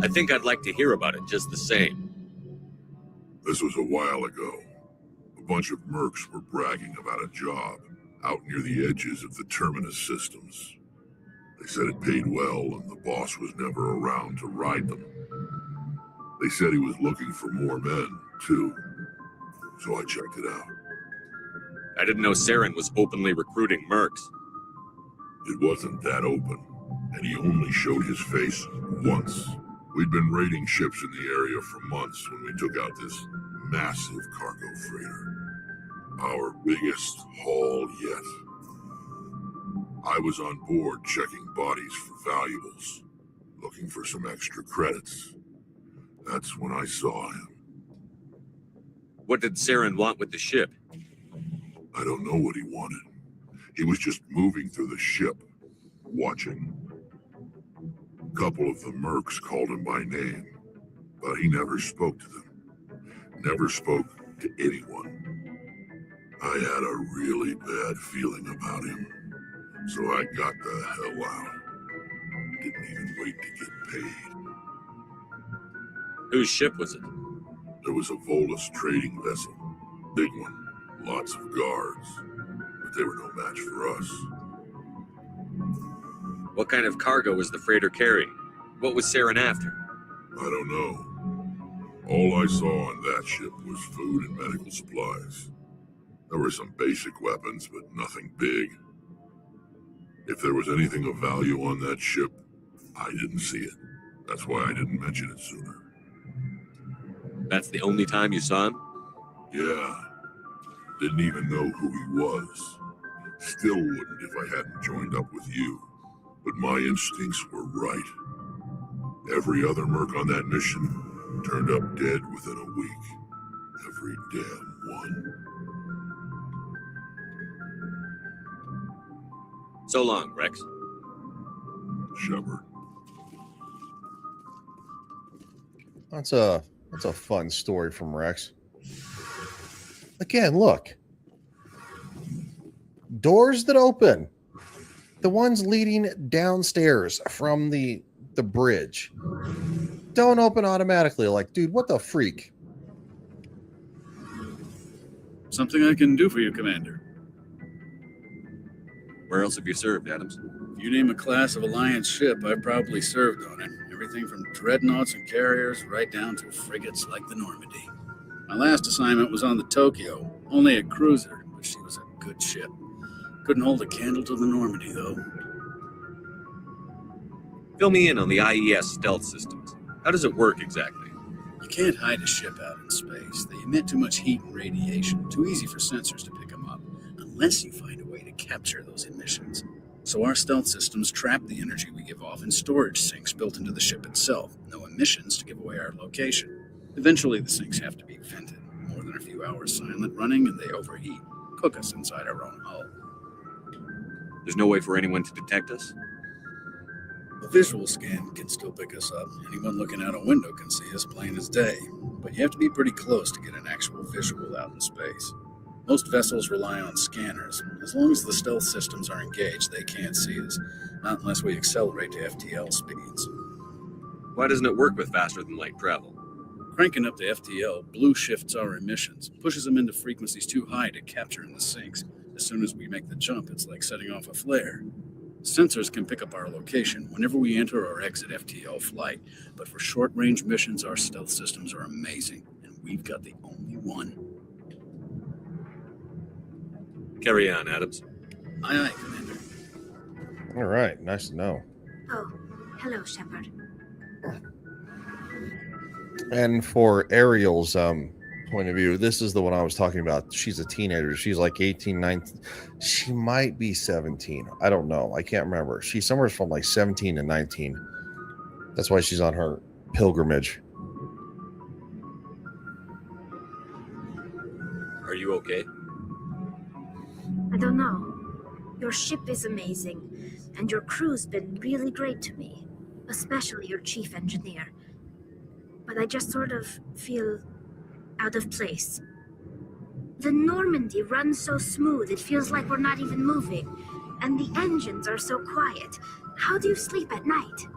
I think I'd like to hear about it just the same. This was a while ago. A bunch of mercs were bragging about a job out near the edges of the Terminus systems. They said it paid well and the boss was never around to ride them. They said he was looking for more men, too. So I checked it out. I didn't know Saren was openly recruiting mercs. It wasn't that open, and he only showed his face once. We'd been raiding ships in the area for months when we took out this massive cargo freighter. Our biggest haul yet. I was on board checking bodies for valuables, looking for some extra credits. That's when I saw him. What did Saren want with the ship? I don't know what he wanted. He was just moving through the ship, watching. A couple of the mercs called him by name, but he never spoke to them. Never spoke to anyone. I had a really bad feeling about him, so I got the hell out. Didn't even wait to get paid. Whose ship was it? There was a Volus trading vessel. big one, lots of guards, but they were no match for us. What kind of cargo was the freighter carrying? What was Saren after? I don't know. All I saw on that ship was food and medical supplies. There were some basic weapons, but nothing big. If there was anything of value on that ship, I didn't see it. That's why I didn't mention it sooner. That's the only time you saw him? Yeah. Didn't even know who he was. Still wouldn't if I hadn't joined up with you. But my instincts were right. Every other merc on that mission turned up dead within a week. Every damn one. So long, Rex. Shepard. That's a fun story from Rex. Again, look. Doors that open. The ones leading downstairs from the bridge don't open automatically. Like, dude, what the freak? Something I can do for you, Commander. Where else have you served, Adams? If you name a class of Alliance ship, I've probably served on it. Everything from dreadnoughts and carriers right down to frigates like the Normandy. My last assignment was on the Tokyo, only a cruiser, but she was a good ship. Couldn't hold a candle to the Normandy, though. Fill me in on the IES stealth systems. How does it work exactly? You can't hide a ship out in space. They emit too much heat and radiation, too easy for sensors to pick them up, unless you find a way to capture those emissions. So our stealth systems trap the energy we give off in storage sinks built into the ship itself. No emissions to give away our location. Eventually the sinks have to be vented. More than a few hours silent running and they overheat. Cook us inside our own hull. There's no way for anyone to detect us? A visual scan can still pick us up. Anyone looking out a window can see us plain as day. But you have to be pretty close to get an actual visual out in space. Most vessels rely on scanners. As long as the stealth systems are engaged, they can't see us. Not unless we accelerate to FTL speeds. Why doesn't it work with faster than light travel? Cranking up to FTL blue shifts our emissions, pushes them into frequencies too high to capture in the sinks. As soon as we make the jump, it's like setting off a flare. Sensors can pick up our location whenever we enter or exit FTL flight, but for short-range missions, our stealth systems are amazing, and we've got the only one. Carry on, Adams. Aye, aye, Commander. All right, nice to know. Oh, hello, Shepard. And for Ariel's point of view, this is the one I was talking about. She's a teenager. She's like 18, 19. She might be 17. I don't know. I can't remember. She's somewhere from like 17 to 19. That's why she's on her pilgrimage. Are you okay? I don't know. Your ship is amazing, and your crew's been really great to me, especially your chief engineer. But I just sort of feel out of place. The Normandy runs so smooth it feels like we're not even moving, and the engines are so quiet. How do you sleep at night?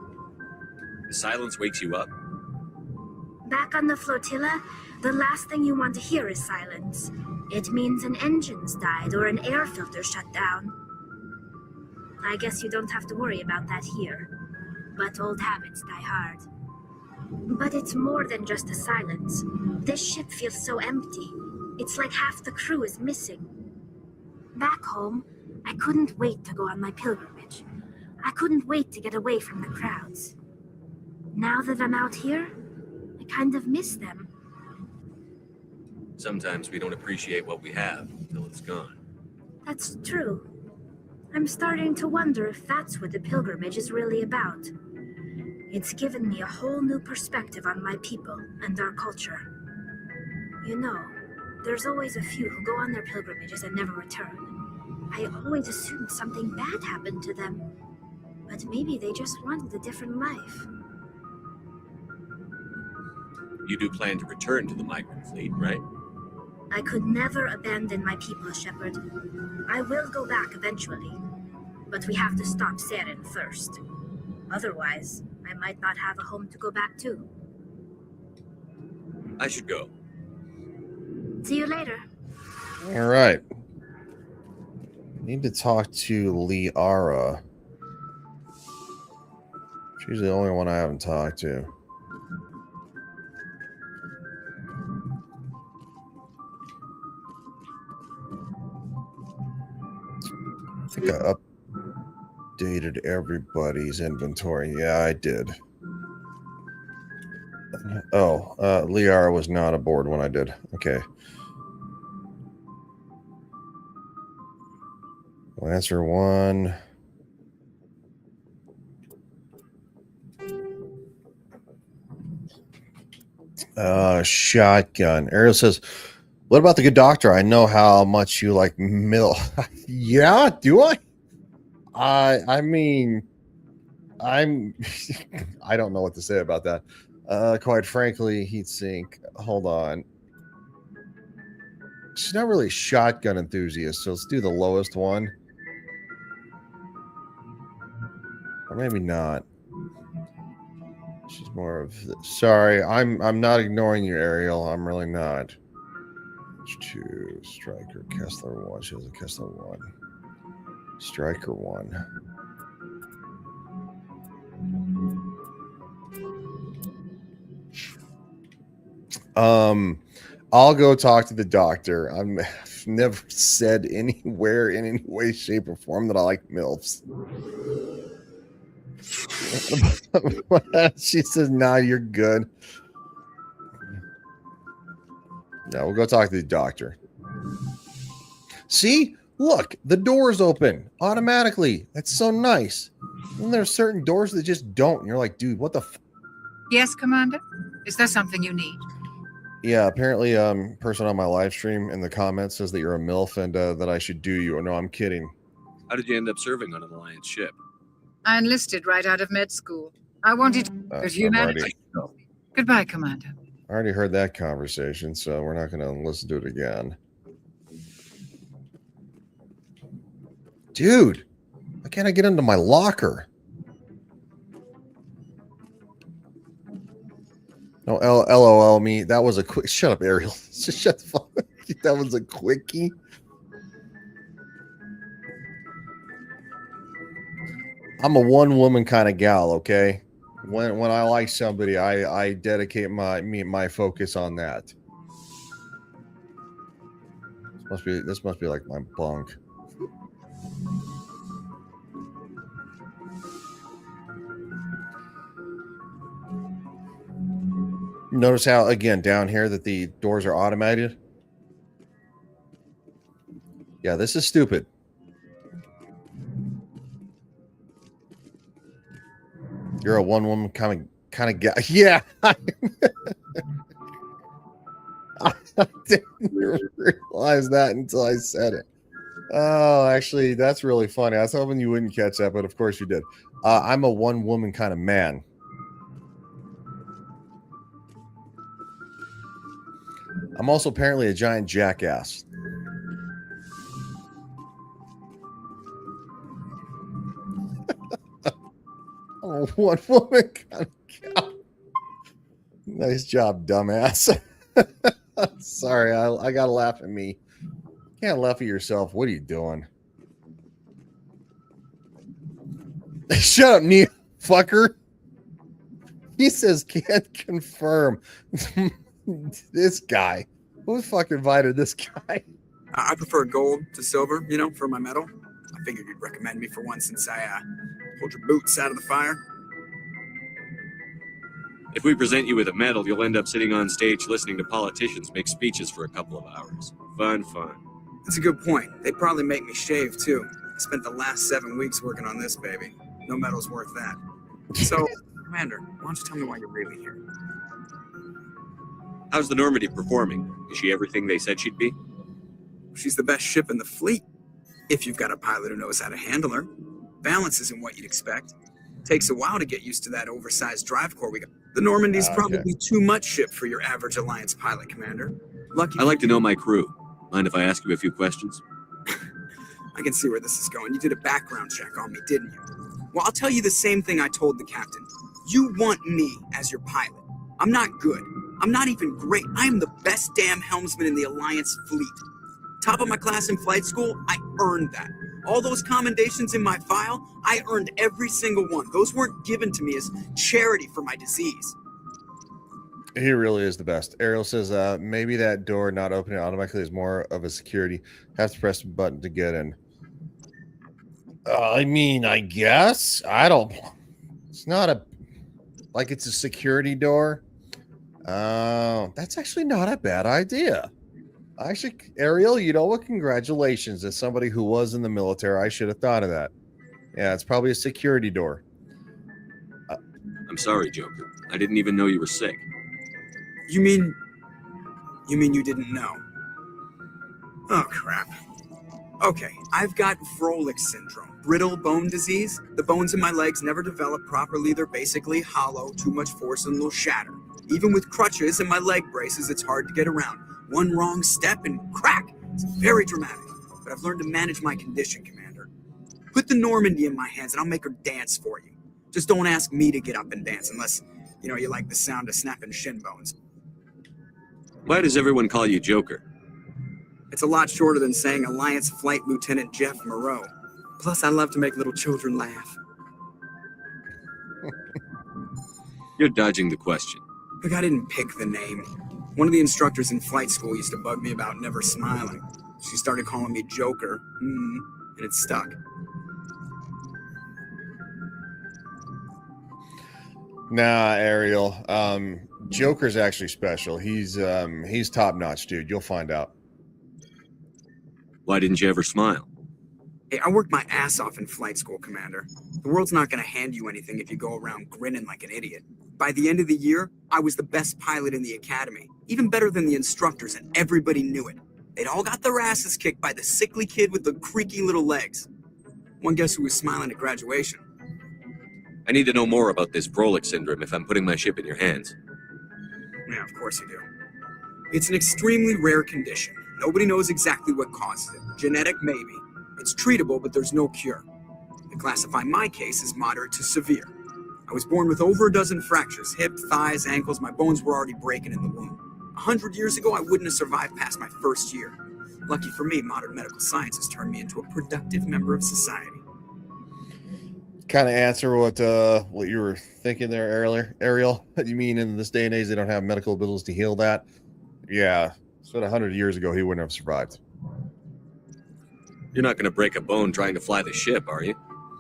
The silence wakes you up? Back on the flotilla, the last thing you want to hear is silence. It means an engine's died or an air filter shut down. I guess you don't have to worry about that here. But old habits die hard. But it's more than just a silence. This ship feels so empty. It's like half the crew is missing. Back home, I couldn't wait to go on my pilgrimage. I couldn't wait to get away from the crowds. Now that I'm out here, I kind of miss them. Sometimes we don't appreciate what we have until it's gone. That's true. I'm starting to wonder if that's what the pilgrimage is really about. It's given me a whole new perspective on my people and our culture. You know, there's always a few who go on their pilgrimages and never return. I always assumed something bad happened to them, but maybe they just wanted a different life. You do plan to return to the migrant fleet, right? I could never abandon my people, Shepard. I will go back eventually, but we have to stop Saren first. Otherwise, I might not have a home to go back to. I should go. See you later. All right. Need to talk to Liara. She's the only one I haven't talked to. I think I updated everybody's inventory. Yeah, I did. Oh, Liara was not aboard when I did. Okay. Lancer 1. Shotgun. Ariel says, what about the good doctor? I know how much you like Mill. Yeah, do I? I mean, I'm I don't know what to say about that. Quite frankly, heatsink. Hold on. She's not really a shotgun enthusiast, so let's do the lowest one. Or maybe not. She's more of sorry, I'm not ignoring you, Ariel. I'm really not. 2 Striker, Kessler 1. She has a Kessler 1. Striker 1. I'll go talk to the doctor. I've never said anywhere in any way, shape, or form that I like MILFs. She says, nah, you're good. No, we'll go talk to the doctor. See? Look, the door's open automatically. That's so nice. And there's certain doors that just don't. And you're like, dude, what the f? Yes, Commander? Is there something you need? Yeah, apparently person on my live stream in the comments says that you're a MILF and that I should do you. No, I'm kidding. How did you end up serving on an Alliance ship? I enlisted right out of med school. I wanted to with humanity. Goodbye, Commander. I already heard that conversation, so we're not going to listen to it again. Dude, why can't I get into my locker? No, LOL me. That was a quick. Shut up, Ariel. Just shut the fuck up. That was a quickie. I'm a one-woman kind of gal, okay? When I like somebody, I dedicate my focus on that. This must be like my bunk. Notice how, again, down here that the doors are automated? Yeah, this is stupid. You're a one-woman kind of guy. Yeah. I didn't realize that until I said it. Oh, actually, that's really funny. I was hoping you wouldn't catch that, but of course you did. I'm a one-woman kind of man. I'm also apparently a giant jackass. Oh, one woman kind of cow. Nice job, dumbass. Sorry, I gotta laugh at me. You can't laugh at yourself. What are you doing? Shut up, Neil, fucker. He says can't confirm. This guy. Who the fuck invited this guy? I prefer gold to silver, you know, for my medal. I figured you'd recommend me for one since I pulled your boots out of the fire. If we present you with a medal, you'll end up sitting on stage listening to politicians make speeches for a couple of hours. Fun. That's a good point. They'd probably make me shave, too. I spent the last 7 weeks working on this baby. No medal's worth that. So, Commander, why don't you tell me why you're really here? How's the Normandy performing? Is she everything they said she'd be? She's the best ship in the fleet. If you've got a pilot who knows how to handle her. Balance isn't what you'd expect. Takes a while to get used to that oversized drive core we got. The Normandy's probably too much ship for your average Alliance pilot, Commander. Lucky. I like to know my crew. Mind if I ask you a few questions? I can see where this is going. You did a background check on me, didn't you? Well, I'll tell you the same thing I told the captain. You want me as your pilot. I'm not good. I'm not even great. I am the best damn helmsman in the Alliance fleet. Top of my class in flight school, I earned that. All those commendations in my file, I earned every single one. Those weren't given to me as charity for my disease. He really is the best. Ariel says, maybe that door not opening automatically is more of a security. Have to press a button to get in. I mean, I guess. I don't. It's not it's a security door. That's actually not a bad idea. Actually, Ariel, you know what? Congratulations. As somebody who was in the military, I should have thought of that. Yeah, it's probably a security door. I'm sorry, Joker. I didn't even know you were sick. You mean you didn't know? Oh, crap. Okay, I've got Froelich syndrome, brittle bone disease. The bones in my legs never develop properly. They're basically hollow, too much force and they'll shatter. Even with crutches and my leg braces, it's hard to get around. One wrong step and crack! It's very dramatic, but I've learned to manage my condition, Commander. Put the Normandy in my hands and I'll make her dance for you. Just don't ask me to get up and dance unless, you like the sound of snapping shin bones. Why does everyone call you Joker? It's a lot shorter than saying Alliance Flight Lieutenant Jeff Moreau. Plus, I love to make little children laugh. You're dodging the question. Look, I didn't pick the name. One of the instructors in flight school used to bug me about never smiling. She started calling me Joker, and it stuck. Nah, Ariel. Joker's actually special. He's top notch, dude. You'll find out. Why didn't you ever smile? Hey, I worked my ass off in flight school, Commander. The world's not going to hand you anything if you go around grinning like an idiot. By the end of the year, I was the best pilot in the academy, even better than the instructors, and everybody knew it. They'd all got their asses kicked by the sickly kid with the creaky little legs. One guess who was smiling at graduation? I need to know more about this Froelich syndrome if I'm putting my ship in your hands. Yeah, of course you do. It's an extremely rare condition. Nobody knows exactly what causes it. Genetic, maybe. It's treatable, but there's no cure. They classify my case as moderate to severe. I was born with over a dozen fractures, hip, thighs, ankles. My bones were already breaking in the womb. 100 years ago, I wouldn't have survived past my first year. Lucky for me, modern medical science has turned me into a productive member of society. Kind of answer what you were thinking there, Ariel. You mean in this day and age they don't have medical abilities to heal that? Yeah. So 100 years ago he wouldn't have survived. You're not going to break a bone trying to fly the ship, are you?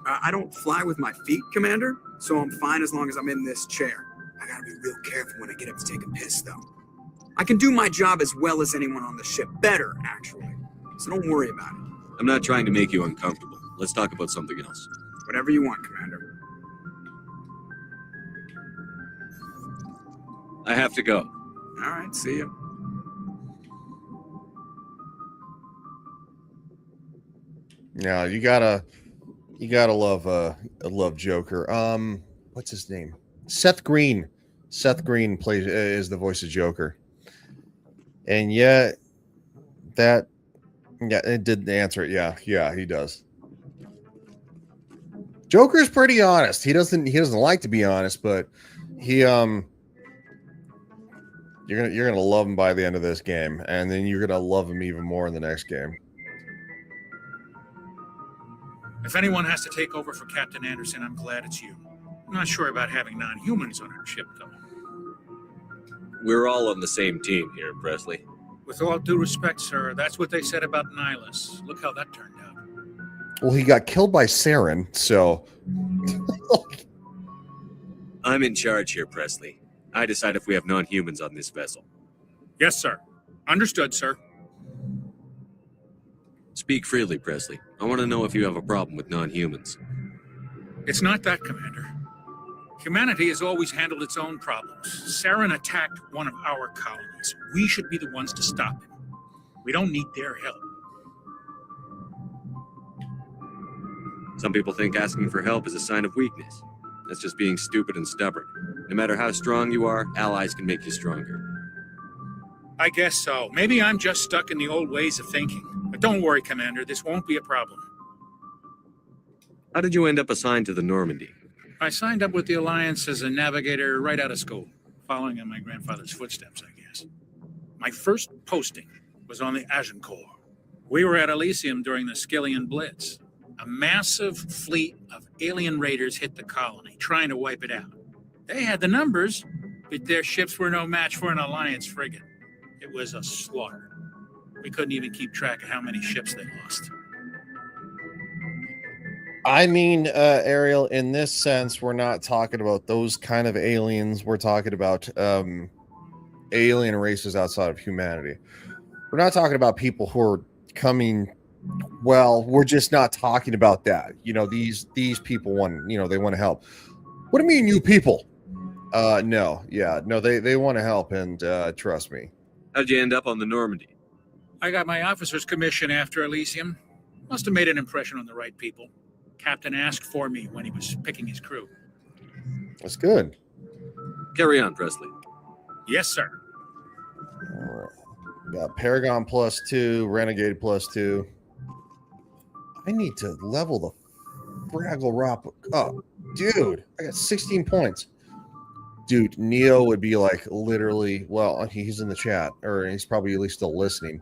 I don't fly with my feet, Commander, so I'm fine as long as I'm in this chair. I gotta be real careful when I get up to take a piss, though. I can do my job as well as anyone on the ship. Better, actually. So don't worry about it. I'm not trying to make you uncomfortable. Let's talk about something else. Whatever you want, Commander. I have to go. All right, see you. Yeah, you gotta love Joker. What's his name? Seth Green. Seth Green is the voice of Joker. And yet it didn't answer it. Yeah, he does. Joker's pretty honest. He doesn't like to be honest, but you're gonna love him by the end of this game, and then you're gonna love him even more in the next game. If anyone has to take over for Captain Anderson, I'm glad it's you. I'm not sure about having non-humans on our ship, though. We're all on the same team here, Presley. With all due respect, sir, that's what they said about Nihilus. Look how that turned out. Well, he got killed by Saren, so... I'm in charge here, Presley. I decide if we have non-humans on this vessel. Yes, sir. Understood, sir. Speak freely, Presley. I want to know if you have a problem with non-humans. It's not that, Commander. Humanity has always handled its own problems. Saren attacked one of our colonies. We should be the ones to stop him. We don't need their help. Some people think asking for help is a sign of weakness. That's just being stupid and stubborn. No matter how strong you are, allies can make you stronger. I guess so. Maybe I'm just stuck in the old ways of thinking. But don't worry, Commander. This won't be a problem. How did you end up assigned to the Normandy? I signed up with the Alliance as a navigator right out of school, following in my grandfather's footsteps, I guess. My first posting was on the Agincourt. We were at Elysium during the Skillian Blitz. A massive fleet of alien raiders hit the colony, trying to wipe it out. They had the numbers, but their ships were no match for an Alliance frigate. It was a slaughter. We couldn't even keep track of how many ships they lost. I mean, Ariel, in this sense, we're not talking about those kind of aliens. We're talking about alien races outside of humanity. We're not talking about people who are coming. Well, we're just not talking about that. You know, these people want, you know, they want to help. What do you mean, you people? No, they want to help, and trust me. How'd you end up on the Normandy? I got my officer's commission after Elysium. Must have made an impression on the right people. Captain asked for me when he was picking his crew. That's good. Carry on, Presley. Yes, sir. All right. Got Paragon +2, Renegade +2. I need to level the Fraggle Rock up. Dude, I got 16 points. Dude, Neo would be like literally, well, he's in the chat, or he's probably at least still listening.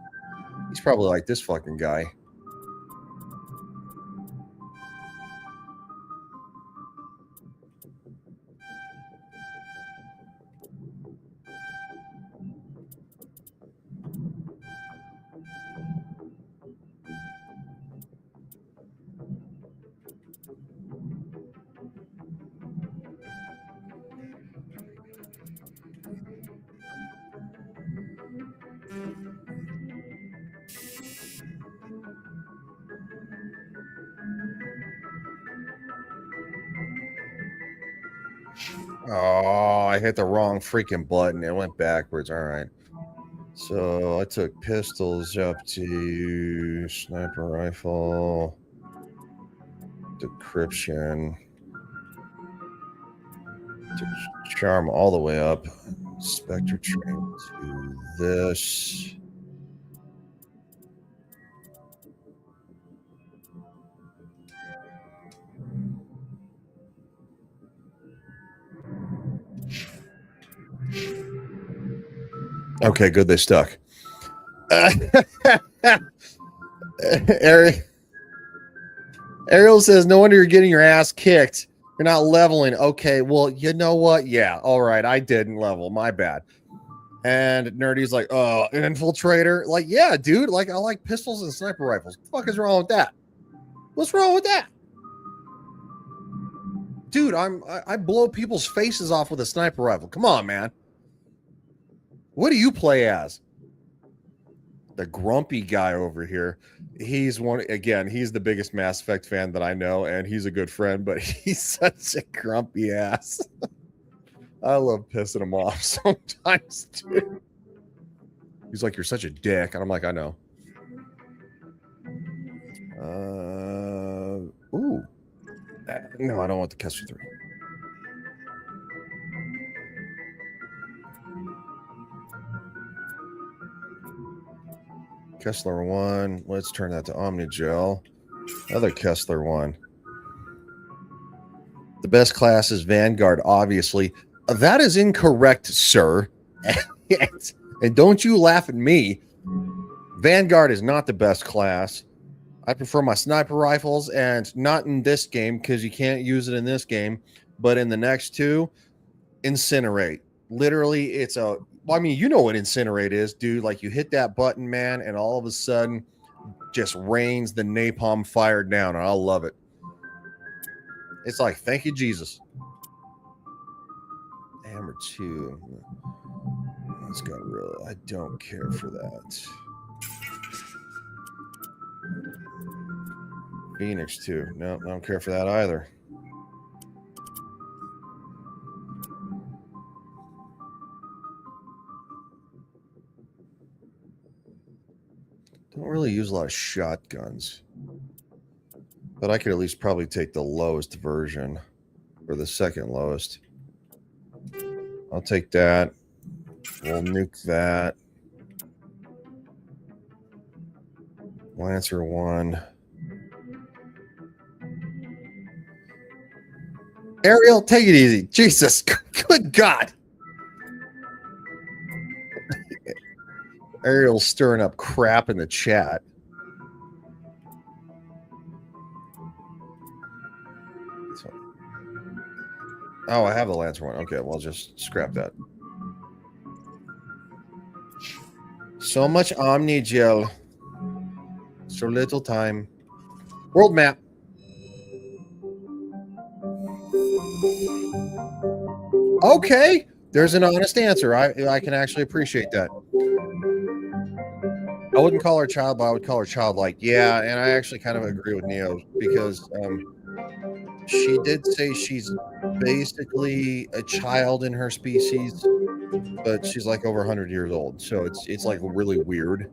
He's probably like this fucking guy. Oh, I hit the wrong freaking button. It went backwards. All right. So I took pistols up to sniper rifle, decryption, to charm all the way up, Spectre train to this. Okay, good. They stuck. Ariel says, no wonder you're getting your ass kicked. You're not leveling. Okay, well, you know what? Yeah, all right. I didn't level. My bad. And Nerdy's like, oh, an infiltrator? Like, yeah, dude. Like, I like pistols and sniper rifles. What the fuck is wrong with that? What's wrong with that? Dude, I blow people's faces off with a sniper rifle. Come on, man. What do you play as? The grumpy guy over here. He's he's the biggest Mass Effect fan that I know, and he's a good friend, but he's such a grumpy ass. I love pissing him off sometimes, too. He's like, you're such a dick. And I'm like, I know. Ooh. No, I don't want the Kessler 3. Kessler 1. Let's turn that to Omnigel. Another Kessler 1. The best class is Vanguard, obviously. That is incorrect, sir. And don't you laugh at me. Vanguard is not the best class. I prefer my sniper rifles, and not in this game because you can't use it in this game, but in the next two, Incinerate. Literally, it's a... Well, I mean, you know what Incinerate is, dude. Like, you hit that button, man, and all of a sudden, just rains the napalm fire down, and I love it. It's like, thank you, Jesus. Hammer 2. Let's go real. I don't care for that. Phoenix 2. No, I don't care for that either. Don't really use a lot of shotguns. But I could at least probably take the lowest version. Or the second lowest. I'll take that. We'll nuke that. Lancer 1. Ariel, take it easy. Jesus, good God. Ariel's stirring up crap in the chat. Oh, I have the Lancer one. Okay, well, just scrap that. So much Omni gel. So little time. World map. Okay, there's an honest answer. I can actually appreciate that. I wouldn't call her child, but I would call her childlike. Yeah, and I actually kind of agree with Neo because she did say she's basically a child in her species, but she's like over 100 years old, so it's like really weird.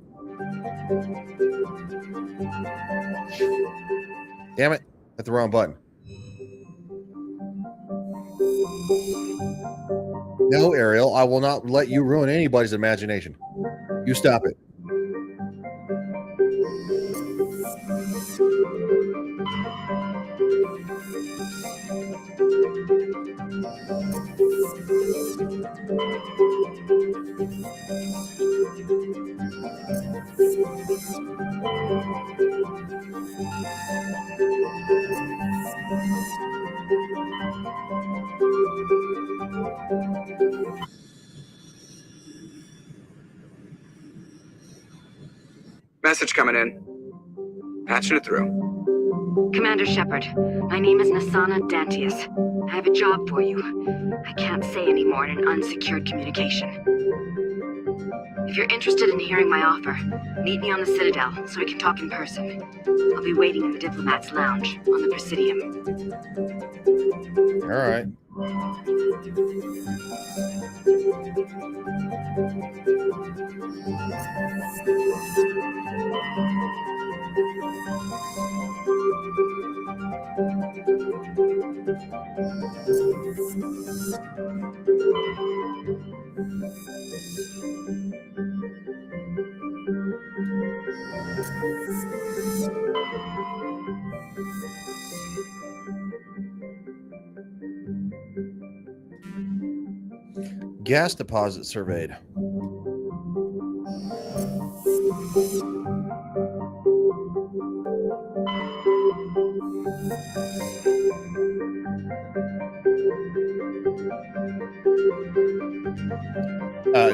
Damn it! Hit the wrong button. No, Ariel, I will not let you ruin anybody's imagination. You stop it. Message coming in. Patching it through. Commander Shepard, my name is Nasana Dantius. I have a job for you. I can't say any more in an unsecured communication. If you're interested in hearing my offer, meet me on the Citadel so we can talk in person. I'll be waiting in the Diplomat's Lounge on the Presidium. All right. Gas deposit surveyed.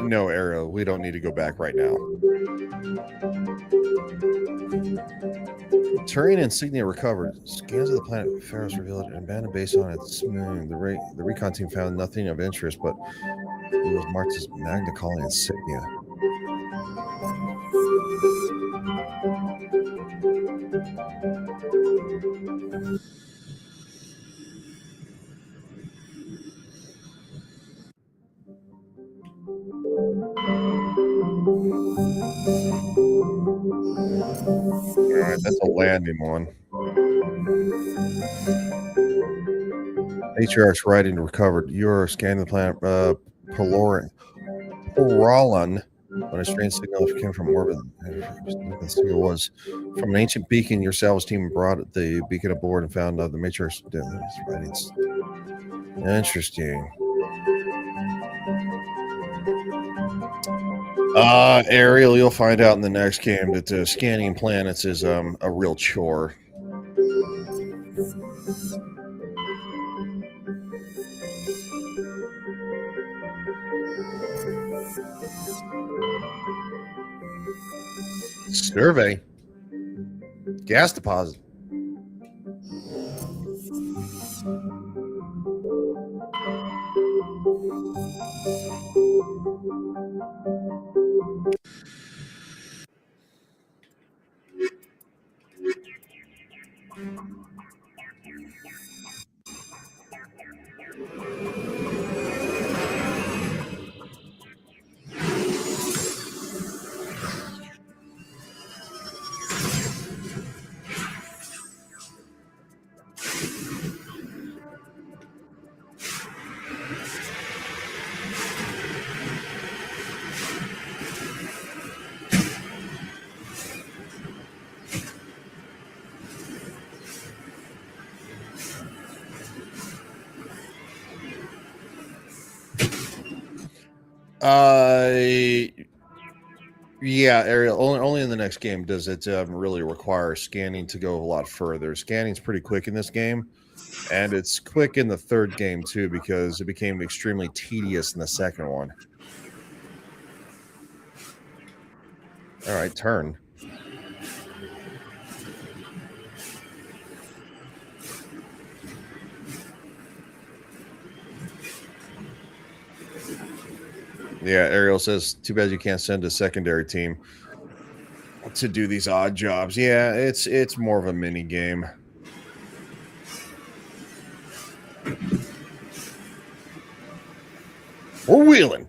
No, Arrow. We don't need to go back right now. Turian insignia recovered. Scans of the planet Ferris revealed an abandoned base on its moon. The recon team found nothing of interest, but it was marked as Magna Colony insignia. All right, that's a landing one. HR's writing recovered. You're scanning the planet Polaran when a strange signal came from orbit. The signal was from an ancient beacon. Your salvage team brought the beacon aboard and found the matrix writings. Interesting. Ariel, you'll find out in the next game that scanning planets is a real chore. Survey. Gas deposit. Yeah, Ariel. Only in the next game does it really require scanning to go a lot further. Scanning's pretty quick in this game, and it's quick in the third game too because it became extremely tedious in the second one. All right, turn. Yeah, Ariel says, too bad you can't send a secondary team to do these odd jobs. Yeah, it's more of a mini game. We're wheeling.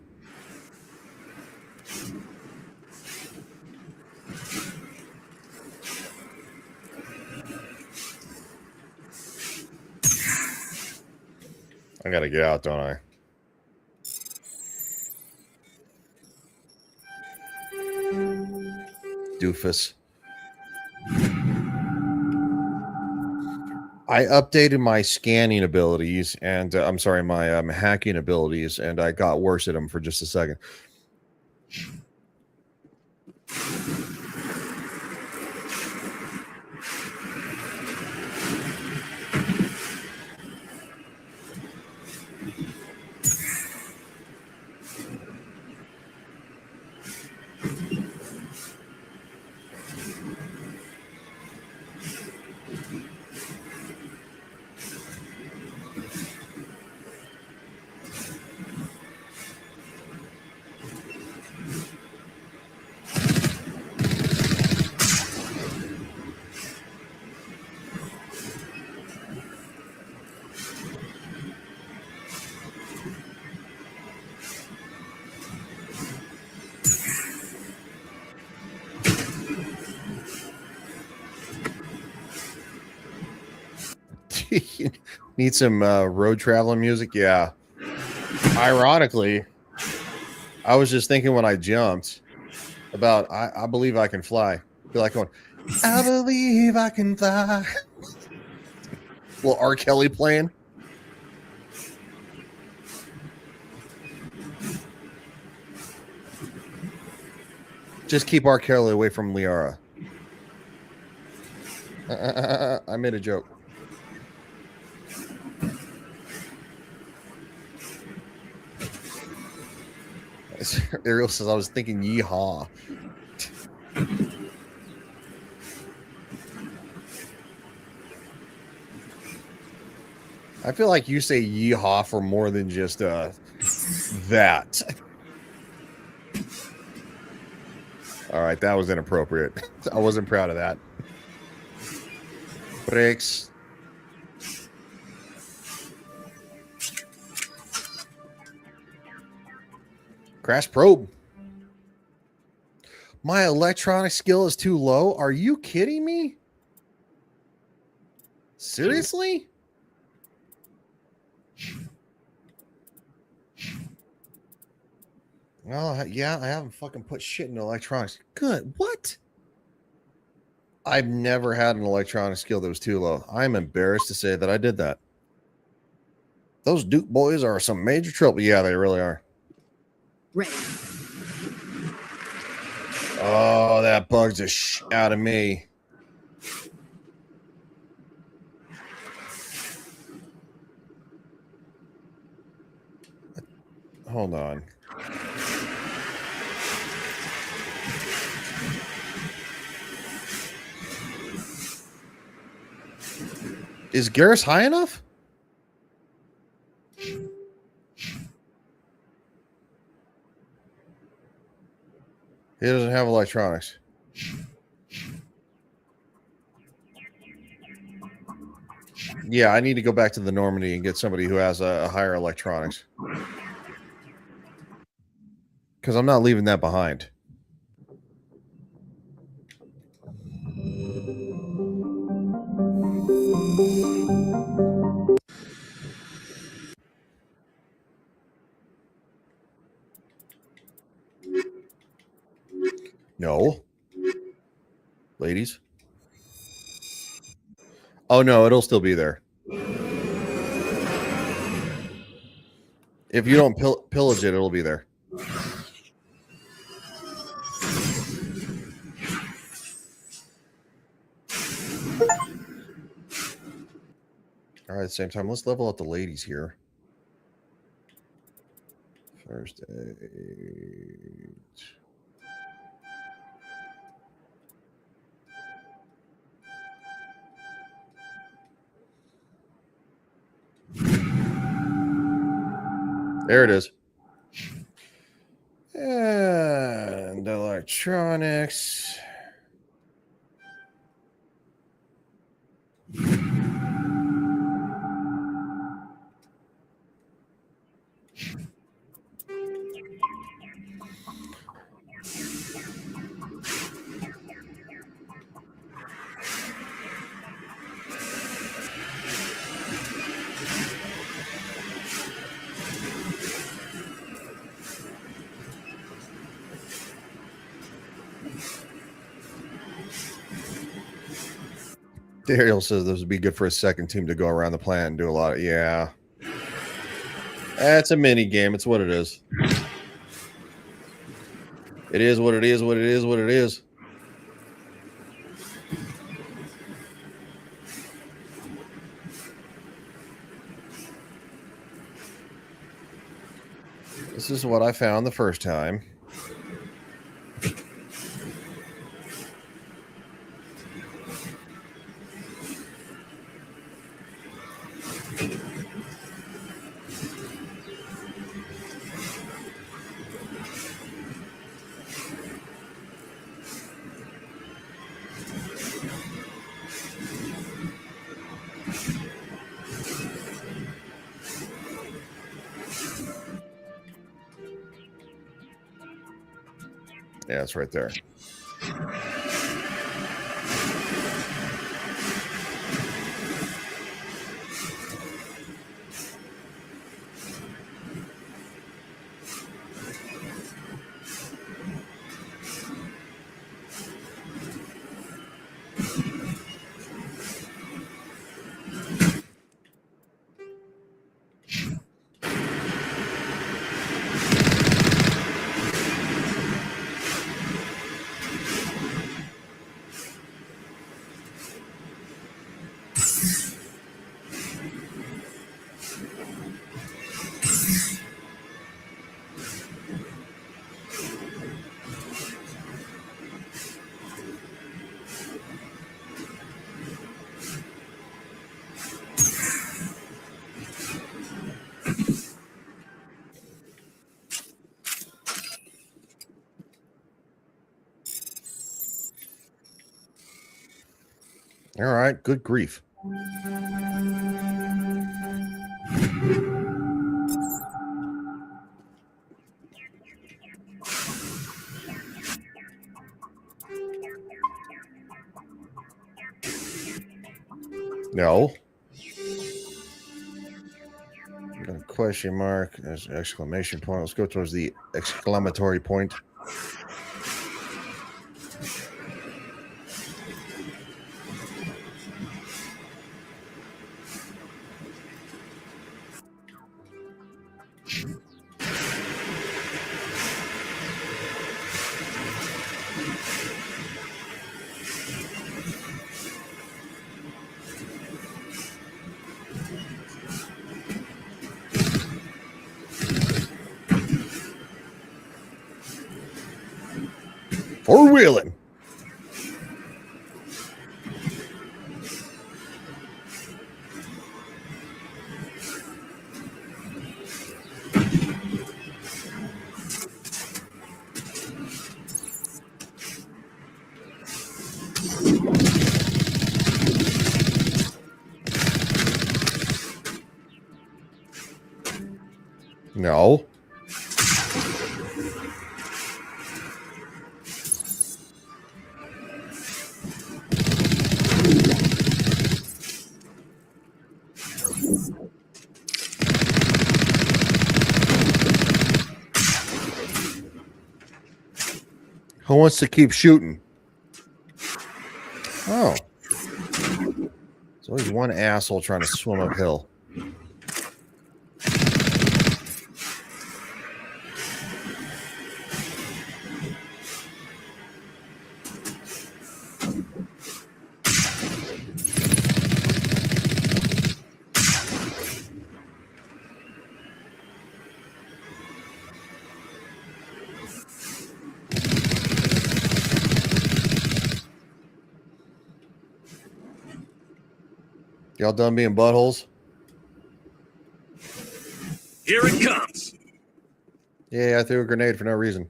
I gotta get out, don't I? Doofus. I updated my scanning abilities and I'm sorry, my hacking abilities, and I got worse at them for just a second. Need some road traveling music? Yeah. Ironically, I was just thinking when I jumped about I believe I can fly. Feel like going, I believe I can fly. Little R. Kelly playing. Just keep R. Kelly away from Liara. I made a joke. Ariel says, I was thinking yeehaw. I feel like you say yeehaw for more than just that. All right, that was inappropriate. I wasn't proud of that. Brakes. Crash probe. My electronic skill is too low. Are you kidding me? Seriously? Well, yeah, I haven't fucking put shit into electronics. Good. What? I've never had an electronic skill that was too low. I'm embarrassed to say that I did that. Those Duke boys are some major trouble. Yeah, they really are. Ready. Oh, that bugs the shit out of me. Hold on. Is Garrus high enough? He doesn't have electronics. Yeah, I need to go back to the Normandy and get somebody who has a higher electronics. Because I'm not leaving that behind. No. Ladies. Oh, no, it'll still be there. If you don't pillage it, it'll be there. the same time. Let's level up the ladies here. First aid. There it is. And electronics. Dariel says this would be good for a second team to go around the planet and do a lot of, yeah. That's a mini game. It's what it is. It is what it is, what it is, what it is. This is what I found the first time. Yeah, it's right there. All right, good grief. No. Got a question mark. There's an exclamation point. Let's go towards the exclamatory point. Four-wheeling. No. Who wants to keep shooting? Oh. There's always one asshole trying to swim uphill. Y'all done being buttholes? Here it comes. Yeah, I threw a grenade for no reason.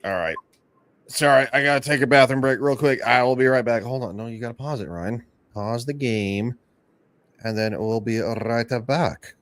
All right. Sorry, I gotta take a bathroom break real quick. I will be right back. Hold on. No, you gotta pause it, Ryan. Pause the game, and then we'll be right back.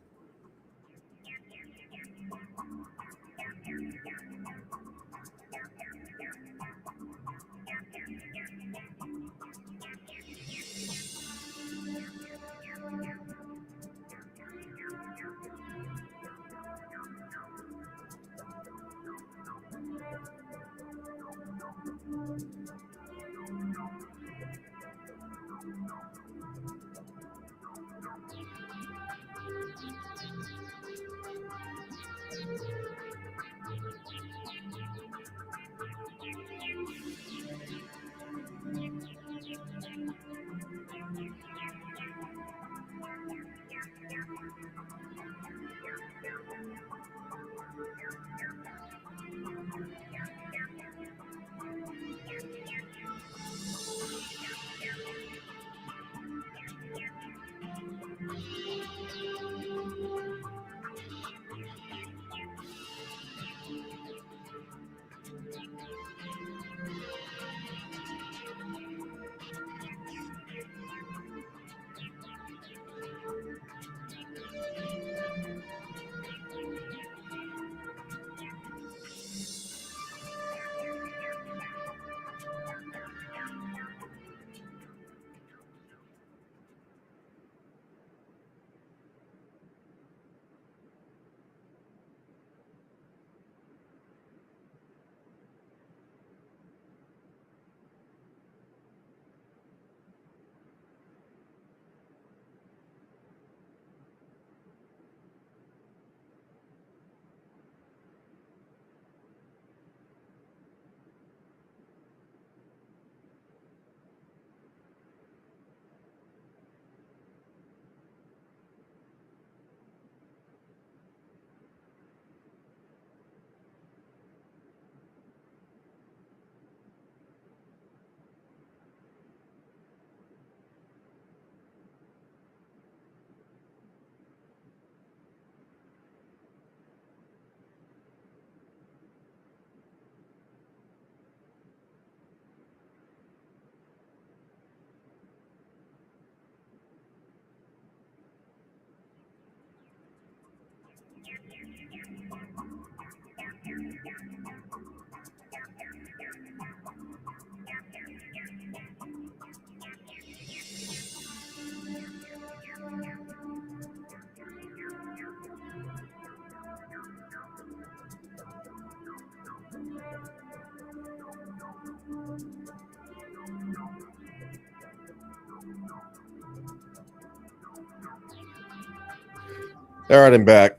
All right, I'm back.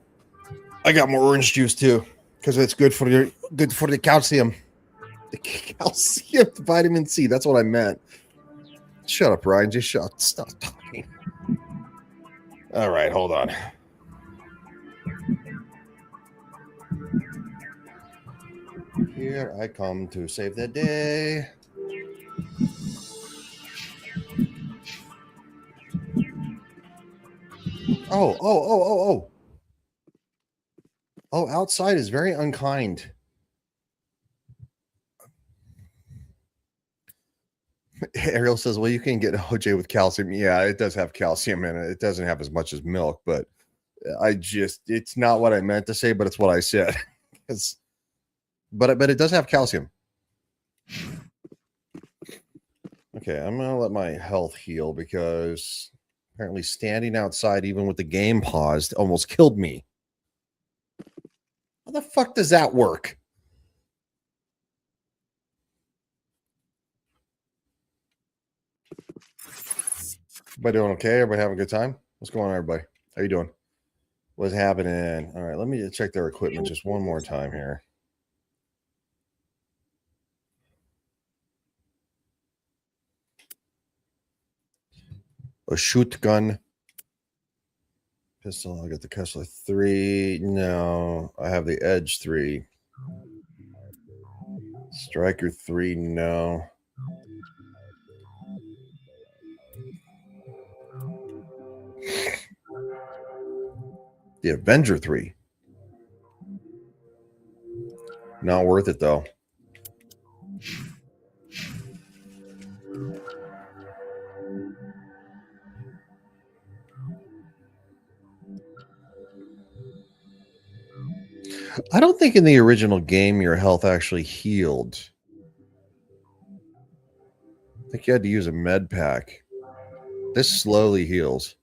I got more orange juice too, because it's good for the calcium. The calcium, vitamin C. That's what I meant. Shut up, Ryan. Just stop talking. All right, hold on. Here I come to save the day. Oh, outside is very unkind. Ariel says, well, you can get OJ with calcium. Yeah, it does have calcium in it. It doesn't have as much as milk, but it's not what I meant to say, but it's what I said. But it does have calcium. Okay, I'm going to let my health heal because apparently standing outside, even with the game paused, almost killed me. How the fuck does that work? Everybody doing okay? Everybody having a good time? What's going on, everybody? How you doing? What's happening? All right, let me check their equipment just one more time here. A shoot gun. Pistol. I got the Kessler 3. No, I have the Edge 3. Striker 3. No. The Avenger 3. Not worth it, though. I don't think in the original game your health actually healed. I think you had to use a med pack. This slowly heals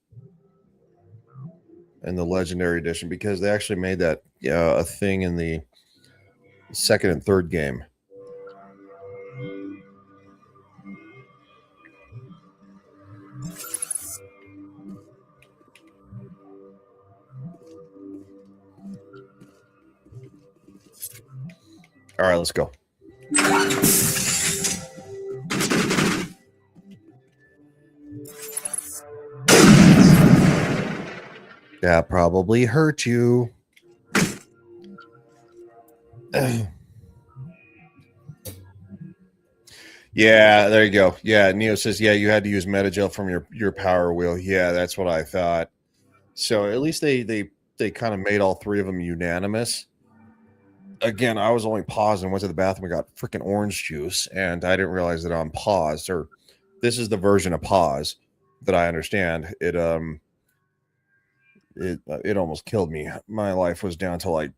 in the Legendary Edition because they actually made that a thing in the second and third game. All right, let's go. That probably hurt you. Yeah, there you go. Yeah, Neo says, yeah, you had to use Metagel from your power wheel. Yeah, that's what I thought. So at least they kind of made all three of them unanimous. Again, I was only paused and went to the bathroom and got freaking orange juice, and I didn't realize that I'm paused. Or this is the version of pause that I understand. It almost killed me. My life was down to like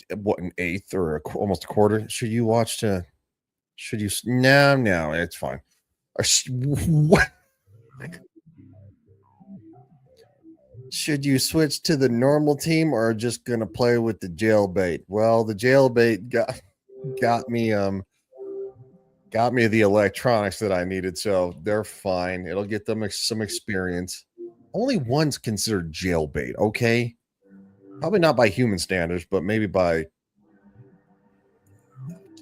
an eighth or almost a quarter. Should you watch to? Should you? No, it's fine. What? Should you switch to the normal team or just gonna play with the jailbait? Well, the jailbait got me the electronics that I needed, so they're fine. It'll get them some experience. Only one's considered jailbait, okay? Probably not by human standards, but maybe by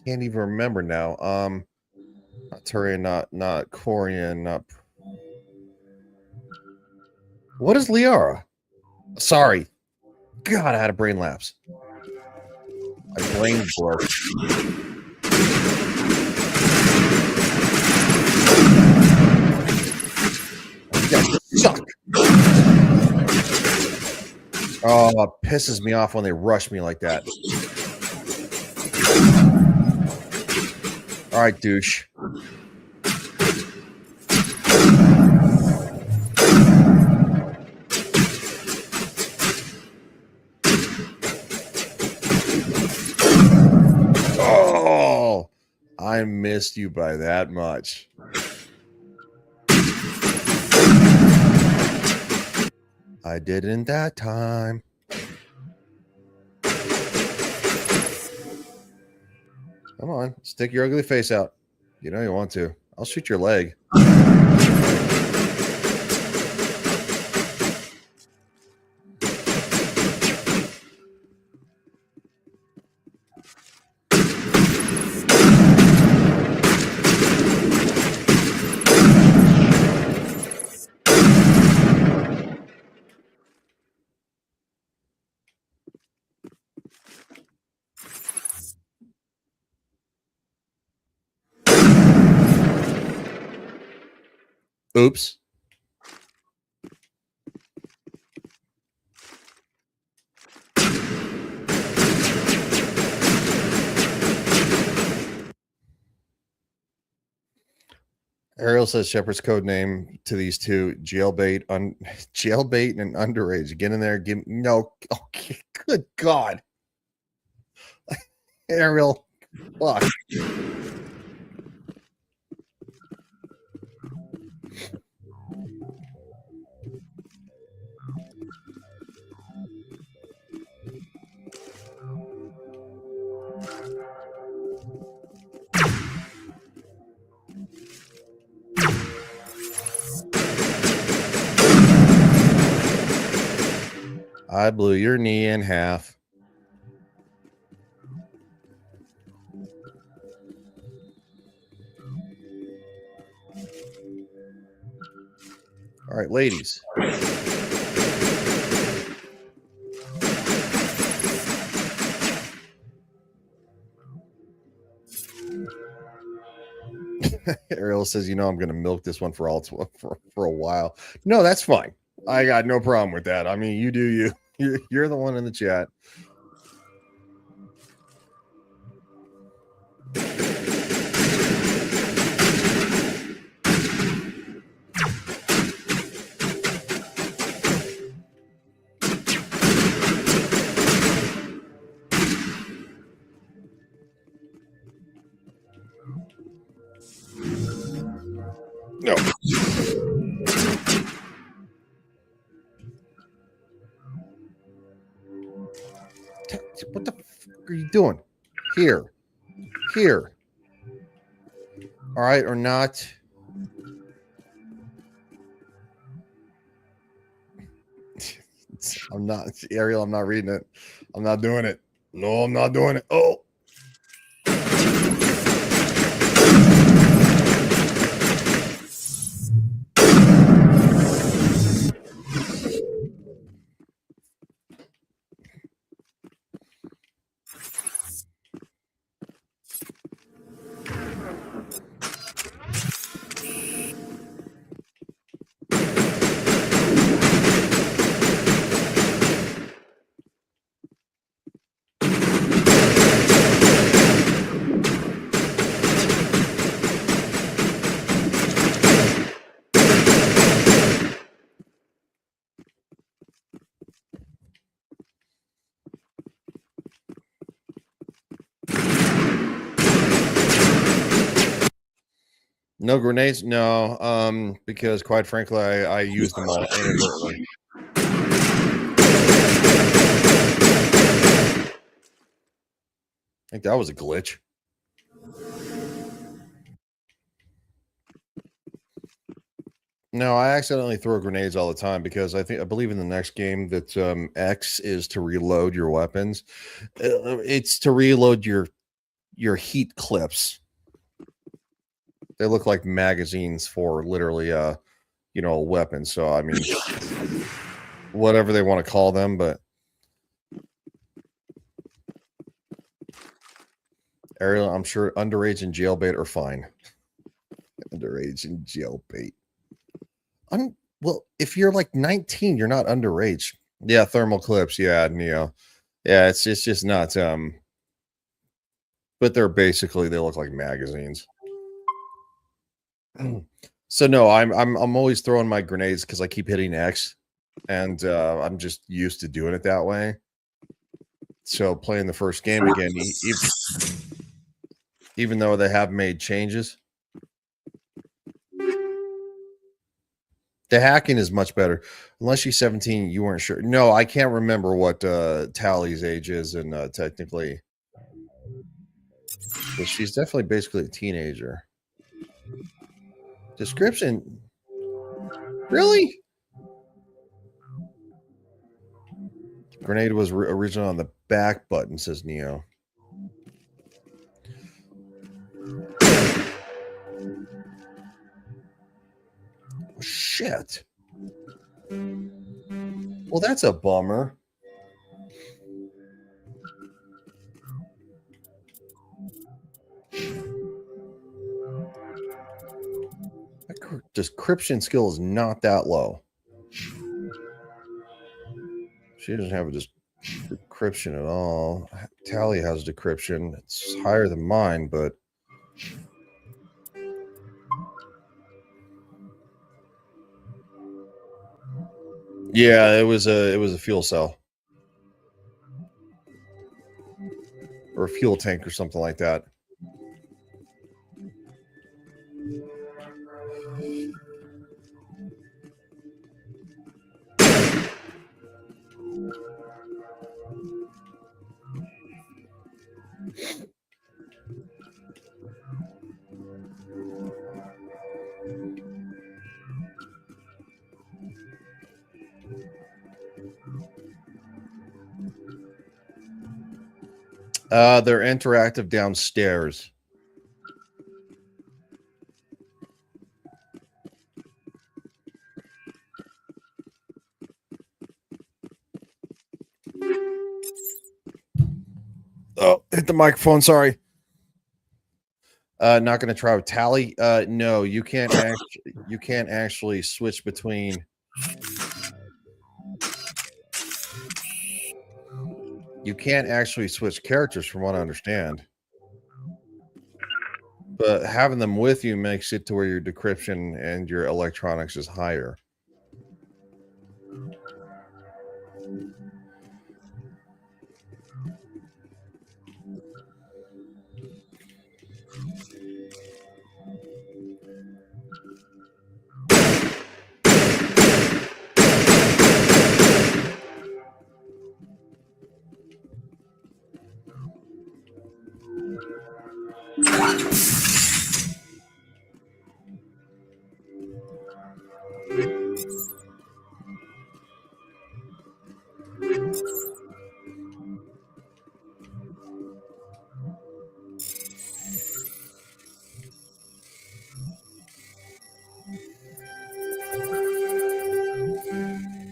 can't even remember now. Not Turian, not Corian, not. What is Liara? Sorry. God, I had a brain lapse. My brain broke. Suck. Oh, it pisses me off when they rush me like that. All right, douche. Oh, I missed you by that much. I didn't that time. Come on, stick your ugly face out. You know you want to. I'll shoot your leg. Oops. Ariel says Shepard's code name to these two: jailbait, jailbait, and underage. Get in there. Give no. Okay, good God, Ariel, fuck. I blew your knee in half. All right, ladies. Ariel says, you know, I'm going to milk this one for a while. No, that's fine. I got no problem with that. I mean, you do you. You're the one in the chat. No. What the fuck are you doing? Here. All right, or not. I'm not, Ariel, I'm not reading it. I'm not doing it. No, I'm not doing it. Oh. No grenades? No, because quite frankly, I used them all inadvertently. I think that was a glitch. No, I accidentally throw grenades all the time because I believe in the next game that X is to reload your weapons. It's to reload your heat clips. They look like magazines for literally a weapon. So I mean, whatever they want to call them, but Ariel, I'm sure underage and jailbait are fine. Underage and jailbait. Well, if you're like 19, you're not underage. Yeah, thermal clips. Yeah, Neo. Yeah, it's just not. But they look like magazines. So no, I'm always throwing my grenades because I keep hitting X, and I'm just used to doing it that way. So playing the first game again, even though they have made changes, the hacking is much better. Unless she's 17, you weren't sure. No, I can't remember what Tally's age is, and technically, but she's definitely basically a teenager. Description? Really? Grenade was originally on the back button, says Neo. Shit. Well, that's a bummer. That description skill is not that low. She doesn't have a decryption at all. Tally has decryption. It's higher than mine, but yeah, it was a fuel cell or a fuel tank or something like that. They're interactive downstairs. Oh, hit the microphone. Sorry. Not going to try with Tally. No, you can't switch between. You can't actually switch characters from what I understand. But having them with you makes it to where your decryption and your electronics is higher.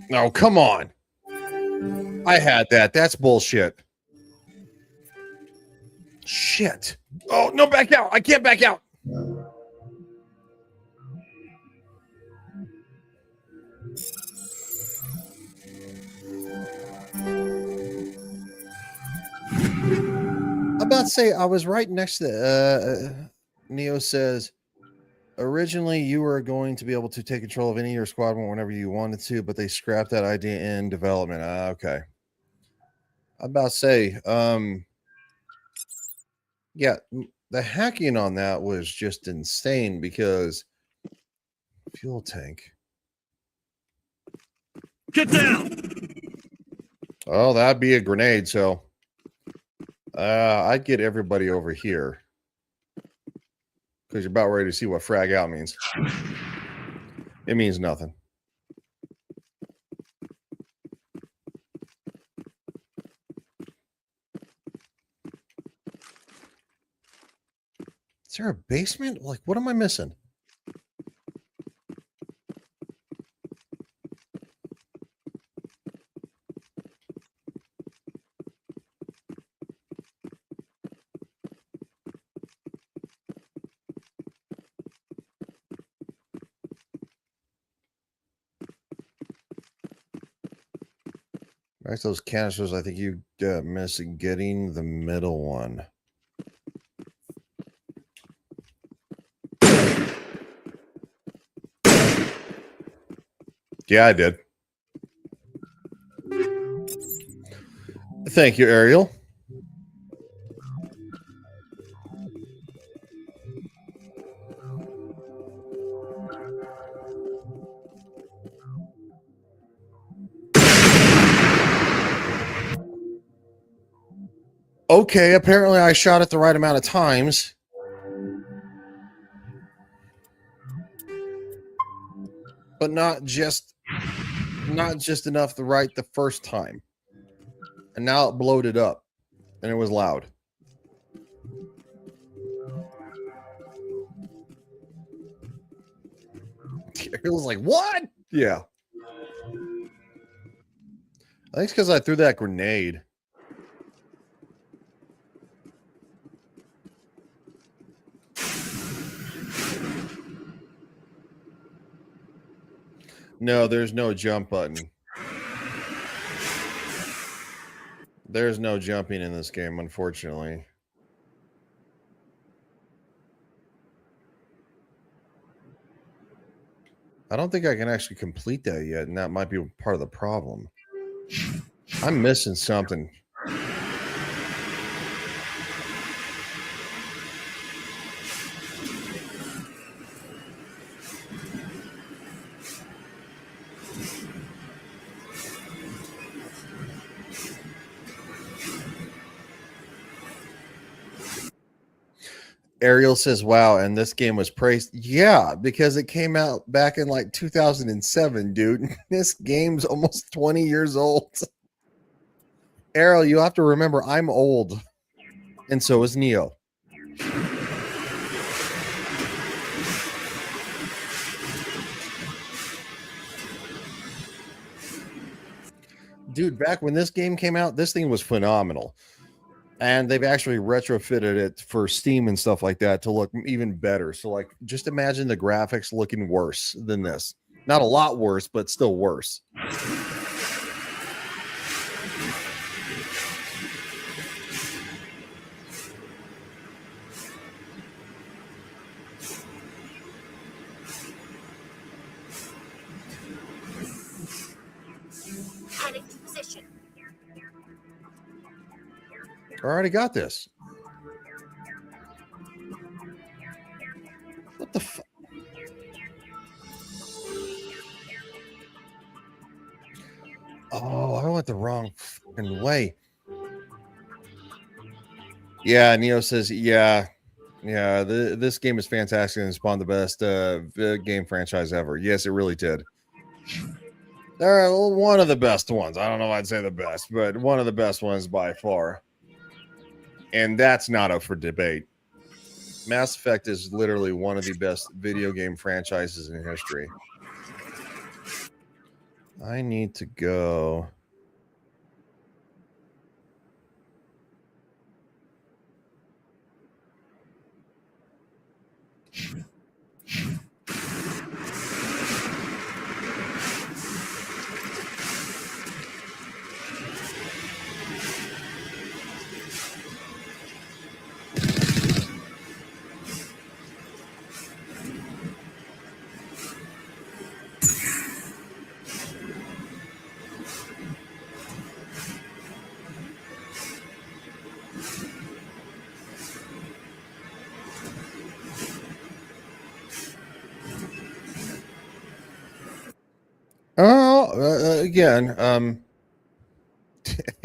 No, come on. I had that. That's bullshit. Shit. Oh, no, back out. I can't back out. I'm about to say, I was right next to Neo says, originally you were going to be able to take control of any of your squadron whenever you wanted to, but they scrapped that idea in development. Okay. I'm about to say, yeah, the hacking on that was just insane because fuel tank. Get down! Oh, that'd be a grenade. So I'd get everybody over here because you're about ready to see what frag out means. It means nothing. Is there a basement? Like, what am I missing? Right, those canisters, I think you missed getting the middle one. Yeah, I did. Thank you, Ariel. Okay, apparently I shot it the right amount of times. But not just enough to right the first time. And now it bloated up. And it was loud. It was like, what? Yeah. I think it's because I threw that grenade. No, there's no jump button. There's no jumping in this game, unfortunately. I don't think I can actually complete that yet, and that might be part of the problem. I'm missing something. Ariel says, wow, and this game was praised. Yeah, because it came out back in like 2007, dude. This game's almost 20 years old. Ariel, you have to remember, I'm old. And so is Neo. Dude, back when this game came out, this thing was phenomenal. And they've actually retrofitted it for Steam and stuff like that to look even better. So, like, just imagine the graphics looking worse than this. Not a lot worse, but still worse. I already got this. What the fuck? Oh, I went the wrong fucking way. Yeah, Neo says, yeah, this game is fantastic and spawned the best game franchise ever. Yes, it really did. They're one of the best ones. I don't know if I'd say the best, but one of the best ones by far. And that's not up for debate. Mass Effect is literally one of the best video game franchises in history. I need to go. Oh, again,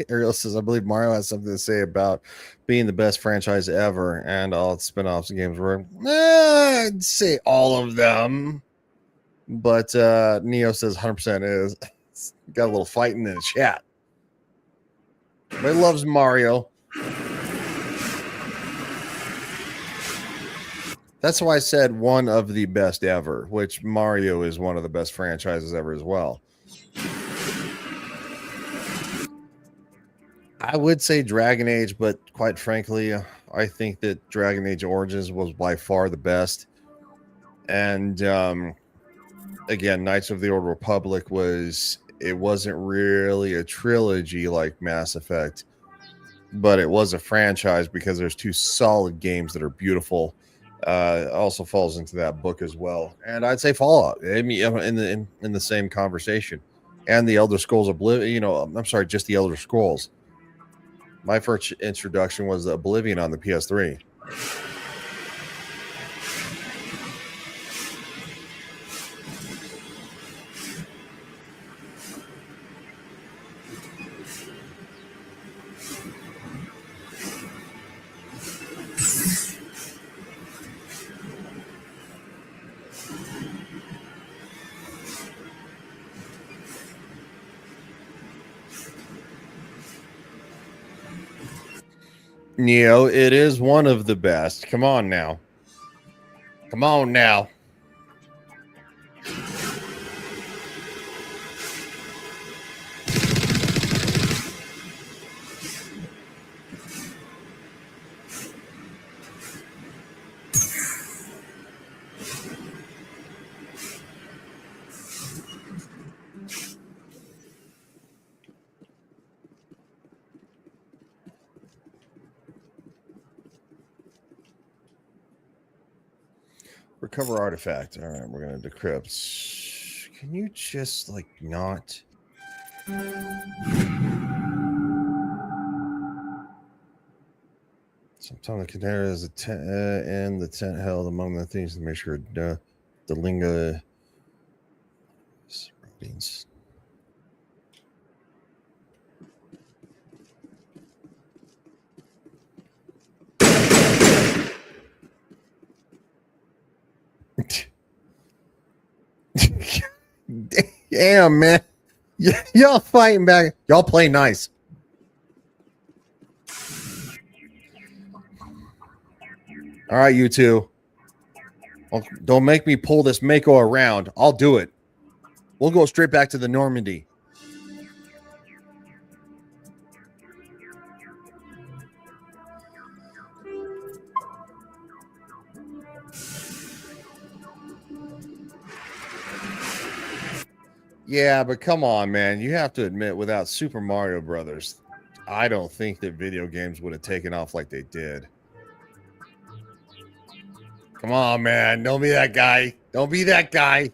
Ariel says, I believe Mario has something to say about being the best franchise ever, and all its spin-offs and games were, I'd say all of them. But Neo says 100% is. Got a little fighting in the chat. Everybody loves Mario. That's why I said one of the best ever, which Mario is one of the best franchises ever as well. I would say Dragon Age, but quite frankly, I think that Dragon Age Origins was by far the best. And again, Knights of the Old Republic wasn't really a trilogy like Mass Effect, but it was a franchise because there's two solid games that are beautiful. Also falls into that book as well, and I'd say Fallout. I mean, in the same conversation, and the Elder Scrolls Oblivion. I'm sorry, just the Elder Scrolls. My first introduction was Oblivion on the PS3. Neo, it is one of the best. Come on now. Come on now. Recover artifact. All right, we're going to decrypt. Can you just, like, not? Sometimes the container is a tent, and the tent held among the things to make sure the linga surroundings. Damn, man. Y'all fighting back. Y'all play nice. All right, you two. Well, don't make me pull this Mako around. I'll do it. We'll go straight back to the Normandy. Yeah, but come on, man. You have to admit, without Super Mario Brothers, I don't think that video games would have taken off like they did. Come on, man. Don't be that guy. Don't be that guy.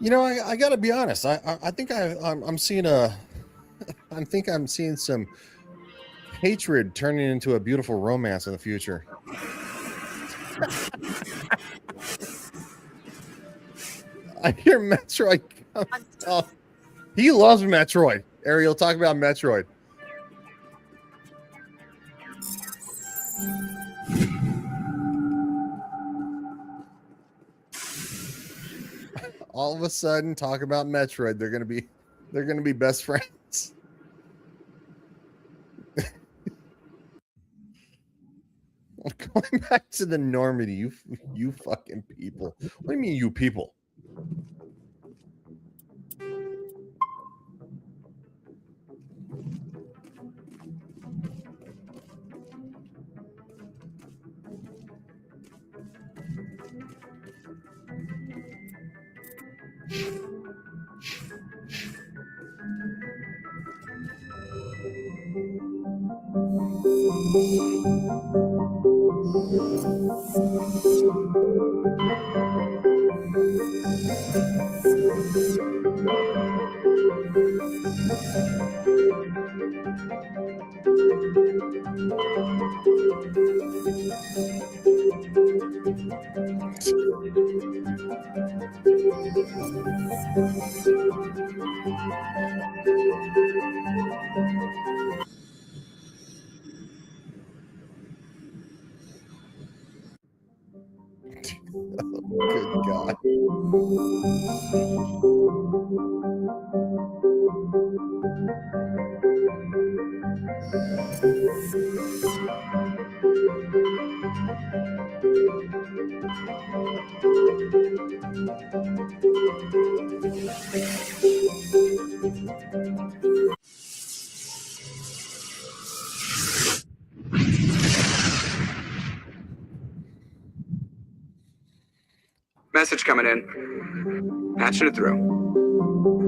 You know, I got to be honest. I think I'm seeing I think I'm seeing some hatred turning into a beautiful romance in the future. I hear Metroid. Oh, he loves Metroid. Ariel, talk about Metroid. All of a sudden, talk about Metroid. They're gonna be best friends. Going back to the Normandy, you fucking people. What do you mean, you people? Good God. Message coming in. Patching it through.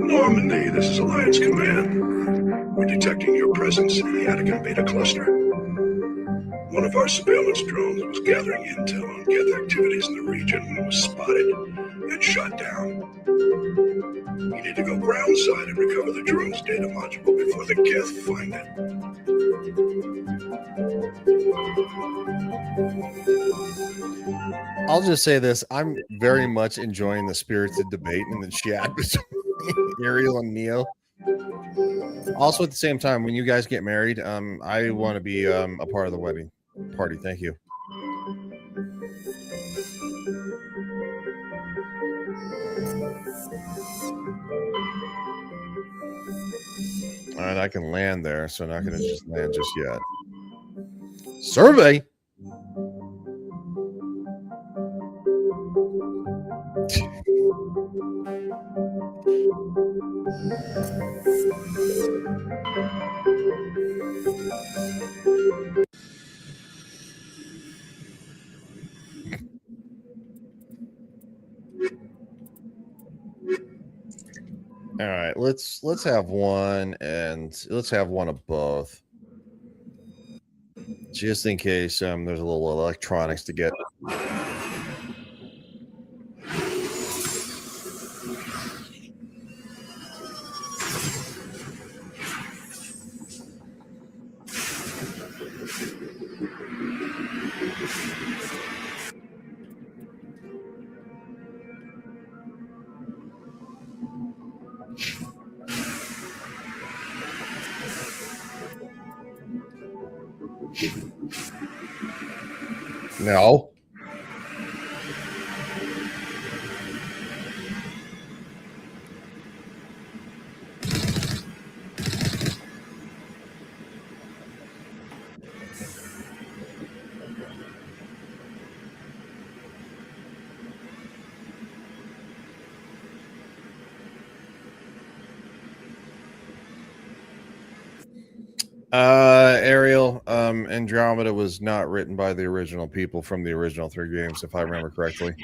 Normandy, this is Alliance Command. We're detecting your presence in the Attican Beta Cluster. One of our surveillance drones was gathering intel on Geth activities in the region when it was spotted and shot down. You need to go groundside and recover the drone's data module before the Geth find it. I'll just say this. I'm very much enjoying the spirited debate in the chat between Ariel and Neo. Also, at the same time, when you guys get married, I want to be a part of the wedding party. Thank you. All right, I can land there, so I'm not going to just land just yet. Survey. All right, let's have one, and let's have one of both, just in case there's a little electronics to get. No. Ariel, Andromeda was not written by the original people from the original 3 games, if I remember correctly.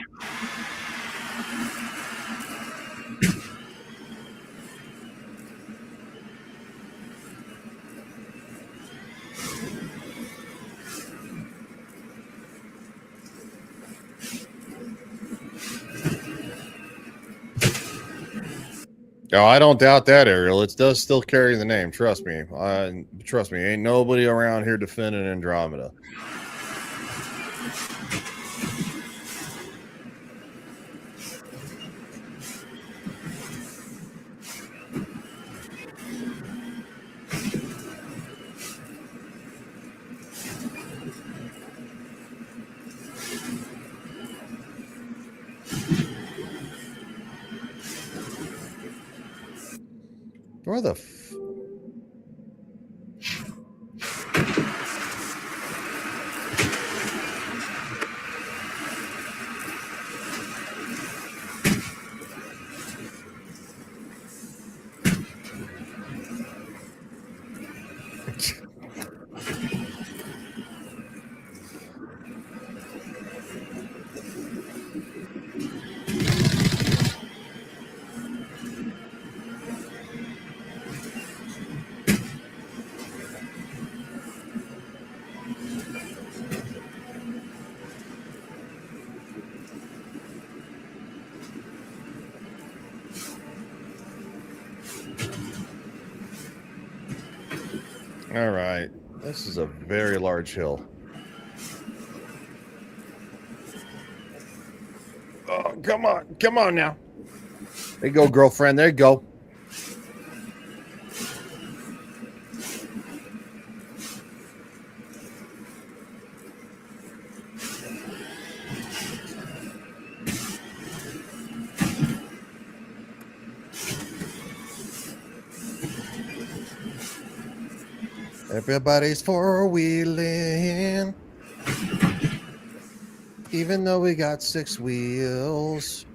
No, I don't doubt that, Ariel. It does still carry the name. Trust me. Trust me. Ain't nobody around here defending Andromeda. Where the All right. This is a very large hill. Oh, come on. Come on now. There you go, girlfriend. There you go. Everybody's four-wheeling, even though we got 6 wheels.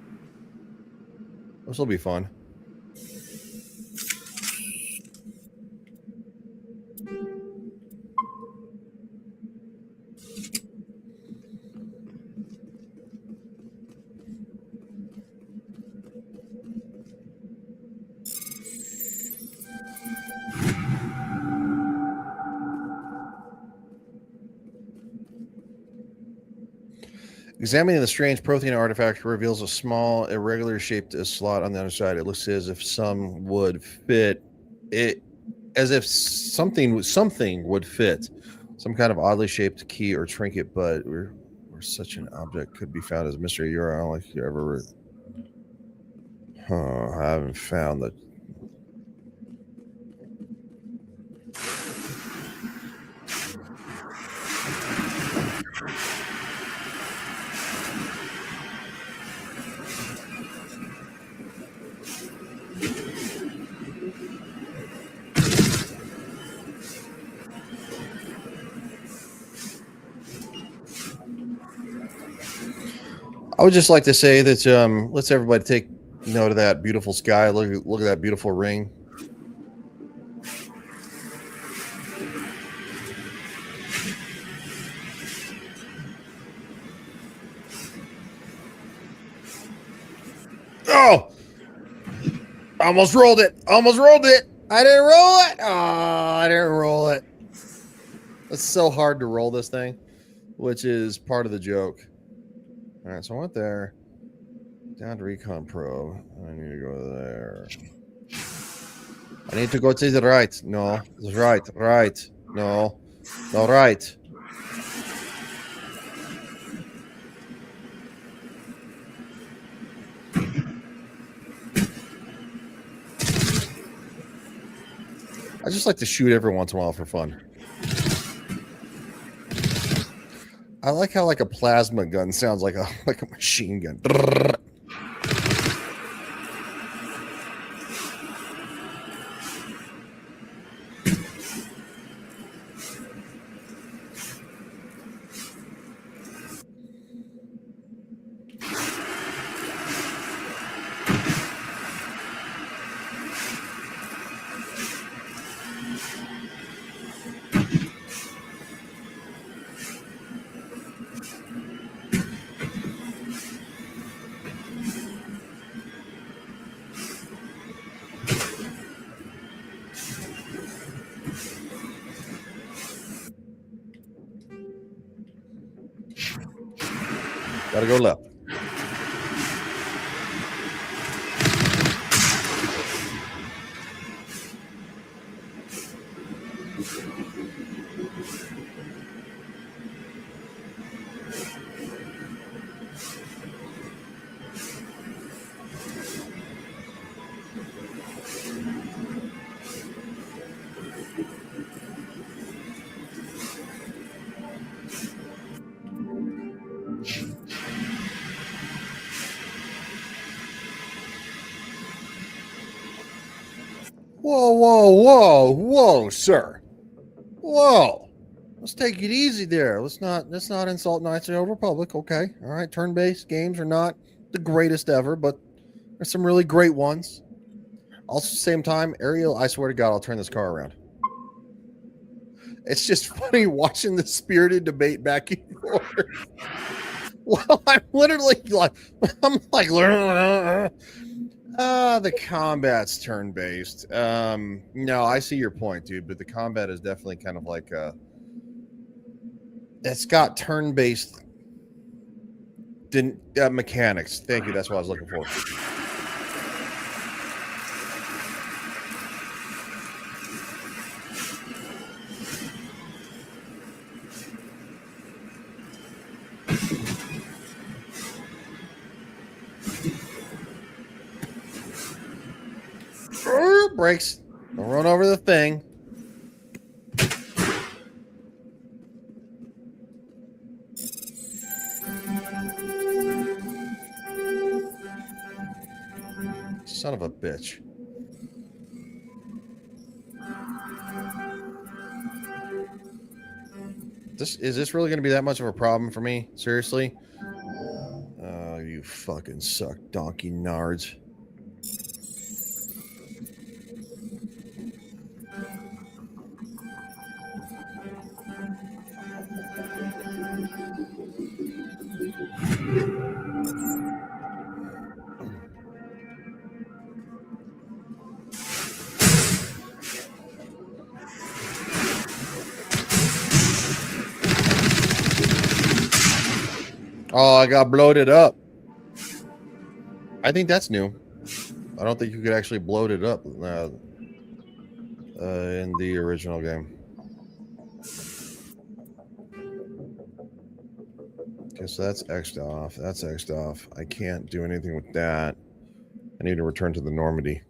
This will be fun. Examining the strange Prothean artifact reveals a small, irregular shaped slot on the other side. It looks as if some would fit it, as if something would fit. Some kind of oddly shaped key or trinket, but where such an object could be found is a mystery. I don't like you ever. I haven't found the. I would just like to say that let's everybody take note of that beautiful sky. Look at that beautiful ring. Oh! Almost rolled it. Almost rolled it. I didn't roll it. Oh, I didn't roll it. It's so hard to roll this thing, which is part of the joke. All right, so I went there, down to Recon Pro. I need to go there. I need to go to the right. No, it's right. No, right. I just like to shoot every once in a while for fun. I like how like a plasma gun sounds like a machine gun. Gotta go left. Whoa, sir. Whoa. Let's take it easy there. Let's not insult Knights of the Old Republic, okay? All right, turn-based games are not the greatest ever, but there's some really great ones. Also, same time, Ariel, I swear to God, I'll turn this car around. It's just funny watching the spirited debate back and forth. Well, I'm literally like, the combat's turn-based. No, I see your point, dude, but the combat is definitely kind of like it's got turn-based mechanics. Thank you. That's what I was looking for. Brakes. Don't run over the thing. Son of a bitch. Is this really going to be that much of a problem for me? Seriously? Oh, you fucking suck, donkey nards. Oh, I got bloated up. I think that's new. I don't think you could actually bloat it up in the original game. Okay, so that's X'd off. That's X'd off. I can't do anything with that. I need to return to the Normandy.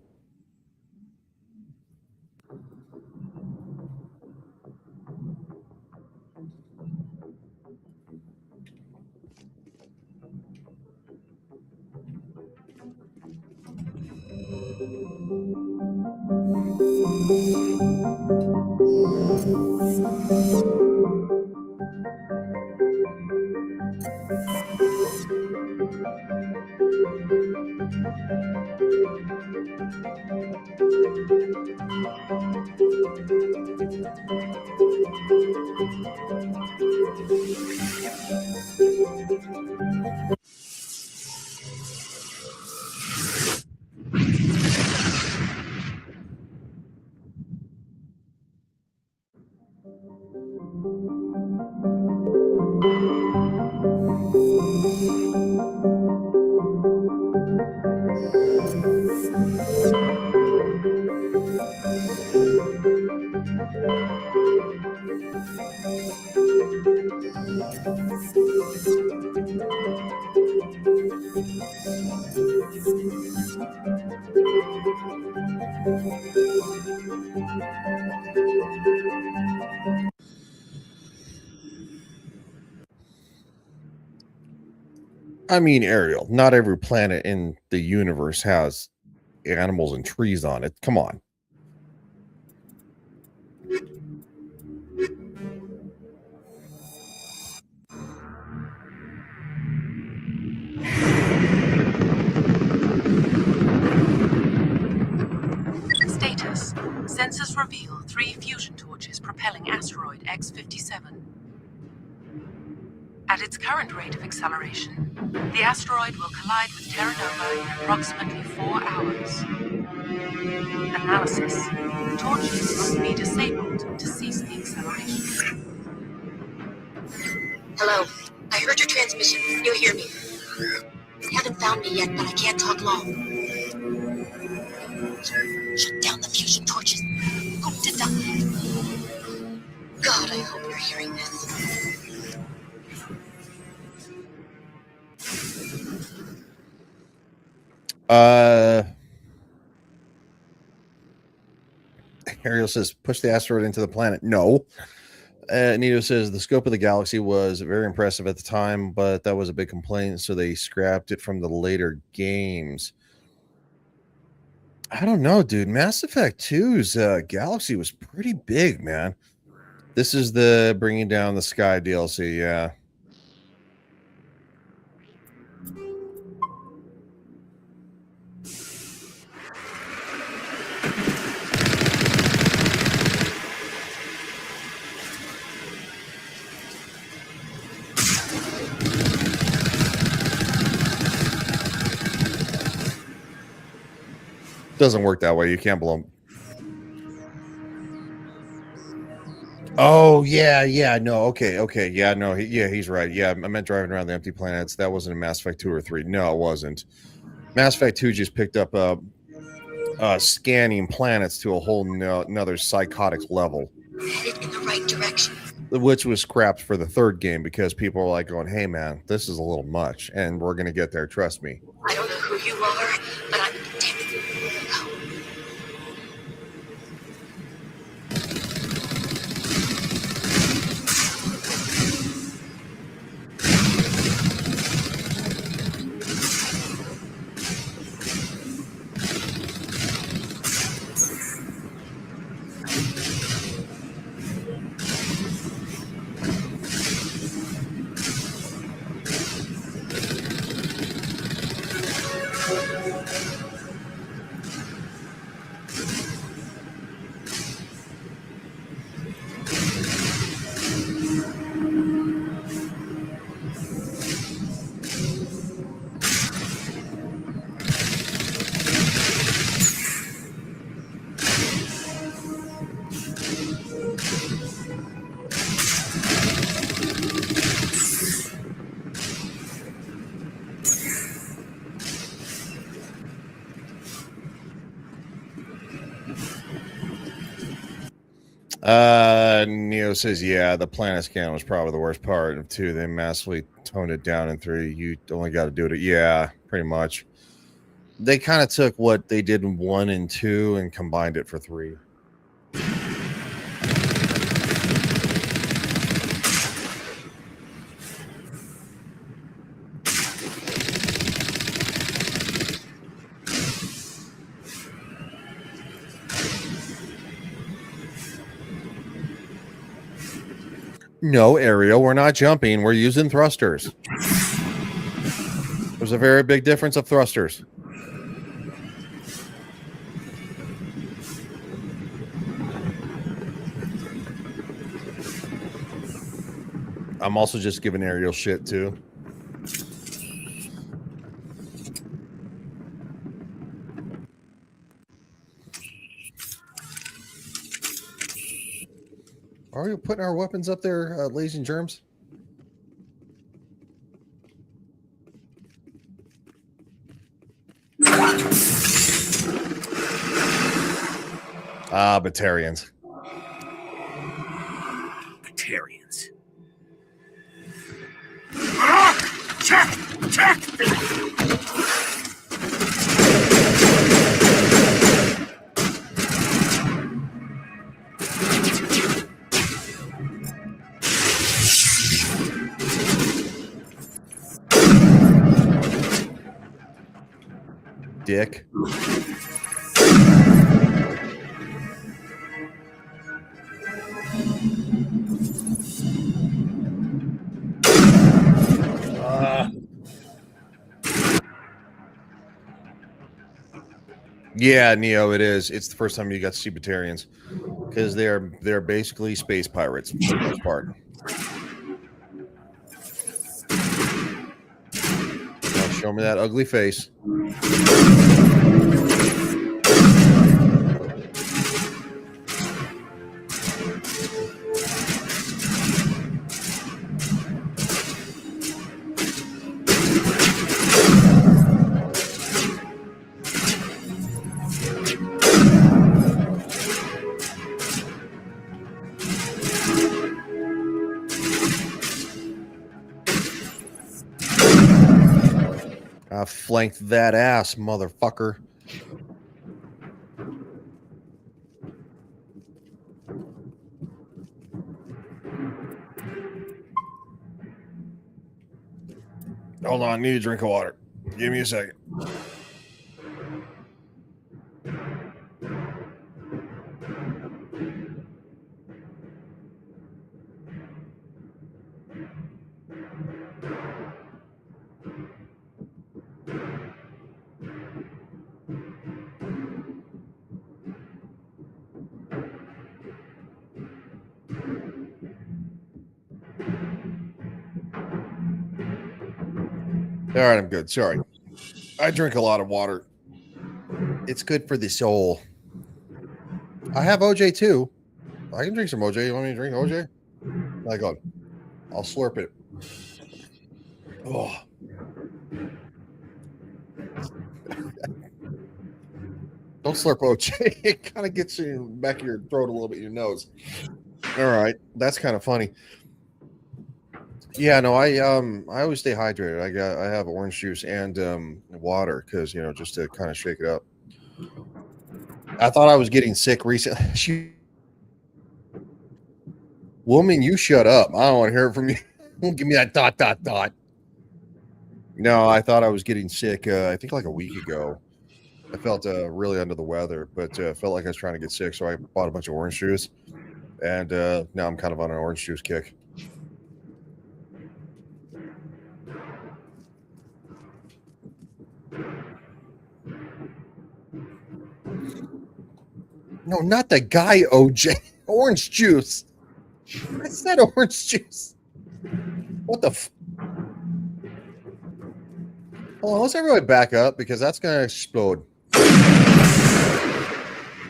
I mean, Ariel, not every planet in the universe has animals and trees on it. Come on. Status. Sensors reveal 3 fusion torches propelling asteroid X-57. At its current rate of acceleration, the asteroid will collide with Terra Nova in approximately 4 hours. Analysis. Torches must be disabled to cease the acceleration. Hello. I heard your transmission. You hear me? You haven't found me yet, but I can't talk long. Shut down the fusion torches. Hope to die. God, I hope you're hearing this. Ariel says, push the asteroid into the planet. No. Nito says, the scope of the galaxy was very impressive at the time, but that was a big complaint, so they scrapped it from the later games. I don't know, dude. Mass Effect 2's galaxy was pretty big, man. This is the Bringing Down the Sky DLC, yeah. Doesn't work that way. You can't blow them. Oh, yeah. No, okay. Yeah, no, he's right. Yeah, I meant driving around the empty planets. That wasn't in Mass Effect 2 or 3. No, it wasn't. Mass Effect 2 just picked up scanning planets to a whole another psychotic level. Headed in the right direction. Which was scrapped for the third game because people were like going, hey, man, this is a little much. And we're going to get there. Trust me. I don't know who you are, but I'm protecting you. Neo says, yeah, the planet scan was probably the worst part of 2. They massively toned it down in 3. You only got to do it. Yeah, pretty much. They kind of took what they did in 1 and 2 and combined it for 3. No, Ariel, we're not jumping. We're using thrusters. There's a very big difference of thrusters. I'm also just giving Ariel shit, too. Are you putting our weapons up there, ladies and germs? Batarians. Batarians. Check! Dick. Yeah, Neo, it is. It's the first time you got to see Batarians because they're basically space pirates for the most part. Now show me that ugly face. I flanked that ass, motherfucker. Hold on, I need a drink of water. Give me a second. All right, I'm good. Sorry. I drink a lot of water. It's good for the soul. I have OJ too. I can drink some OJ. You want me to drink OJ? Like on. I'll slurp it. Oh. Don't slurp OJ. It kind of gets you in the back of your throat a little bit in your nose. All right. That's kind of funny. Yeah, no, I always stay hydrated. I have orange juice and water because just to kind of shake it up. I thought I was getting sick recently. Woman, you shut up. I don't want to hear it from you. Don't give me that dot. No, I thought I was getting sick. I think like a week ago. I felt really under the weather, but felt like I was trying to get sick, so I bought a bunch of orange juice, and now I'm kind of on an orange juice kick. No, not the guy, OJ. Orange juice. I said orange juice. What the Hold on, let's everybody back up because that's going to explode.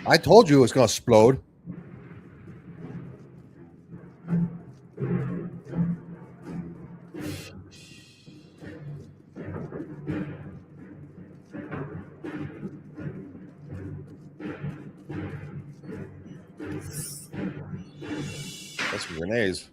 I told you it was going to explode. That's grenades.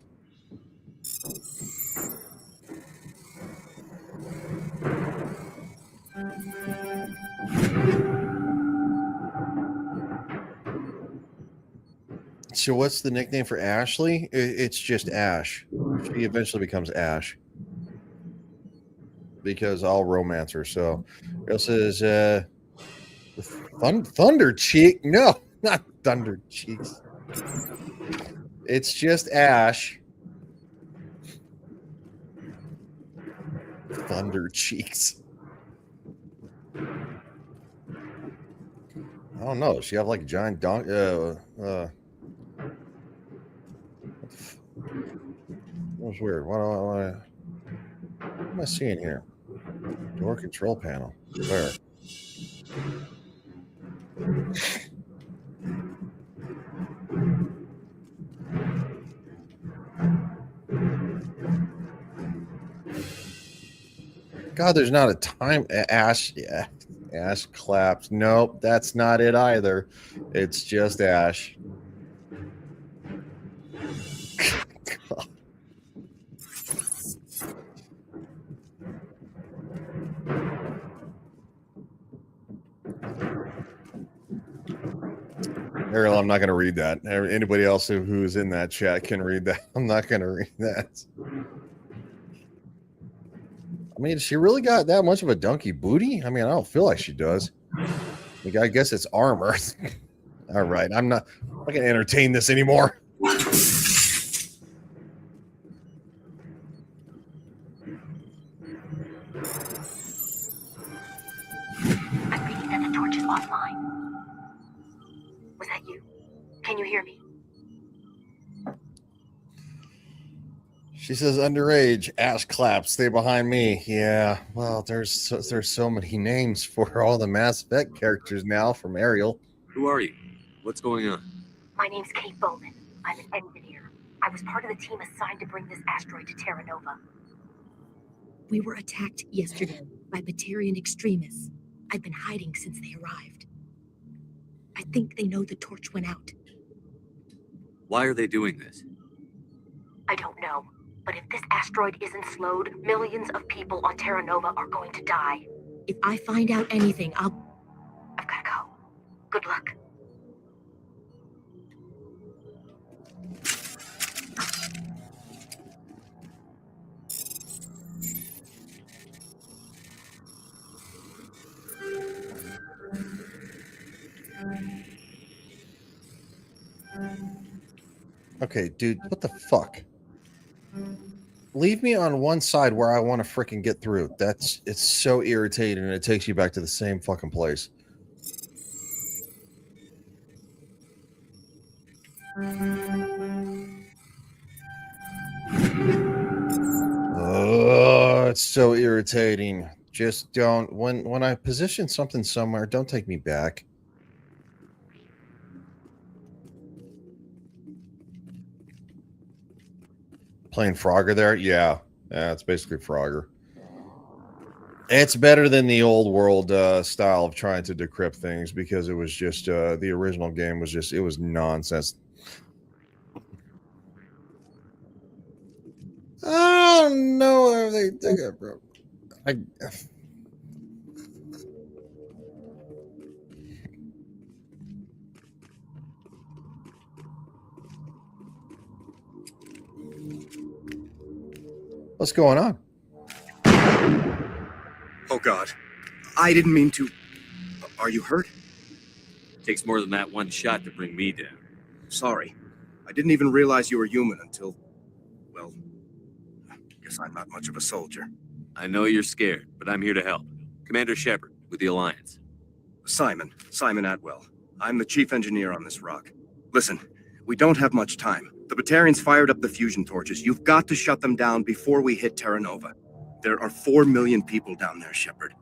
So what's the nickname for Ashley? It's just Ash. She eventually becomes Ash. Because I'll romance her. So this is Thunder Cheek. No, not Thunder Cheeks. It's just Ash. Thunder Cheeks. I don't know. Does she have like a giant donkey? That was weird. What am I seeing here? Door control panel. Where? God, there's not a time. Ash, yeah. Ash claps. Nope, that's not it either. It's just Ash. God. Ariel, I'm not going to read that. Anybody else who's in that chat can read that. I'm not going to read that. I mean, she really got that much of a donkey booty? I mean, I don't feel like she does. Like, I guess it's armor. All right, I'm not going to entertain this anymore. I read that the torch is offline. Was that you? Can you hear me? She says underage, Ash claps, stay behind me. Yeah, well, there's so many names for all the Mass Effect characters now from Ariel. Who are you? What's going on? My name's Kate Bowman. I'm an engineer. I was part of the team assigned to bring this asteroid to Terra Nova. We were attacked yesterday by Batarian extremists. I've been hiding since they arrived. I think they know the torch went out. Why are they doing this? I don't know. But if this asteroid isn't slowed, millions of people on Terra Nova are going to die. If I find out anything, I've gotta go. Good luck. Okay, dude, what the fuck? Leave me on one side where I want to freaking get through. It's so irritating, and it takes you back to the same fucking place. Oh, it's so irritating. Just don't. When I position something somewhere, don't take me back. Playing Frogger there? Yeah, it's basically Frogger. It's better than the old world style of trying to decrypt things because it was just the original game was just, it was nonsense. I don't know where they think it, bro. What's going on? Oh, God. I didn't mean to. Are you hurt? Takes more than that one shot to bring me down. Sorry. I didn't even realize you were human until, well, I guess I'm not much of a soldier. I know you're scared, but I'm here to help. Commander Shepard, with the Alliance. Simon Atwell. I'm the chief engineer on this rock. Listen, we don't have much time. The Batarians fired up the fusion torches. You've got to shut them down before we hit Terra Nova. There are 4 million people down there, Shepard.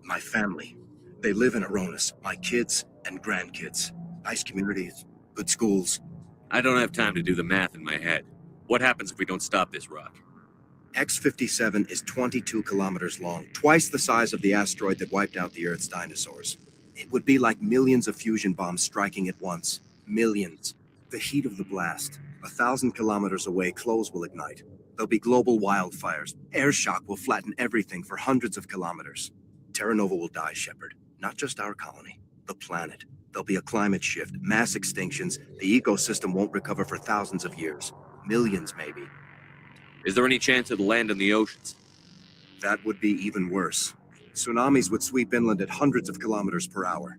My family, they live in Aronis. My kids and grandkids. Nice communities, good schools. I don't have time to do the math in my head. What happens if we don't stop this rock? X-57 is 22 kilometers long, twice the size of the asteroid that wiped out the Earth's dinosaurs. It would be like millions of fusion bombs striking at once. Millions. The heat of the blast. 1,000 kilometers away, clothes will ignite. There'll be global wildfires. Air shock will flatten everything for hundreds of kilometers. Terra Nova will die, Shepard. Not just our colony, the planet. There'll be a climate shift, mass extinctions. The ecosystem won't recover for thousands of years. Millions, maybe. Is there any chance it'll land in the oceans? That would be even worse. Tsunamis would sweep inland at hundreds of kilometers per hour.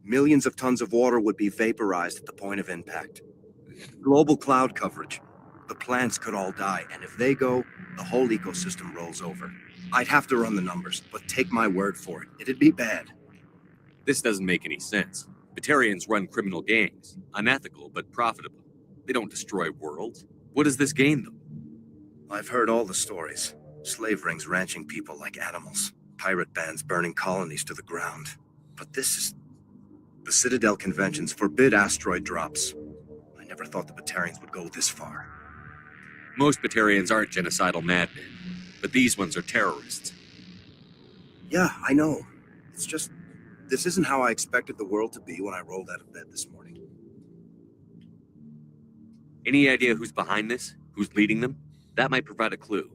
Millions of tons of water would be vaporized at the point of impact. Global cloud coverage. The plants could all die, and if they go, the whole ecosystem rolls over. I'd have to run the numbers, but take my word for it. It'd be bad. This doesn't make any sense. Batarians run criminal gangs. Unethical, but profitable. They don't destroy worlds. What does this gain them? I've heard all the stories. Slave rings ranching people like animals. Pirate bands burning colonies to the ground. But this is... The Citadel conventions forbid asteroid drops. I never thought the Batarians would go this far. Most Batarians aren't genocidal madmen, but these ones are terrorists. Yeah, I know. It's just... This isn't how I expected the world to be when I rolled out of bed this morning. Any idea who's behind this? Who's leading them? That might provide a clue.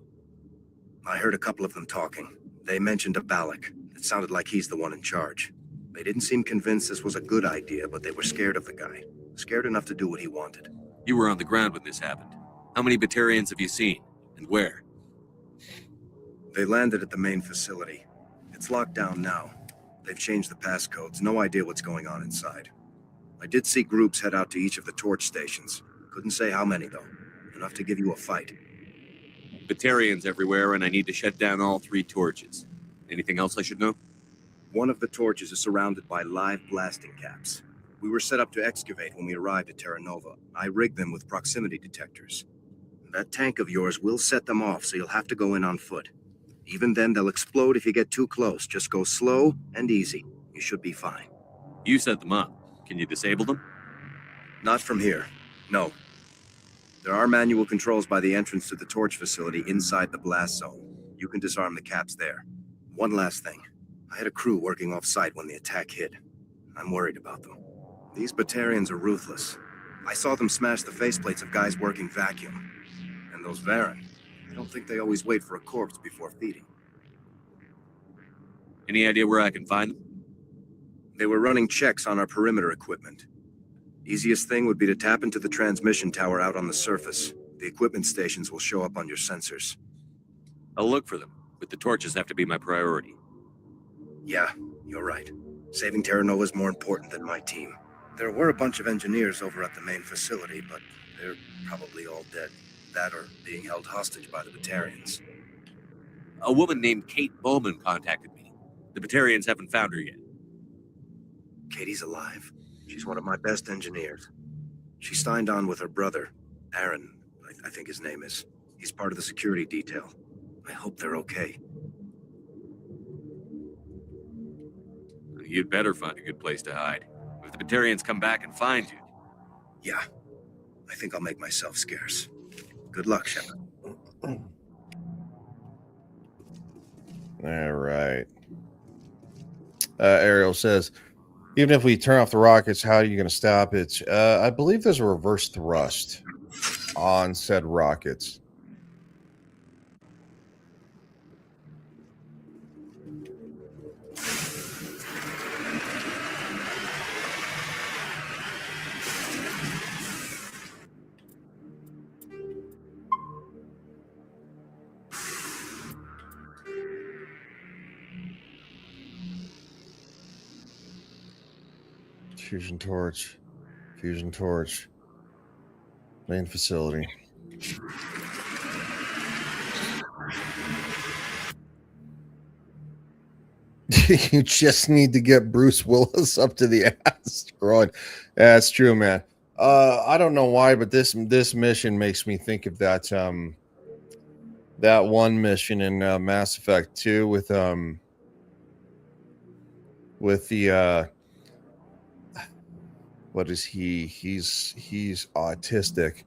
I heard a couple of them talking. They mentioned a Balak. It sounded like he's the one in charge. They didn't seem convinced this was a good idea, but they were scared of the guy. Scared enough to do what he wanted. You were on the ground when this happened. How many Batarians have you seen? And where? They landed at the main facility. It's locked down now. They've changed the passcodes. No idea what's going on inside. I did see groups head out to each of the torch stations. Couldn't say how many, though. Enough to give you a fight. Batarians everywhere, and I need to shut down all 3 torches. Anything else I should know? One of the torches is surrounded by live blasting caps. We were set up to excavate when we arrived at Terra Nova. I rigged them with proximity detectors. That tank of yours will set them off, so you'll have to go in on foot. Even then, they'll explode if you get too close. Just go slow and easy. You should be fine. You set them up. Can you disable them? Not from here. No. There are manual controls by the entrance to the torch facility inside the blast zone. You can disarm the caps there. One last thing. I had a crew working off-site when the attack hit. I'm worried about them. These Batarians are ruthless. I saw them smash the faceplates of guys working vacuum. And those Varen, I don't think they always wait for a corpse before feeding. Any idea where I can find them? They were running checks on our perimeter equipment. Easiest thing would be to tap into the transmission tower out on the surface. The equipment stations will show up on your sensors. I'll look for them, but the torches have to be my priority. Yeah, you're right. Saving Terra Nova is more important than my team. There were a bunch of engineers over at the main facility, but they're probably all dead. That or being held hostage by the Batarians. A woman named Kate Bowman contacted me. The Batarians haven't found her yet. Katie's alive. She's one of my best engineers. She signed on with her brother, Aaron, I think his name is. He's part of the security detail. I hope they're okay. You'd better find a good place to hide. If the Batarians come back and find you. Yeah, I think I'll make myself scarce. Good luck, Shepard. All right. Ariel says, even if we turn off the rockets, how are you going to stop it? I believe there's a reverse thrust on said rockets. Fusion torch. Main facility. You just need to get Bruce Willis up to the asteroid. That's true, man. I don't know why, but this mission makes me think of that that one mission in Mass Effect 2 with the what is he? He's autistic.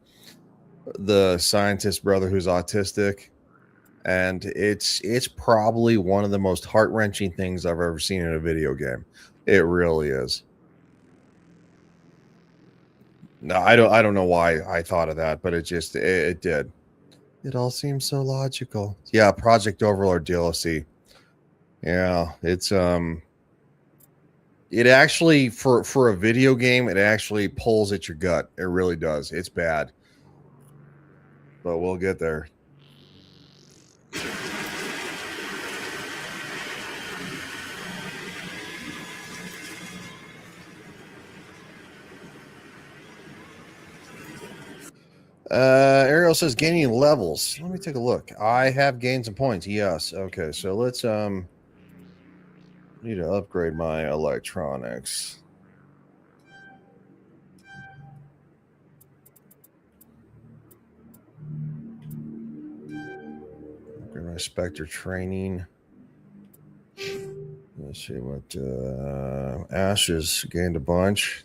The scientist brother who's autistic, and it's probably one of the most heart-wrenching things I've ever seen in a video game. It really is. No, I don't know why I thought of that, but it did. It all seems so logical. Yeah, Project Overlord DLC. Yeah, it's it actually for a video game, it actually pulls at your gut. It really does. It's bad. But we'll get there. Ariel says gaining levels. Let me take a look. I have gained some points. Yes. Okay. So let's need to upgrade my electronics. Upgrade my Spectre training. Let's see what Ashes gained a bunch.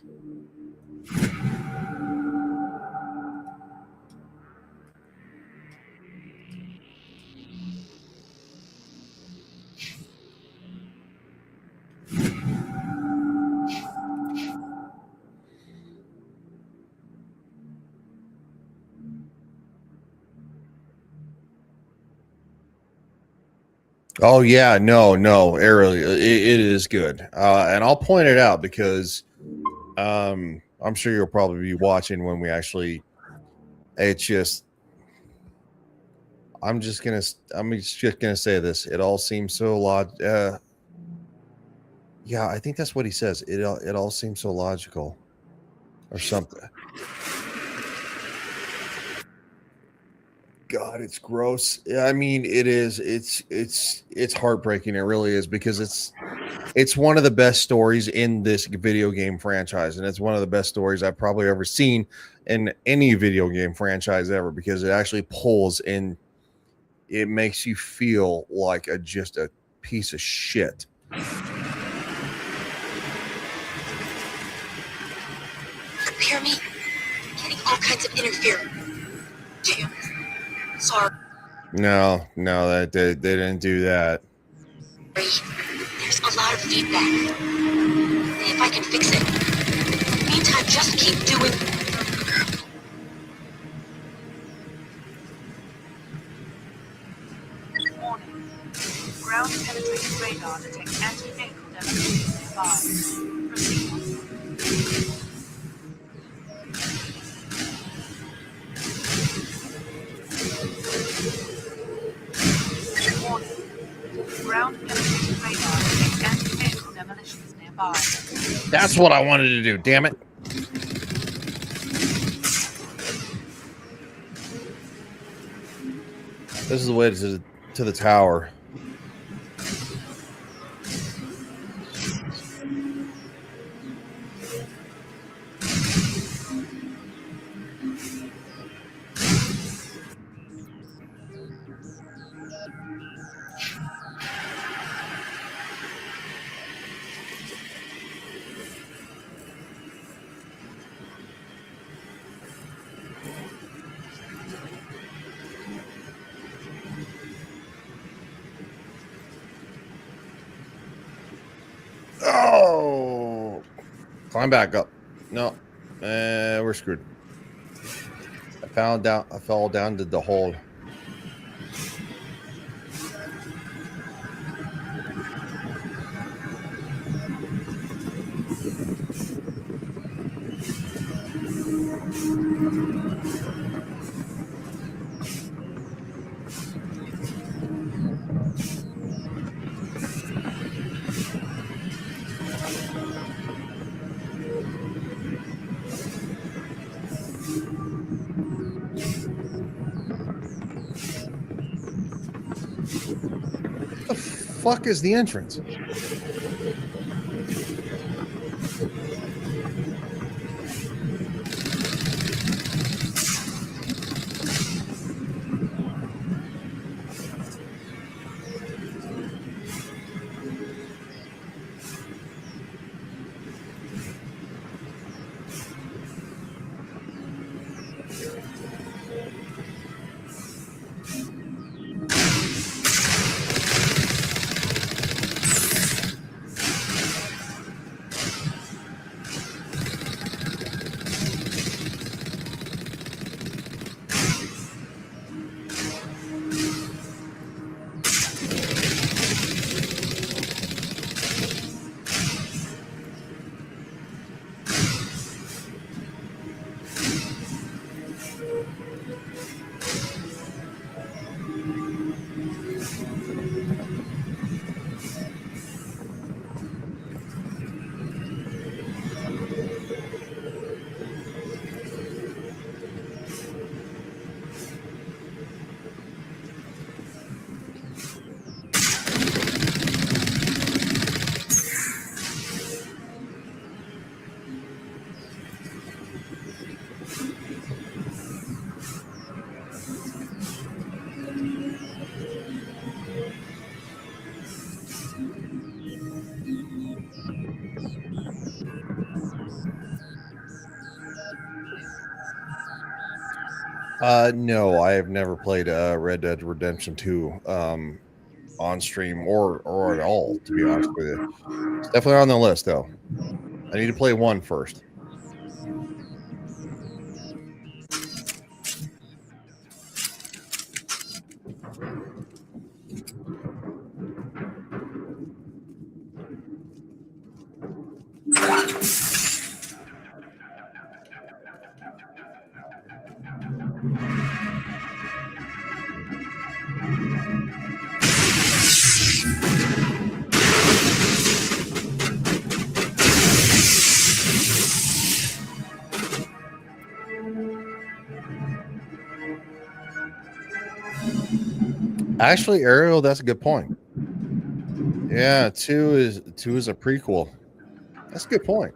Oh yeah, no, Ariel, it is good, and I'll point it out because I'm sure you'll probably be watching when we actually. It's just, I'm just gonna say this. It all seems so yeah, I think that's what he says. It all seems so logical, or something. God, it's gross. I mean, it is. It's heartbreaking. It really is, because it's one of the best stories in this video game franchise, and it's one of the best stories I've probably ever seen in any video game franchise ever, because it actually pulls in. It makes you feel like just a piece of shit. Hear me? Getting all kinds of interference. Damn. Sorry. No, that they didn't do that. There's a lot of feedback. See if I can fix it. Meantime, just keep doing. Warning. Ground penetrating radar detects anti-vehicle demonstrations nearby. Proceed. Ground penetrating radar detects anti-vehicle demolitions nearby. That's what I wanted to do. Damn it. This is the way to the tower. Oh, climb back up. No, we're screwed. I fell down to the hole. What the fuck is the entrance? No, I have never played Red Dead Redemption 2 on stream or at all, to be honest with you. It's definitely on the list, though. I need to play 1 first. Actually, Ariel, that's a good point. Yeah, 2 is a prequel. That's a good point.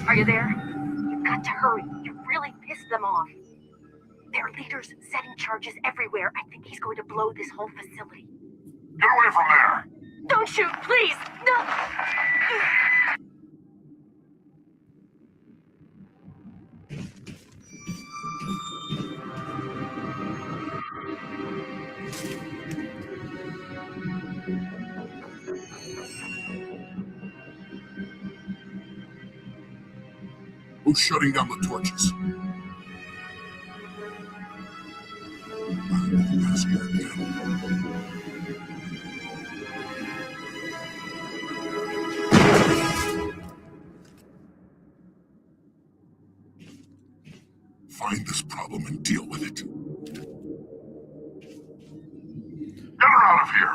Are you there? You've got to hurry. You really pissed them off. Their leader's setting charges everywhere. I think he's going to blow this whole facility. Get away from there! Don't shoot, please! No! Who's shutting down the torches? Ask her again. Find this problem and deal with it. Get her out of here!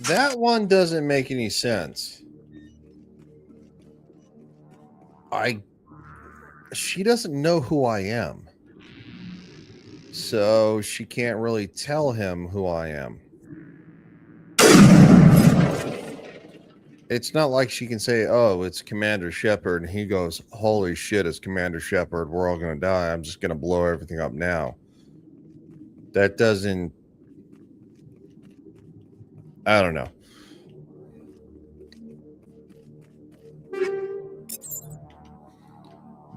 That one doesn't make any sense. She doesn't know who I am. So she can't really tell him who I am. It's not like she can say, oh, it's Commander Shepard, and he goes, holy shit, it's Commander Shepard. We're all going to die. I'm just going to blow everything up now. That doesn't... I don't know.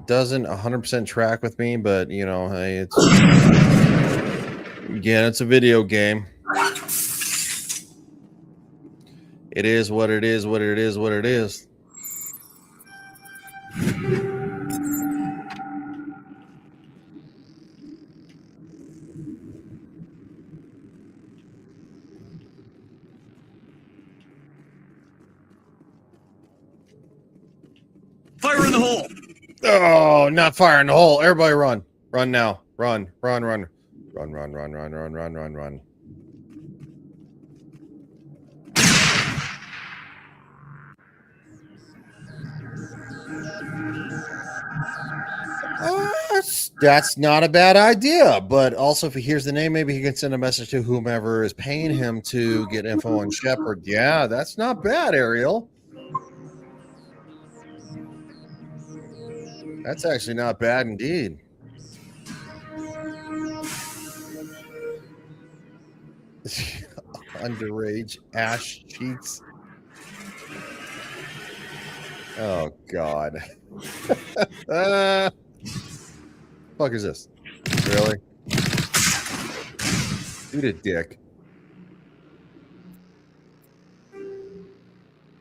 Doesn't 100% track with me, but, you know, hey, it's... Again, it's a video game. It is what it is, what it is, what it is. Fire in the hole! Oh, not fire in the hole. Everybody run. Run now. Run, run, run. Run, run, run, run, run, run, run, run. That's not a bad idea, but also if he hears the name, maybe he can send a message to whomever is paying him to get info on Shepard. Yeah, that's not bad, Ariel. That's actually not bad indeed. Underage ash cheeks. Oh God. Fuck is this? Really? Dude, a dick. All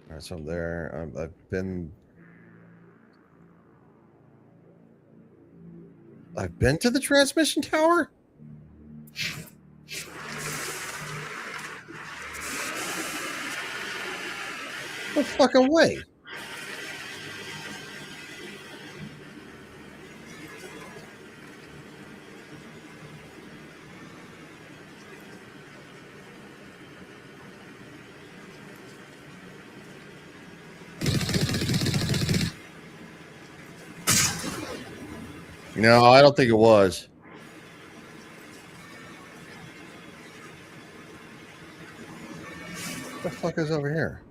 right, so I'm there. I've been to the transmission tower. No fucking way. No, I don't think it was. What the fuck is over here?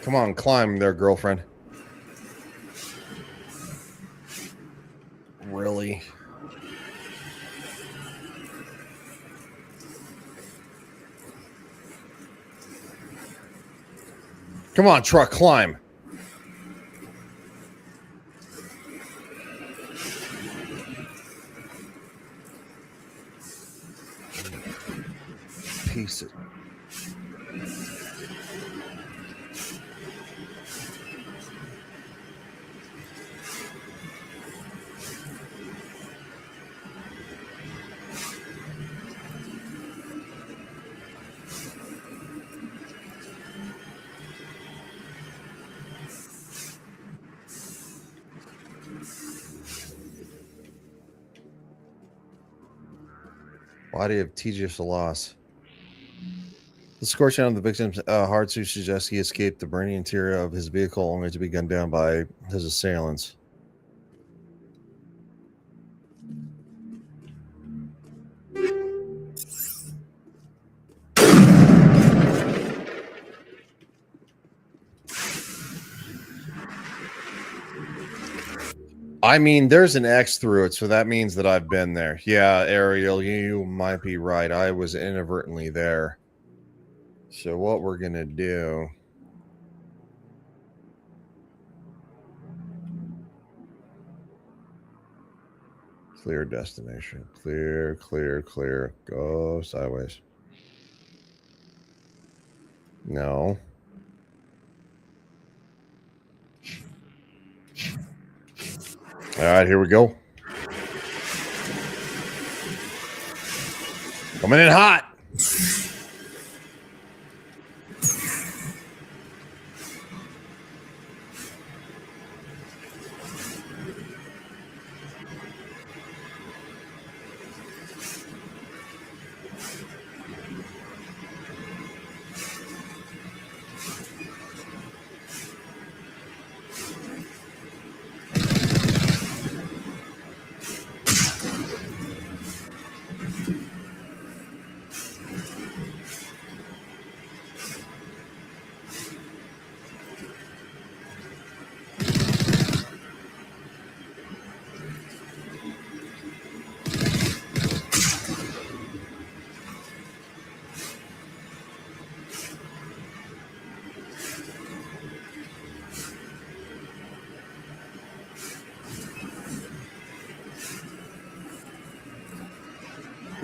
Come on, climb there, girlfriend. Really? Come on, truck, climb. Piece it. Body of TJ Salas. The scorching on the victim's hard suit suggests he escaped the burning interior of his vehicle only to be gunned down by his assailants. I mean, there's an X through it, so that means that I've been there. Yeah, Ariel, you might be right. I was inadvertently there. So what we're going to do... Clear destination. Clear, clear, clear. Go sideways. No. All right, here we go. Coming in hot.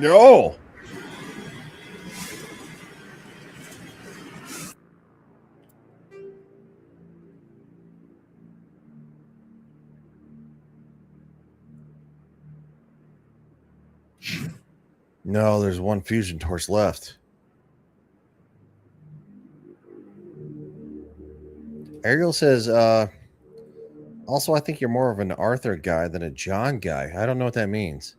No. No, there's one fusion torch left. Ariel says, also, I think you're more of an Arthur guy than a John guy. I don't know what that means.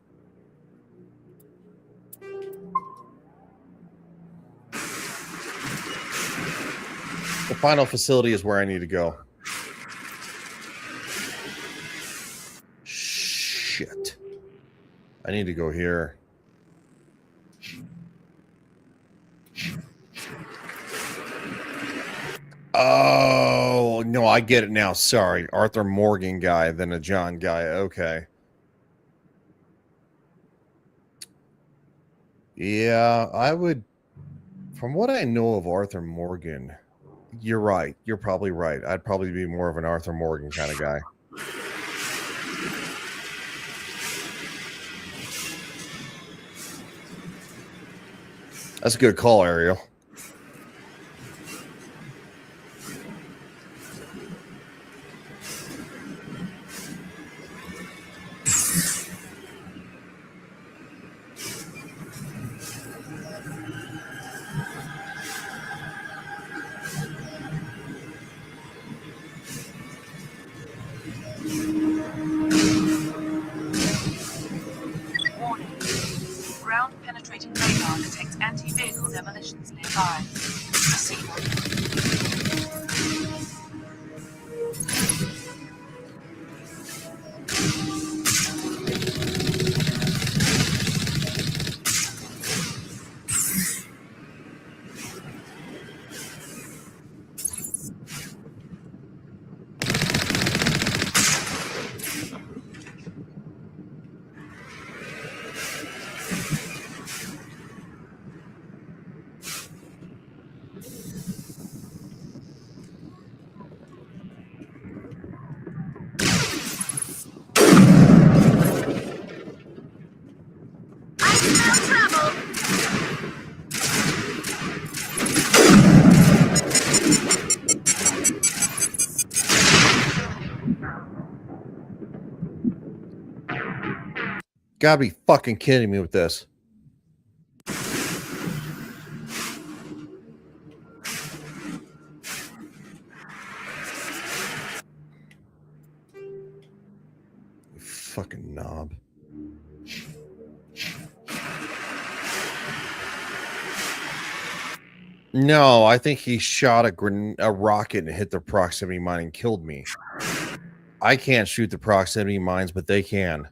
The final facility is where I need to go. Shit. I need to go here. Oh, no, I get it now. Sorry. Arthur Morgan guy than a John guy. Okay. Yeah, I would. From what I know of Arthur Morgan, you're right. You're probably right. I'd probably be more of an Arthur Morgan kind of guy. That's a good call, Ariel. Warning. Ground penetrating radar detects anti-vehicle demolitions nearby. Proceed. Gotta be fucking kidding me with this. You fucking knob. No, I think he shot a rocket and hit the proximity mine and killed me. I can't shoot the proximity mines, but they can.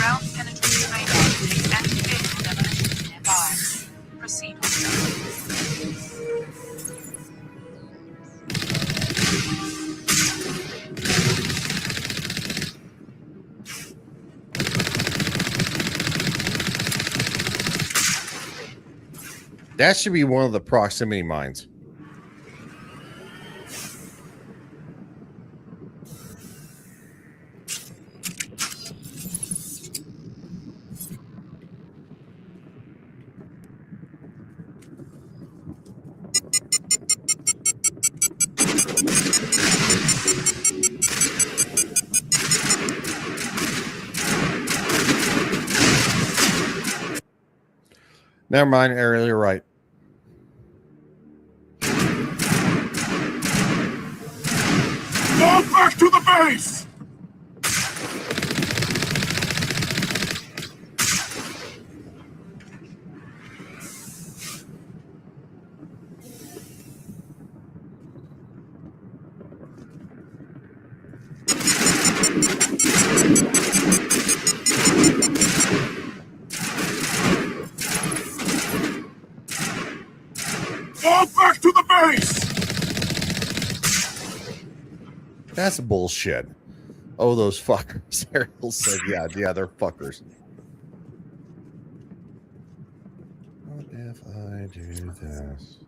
Ground-penetrating radar indicates anti-vehicle demolitions nearby. Proceed on site. That should be one of the proximity mines. Never mind, Ariel, you're right. Fall back to the base! Fall back to the base! That's bullshit. Oh, those fuckers. Ariel said, yeah, they're fuckers. What if I do this?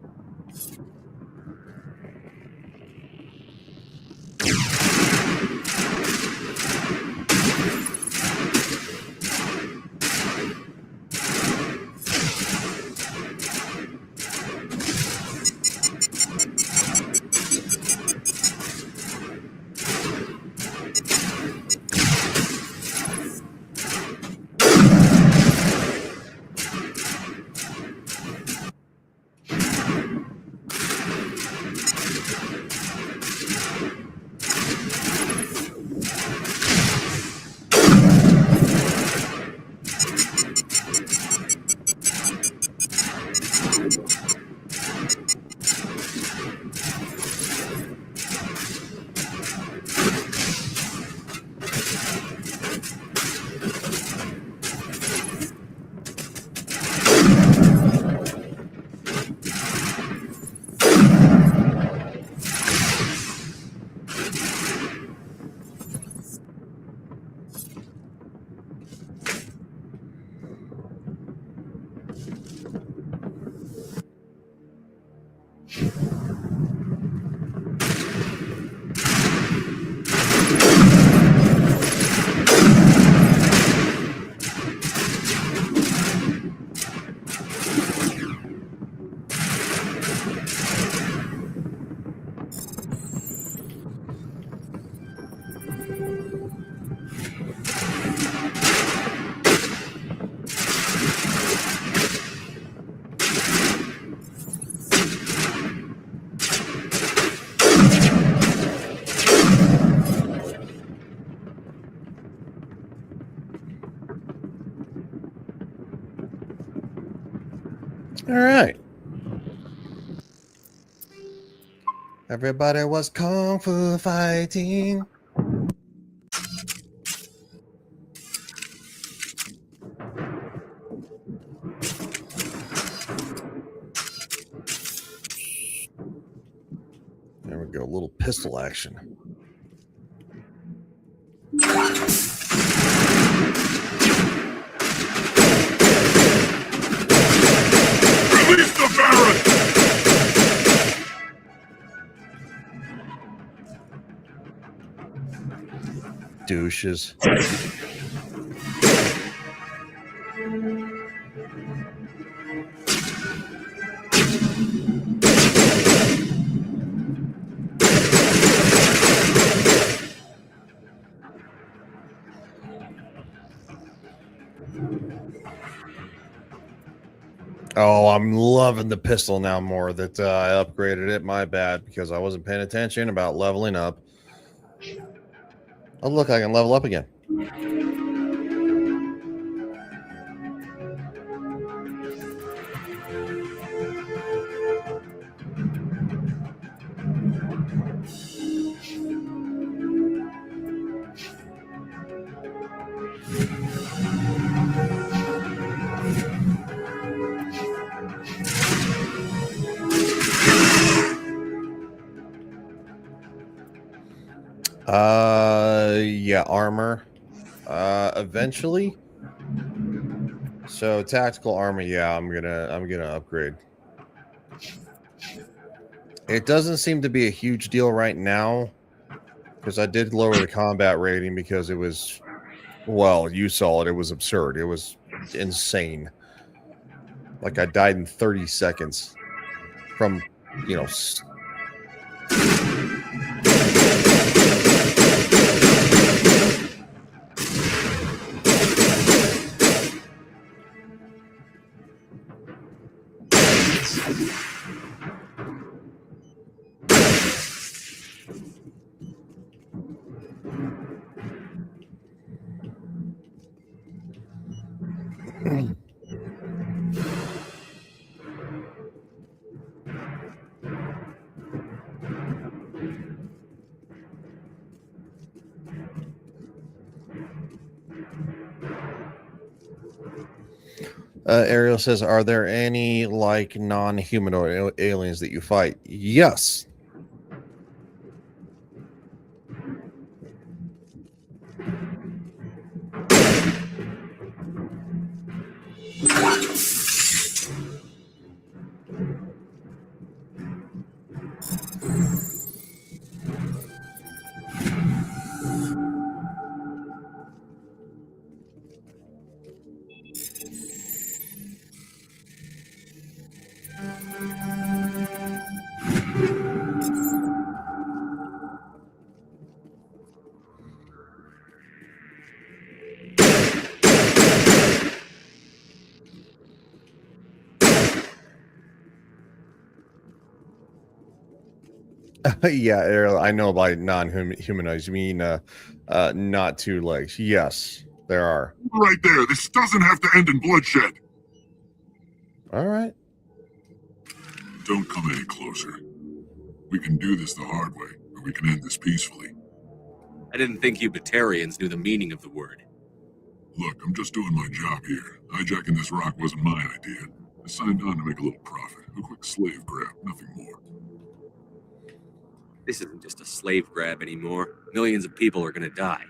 All right. Everybody was kung fu fighting. There we go. A little pistol action. Release the Baron! Douches. Oh, I'm loving the pistol now more that I upgraded it. My bad, because I wasn't paying attention about leveling up. Oh, look, I can level up again. Yeah, armor. Eventually. So tactical armor, yeah, I'm gonna upgrade. It doesn't seem to be a huge deal right now because I did lower the combat rating because it was, well, you saw it. It was absurd. It was insane. Like I died in 30 seconds from, you know. Ariel says, are there any like non-humanoid aliens that you fight? Yes. Yeah, Ariel, I know by non-humanoids, you mean not two legs. Yes, there are. Right there. This doesn't have to end in bloodshed. All right. Don't come any closer. We can do this the hard way, or we can end this peacefully. I didn't think you Batarians knew the meaning of the word. Look, I'm just doing my job here. Hijacking this rock wasn't my idea. I signed on to make a little profit. A quick slave grab, nothing more. This isn't just a slave grab anymore. Millions of people are gonna die.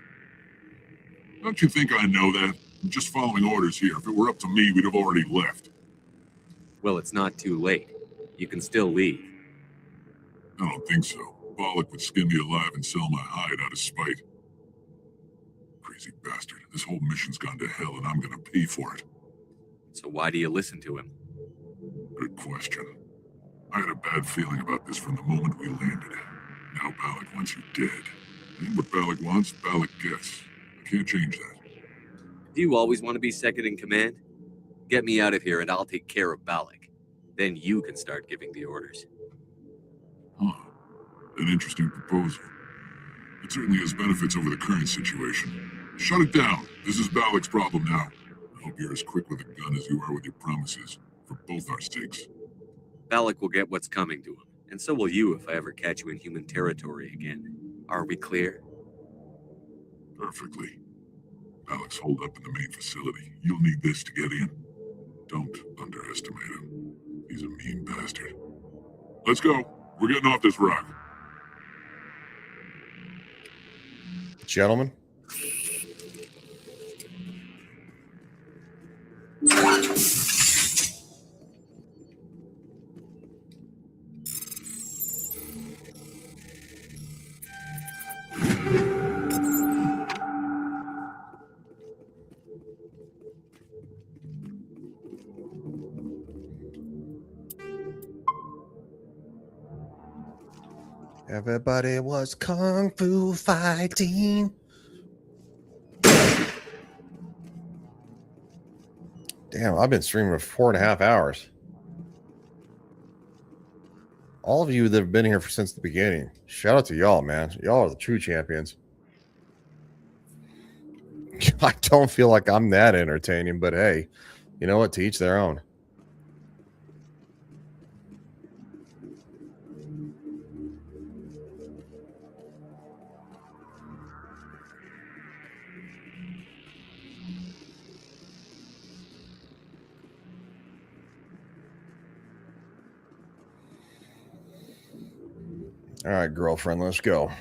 Don't you think I know that? I'm just following orders here. If it were up to me, we'd have already left. Well, it's not too late. You can still leave. I don't think so. Bollock would skin me alive and sell my hide out of spite. Crazy bastard. This whole mission's gone to hell and I'm gonna pay for it. So why do you listen to him? Good question. I had a bad feeling about this from the moment we landed. Now Bollock wants you dead. And what Bollock wants, Bollock gets. I can't change that. Do you always want to be second in command? Get me out of here and I'll take care of Bollock. Then you can start giving the orders. Huh. An interesting proposal. It certainly has benefits over the current situation. Shut it down. This is Bollock's problem now. I hope you're as quick with a gun as you are with your promises, for both our sakes. Bollock will get what's coming to him, and so will you if I ever catch you in human territory again. Are we clear? Perfectly. Bollock's holed up in the main facility. You'll need this to get in. Don't underestimate him. He's a mean bastard. Let's go. We're getting off this rock. Gentlemen. Everybody was kung fu fighting. Damn, I've been streaming for 4.5 hours. All of you that have been here since the beginning, shout out to y'all, man. Y'all are the true champions. I don't feel like I'm that entertaining, but hey, you know what? To each their own. All right, girlfriend, let's go.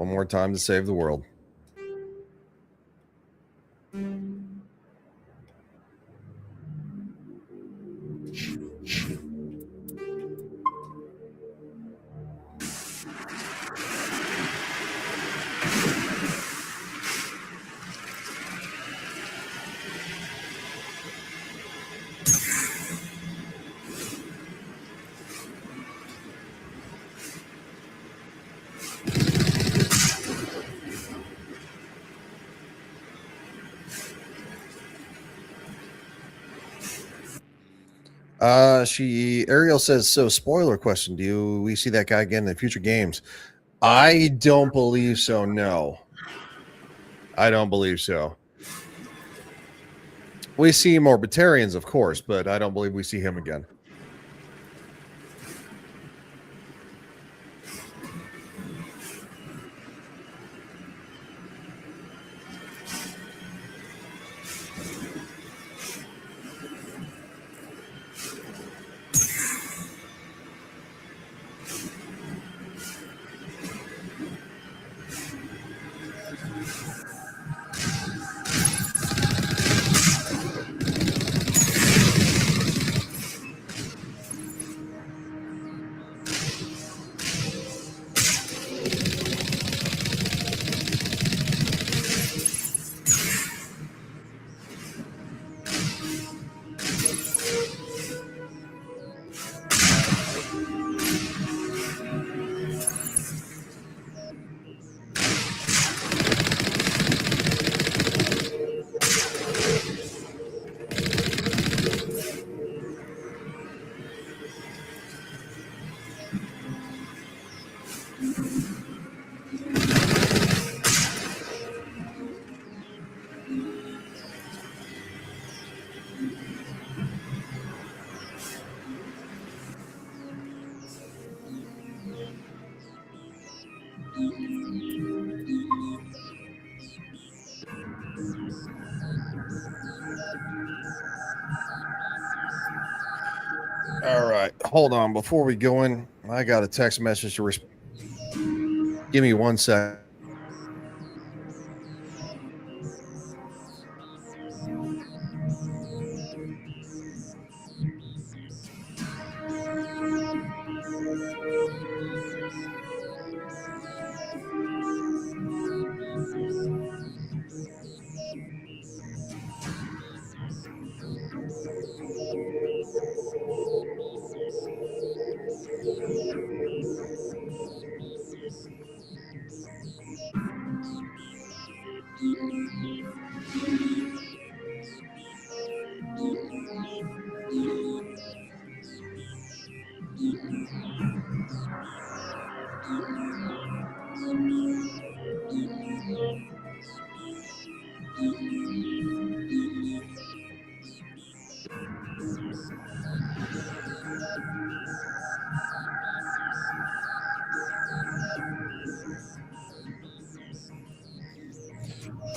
One more time to save the world. Ariel says, so spoiler question, do we see that guy again in future games? I don't believe so. No, I don't believe so. We see more Batarians, of course, but I don't believe we see him again. All right, hold on. Before we go in, I got a text message to give me 1 sec.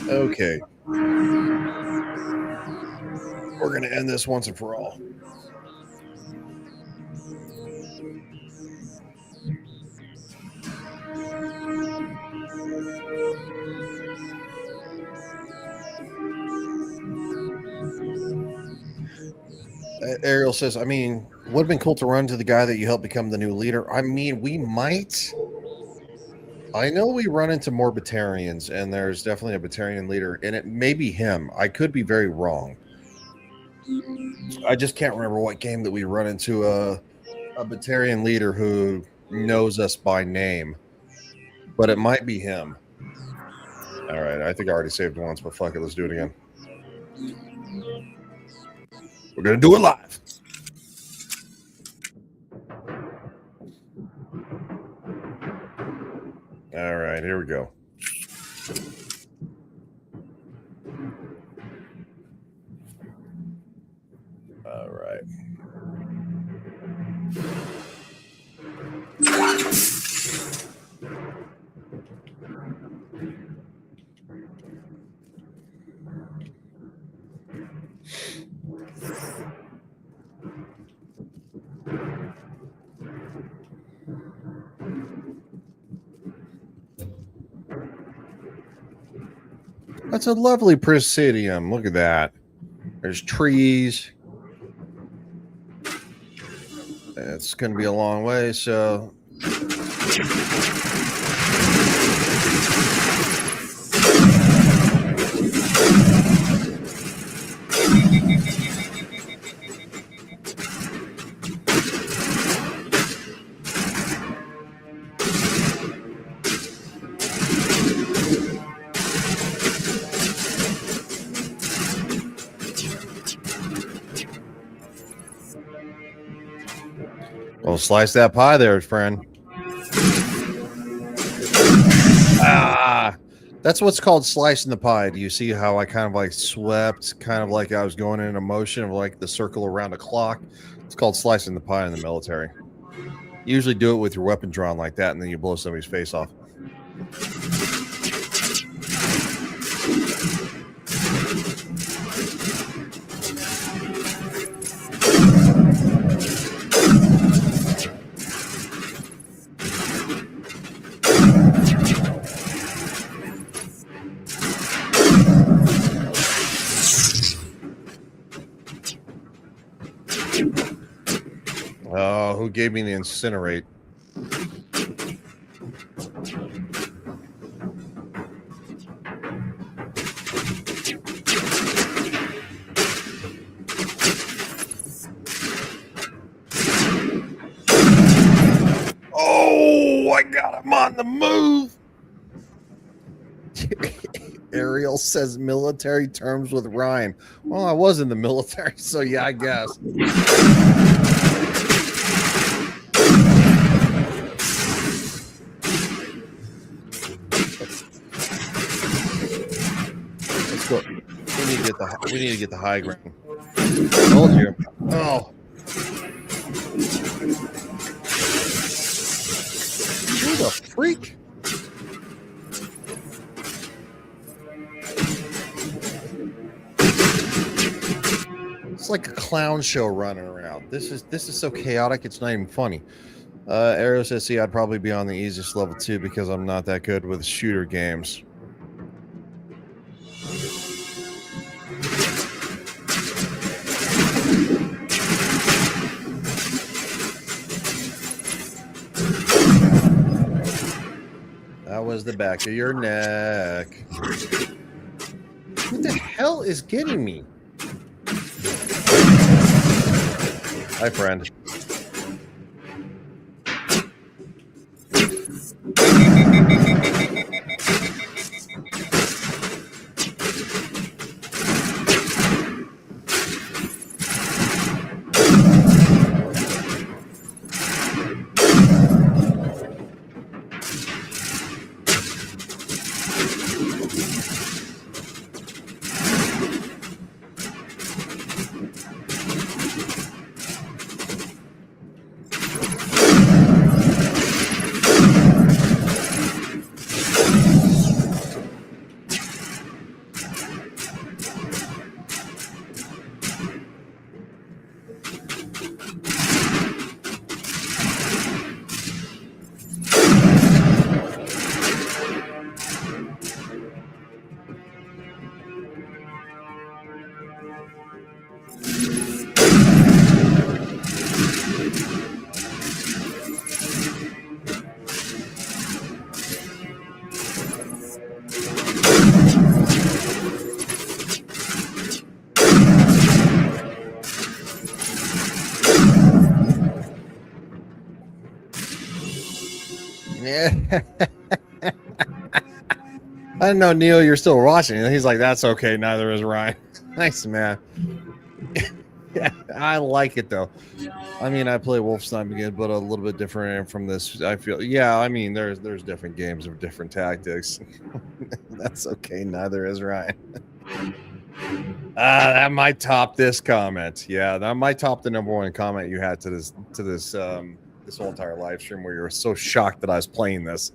Okay. We're going to end this once and for all. Ariel says, I mean, would have been cool to run to the guy that you helped become the new leader. I mean, we might. I know we run into more Batarians, and there's definitely a Batarian leader, and it may be him. I could be very wrong. I just can't remember what game that we run into a Batarian leader who knows us by name, but it might be him. All right, I think I already saved once, but fuck it, let's do it again. We're gonna do it live. All right, here we go. All right. That's a lovely Presidium. Look at that. There's trees. It's going to be a long way, so... Well, slice that pie there, friend. That's what's called slicing the pie. Do you see how I kind of like swept, kind of like I was going in a motion of like the circle around a clock? It's called slicing the pie in the military. You usually do it with your weapon drawn like that, and then you blow somebody's face off. Oh, who gave me the incinerate? Oh, I got him on the move. Ariel says military terms with Ryan. Well, I was in the military, so yeah, I guess. Let's go. We need to get the high ground. I told you. Oh. Who the freak? It's like a clown show running around. This is so chaotic. It's not even funny. Arrow says, "See, I'd probably be on the easiest level too because I'm not that good with shooter games." That was the back of your neck. What the hell is getting me? Hi, friend. Yeah. I didn't know, Neil, you're still watching. He's like, that's okay. Neither is Ryan. Nice, man. Yeah, I like it, though. I mean, I play Wolfenstein again, but a little bit different from this. I feel, yeah, I mean, there's different games of different tactics. That's okay. Neither is Ryan. That might top this comment. Yeah, that might top the #1 comment you had to this this whole entire live stream where you were so shocked that I was playing this.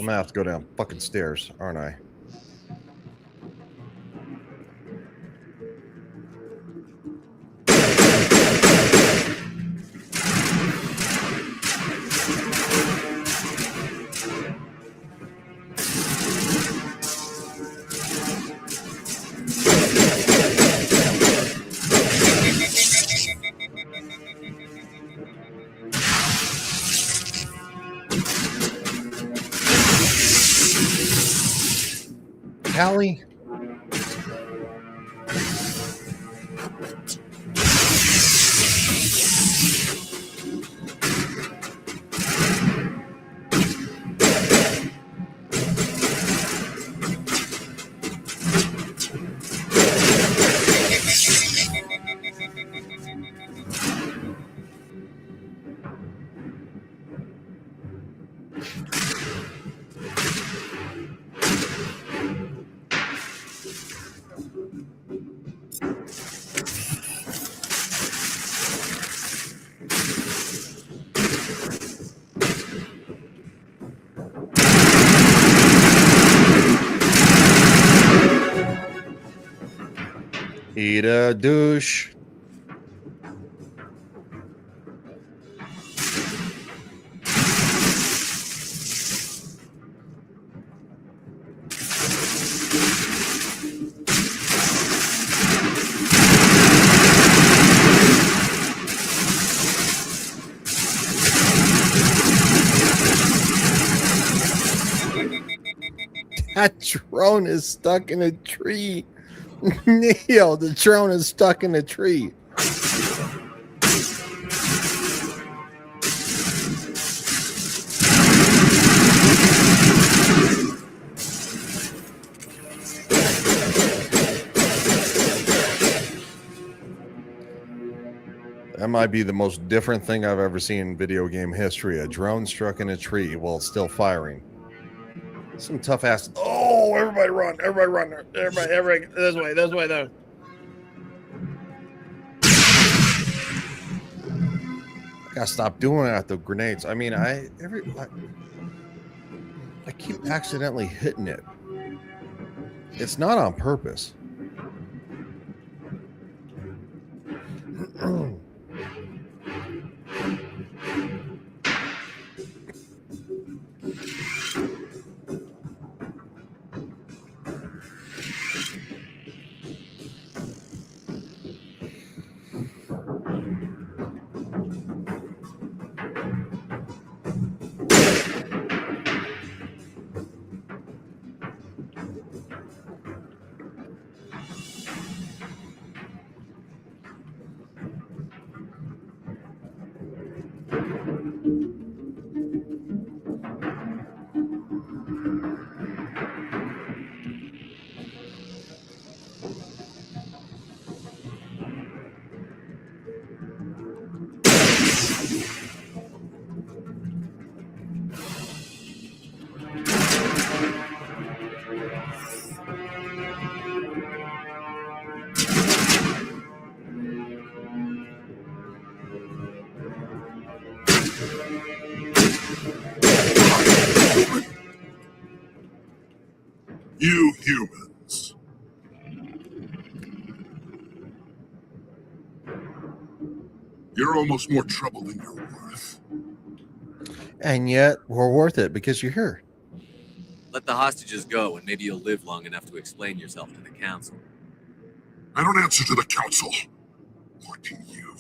I'm gonna have to go down fucking stairs, aren't I? Callie? Eat a douche. That drone is stuck in a tree. Neo, the drone is stuck in a tree. That might be the most different thing I've ever seen in video game history. A drone struck in a tree while it's still firing. Some tough ass. Oh, everybody run. Everybody run. Everybody this way, there. I gotta stop doing that, the grenades. I mean, I keep accidentally hitting it. It's not on purpose. You humans. You're almost more trouble than you're worth. And yet, we're worth it because you're here. Let the hostages go, and maybe you'll live long enough to explain yourself to the council. I don't answer to the council. Or to you.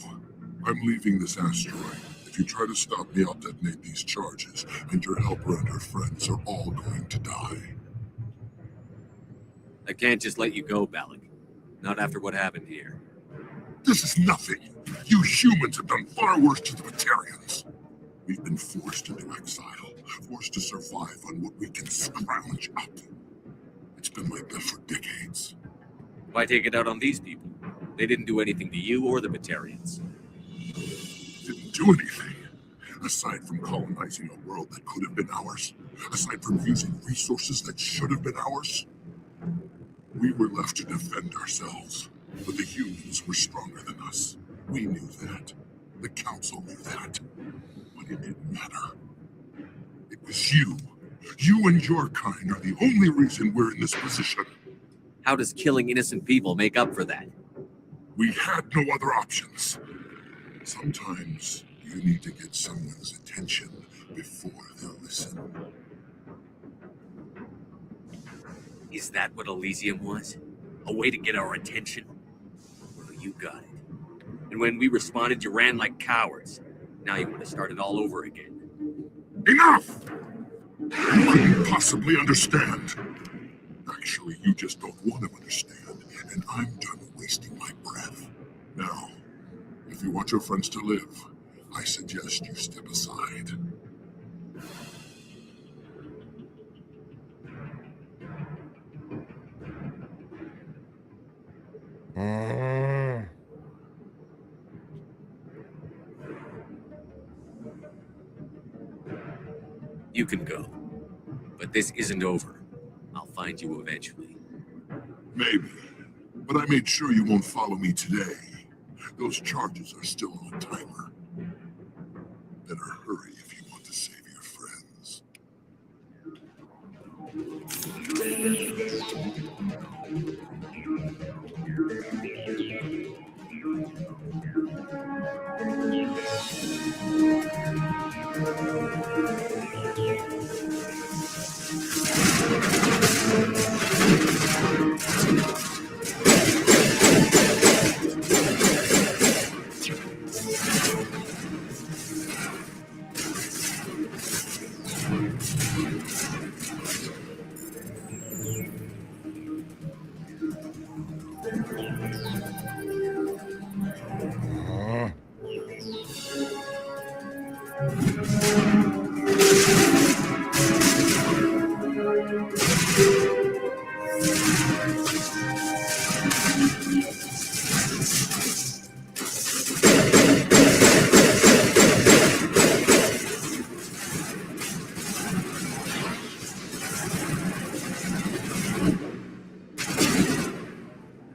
I'm leaving this asteroid. If you try to stop me, I'll detonate these charges, and your helper and her friends are all going to die. I can't just let you go, Balak. Not after what happened here. This is nothing. You humans have done far worse to the Batarians. We've been forced into exile, forced to survive on what we can scrounge up. It's been like that for decades. Why take it out on these people? They didn't do anything to you or the Batarians. Didn't do anything. Aside from colonizing a world that could have been ours. Aside from using resources that should have been ours. We were left to defend ourselves. But the humans were stronger than us. We knew that. The council knew that. But it didn't matter. It was you You and your kind are the only reason we're in this position. How does killing innocent people make up for that? We had no other options. Sometimes you need to get someone's attention before they'll listen. Is that what Elysium was? A way to get our attention? Well, you got it. And when we responded, you ran like cowards. Now you want to start it all over again. Enough! You couldn't possibly understand. Actually, you just don't want to understand, and I'm done wasting my breath. Now, if you want your friends to live, I suggest you step aside. You can go. But this isn't over. I'll find you eventually. Maybe. But I made sure you won't follow me today. Those charges are still on timer. Better hurry if you want to save your friends.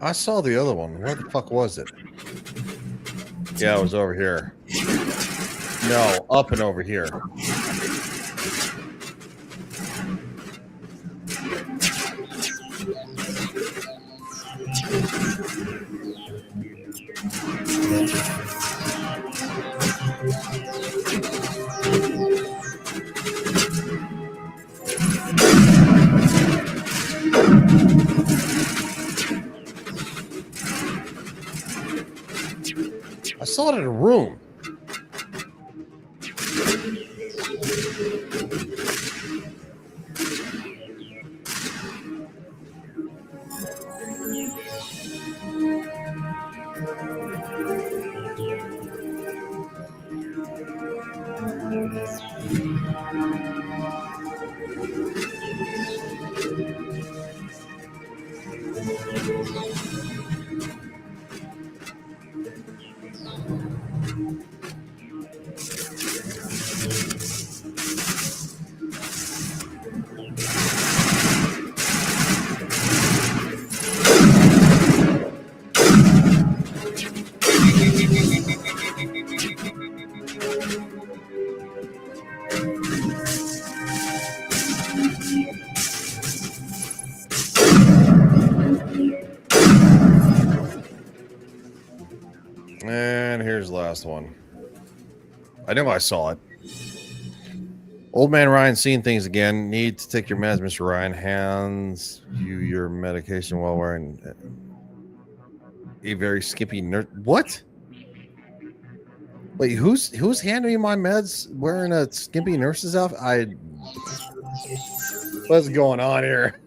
I saw the other one. Where the fuck was it? Yeah, it was over here. No, up and over here. I saw it in a room. And here's the last one. I know I saw it. Old man Ryan seeing things again. Need to take your meds, Mr. Ryan. Hands you your medication while wearing a very skimpy nurse. What? Wait, who's handing me my meds wearing a skimpy nurse's outfit? What's going on here?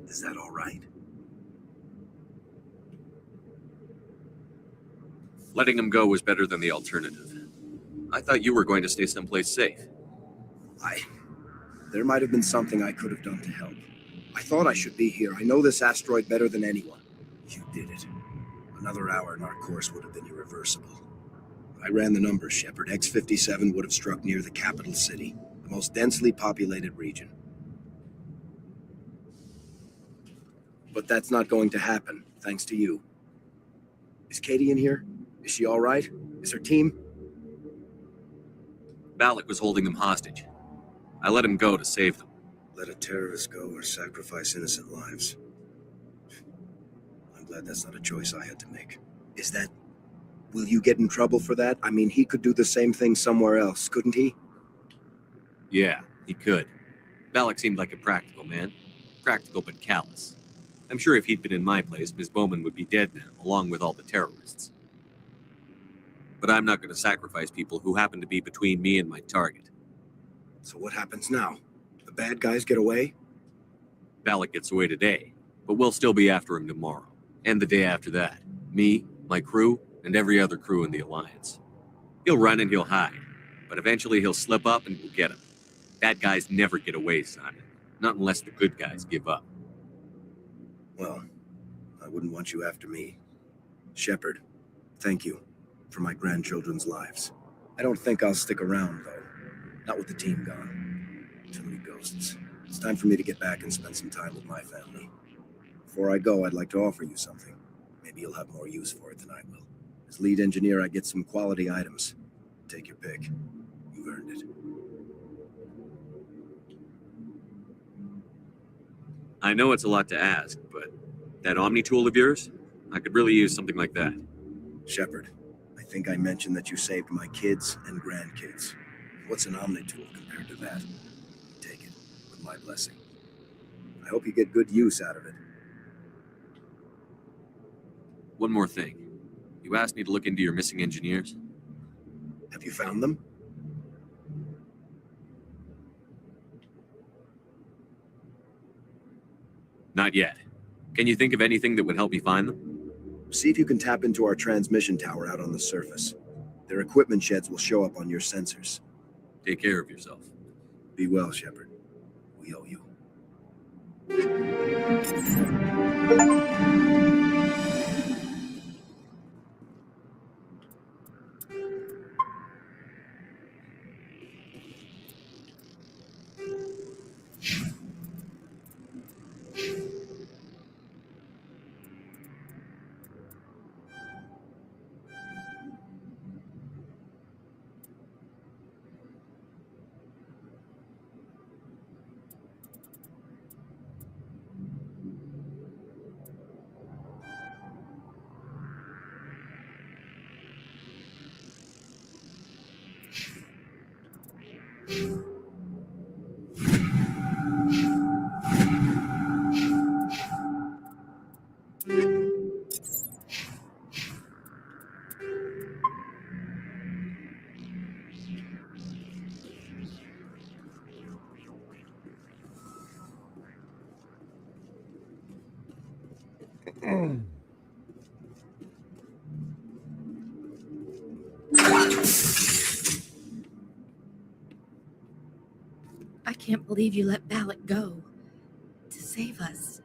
Is that all right? Letting him go was better than the alternative. I thought you were going to stay someplace safe. There might have been something I could have done to help. I thought I should be here. I know this asteroid better than anyone. You did it. Another hour and our course would have been irreversible. I ran the numbers, Shepard. X-57 would have struck near the capital city, the most densely populated region. But that's not going to happen, thanks to you. Is Katie in here? Is she all right? Is her team? Balak was holding them hostage. I let him go to save them. Let a terrorist go or sacrifice innocent lives. I'm glad that's not a choice I had to make. Is that... Will you get in trouble for that? I mean, he could do the same thing somewhere else, couldn't he? Yeah, he could. Balak seemed like a practical man. Practical but callous. I'm sure if he'd been in my place, Ms. Bowman would be dead now, along with all the terrorists. But I'm not going to sacrifice people who happen to be between me and my target. So what happens now? The bad guys get away? Balak gets away today, but we'll still be after him tomorrow. And the day after that. Me, my crew, and every other crew in the Alliance. He'll run and he'll hide, but eventually he'll slip up and we'll get him. Bad guys never get away, Simon. Not unless the good guys give up. Well, I wouldn't want you after me. Shepard, thank you for my grandchildren's lives. I don't think I'll stick around, though. Not with the team gone. Too many ghosts. It's time for me to get back and spend some time with my family. Before I go, I'd like to offer you something. Maybe you'll have more use for it than I will. As lead engineer, I get some quality items. Take your pick. You've earned it. I know it's a lot to ask, but that Omni tool of yours? I could really use something like that. Shepard, I think I mentioned that you saved my kids and grandkids. What's an Omni tool compared to that? Take it, with my blessing. I hope you get good use out of it. One more thing. You asked me to look into your missing engineers. Have you found them? Not yet. Can you think of anything that would help me find them? See if you can tap into our transmission tower out on the surface. Their equipment sheds will show up on your sensors. Take care of yourself. Be well, Shepard. We owe you. I can't believe you let Balak go. To save us.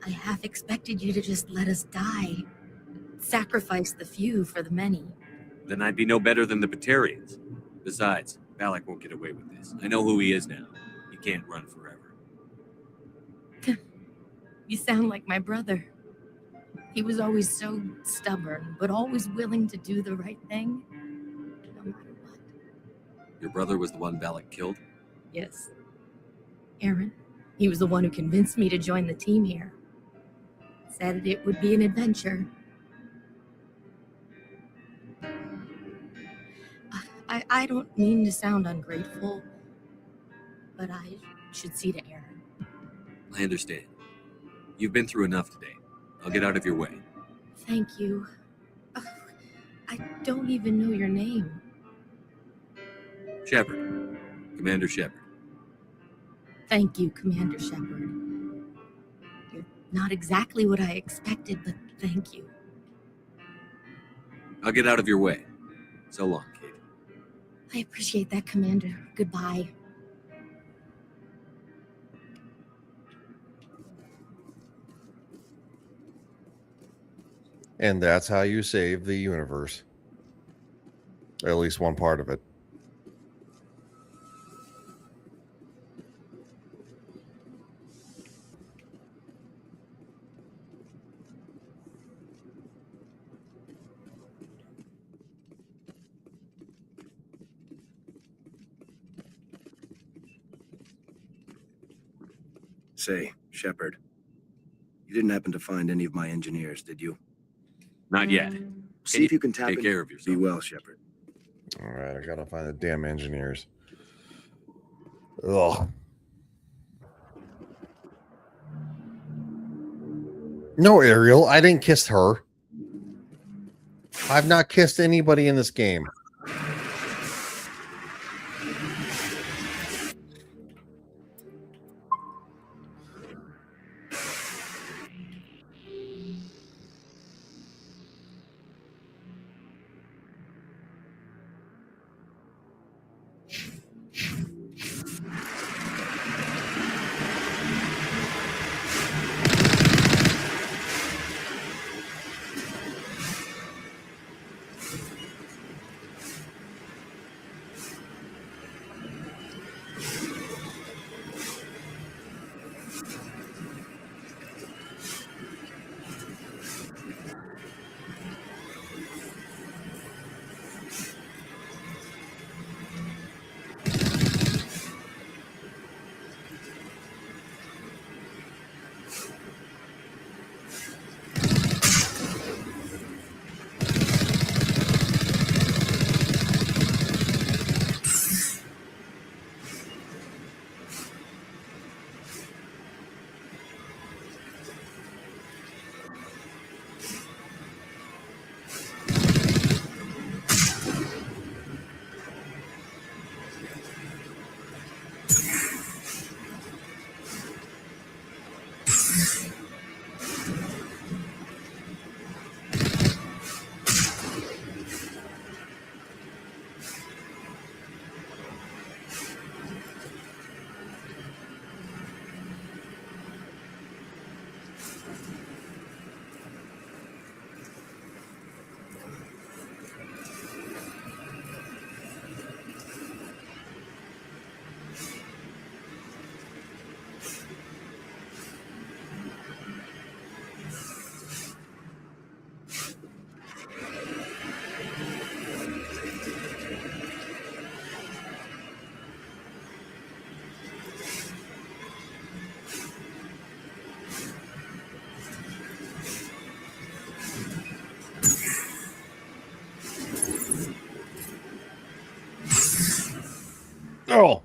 I half expected you to just let us die. Sacrifice the few for the many. Then I'd be no better than the Batarians. Besides, Balak won't get away with this. I know who he is now. He can't run forever. You sound like my brother. He was always so stubborn, but always willing to do the right thing. No matter what. Your brother was the one Balak killed? Yes. Aaron. He was the one who convinced me to join the team here. Said it would be an adventure. I don't mean to sound ungrateful, but I should see to Aaron. I understand. You've been through enough today. I'll get out of your way. Thank you. I don't even know your name. Shepard. Commander Shepard. Thank you, Commander Shepard. You're not exactly what I expected, but thank you. I'll get out of your way. So long, Kate. I appreciate that, Commander. Goodbye. And that's how you save the universe. At least one part of it. Say, Shepard, you didn't happen to find any of my engineers, did you? Not yet. See if you can tap take in. care of yourself. Be well, Shepard. All right, I gotta find the damn engineers. Ugh. No, Ariel, I didn't kiss her. I've not kissed anybody in this game. Oh.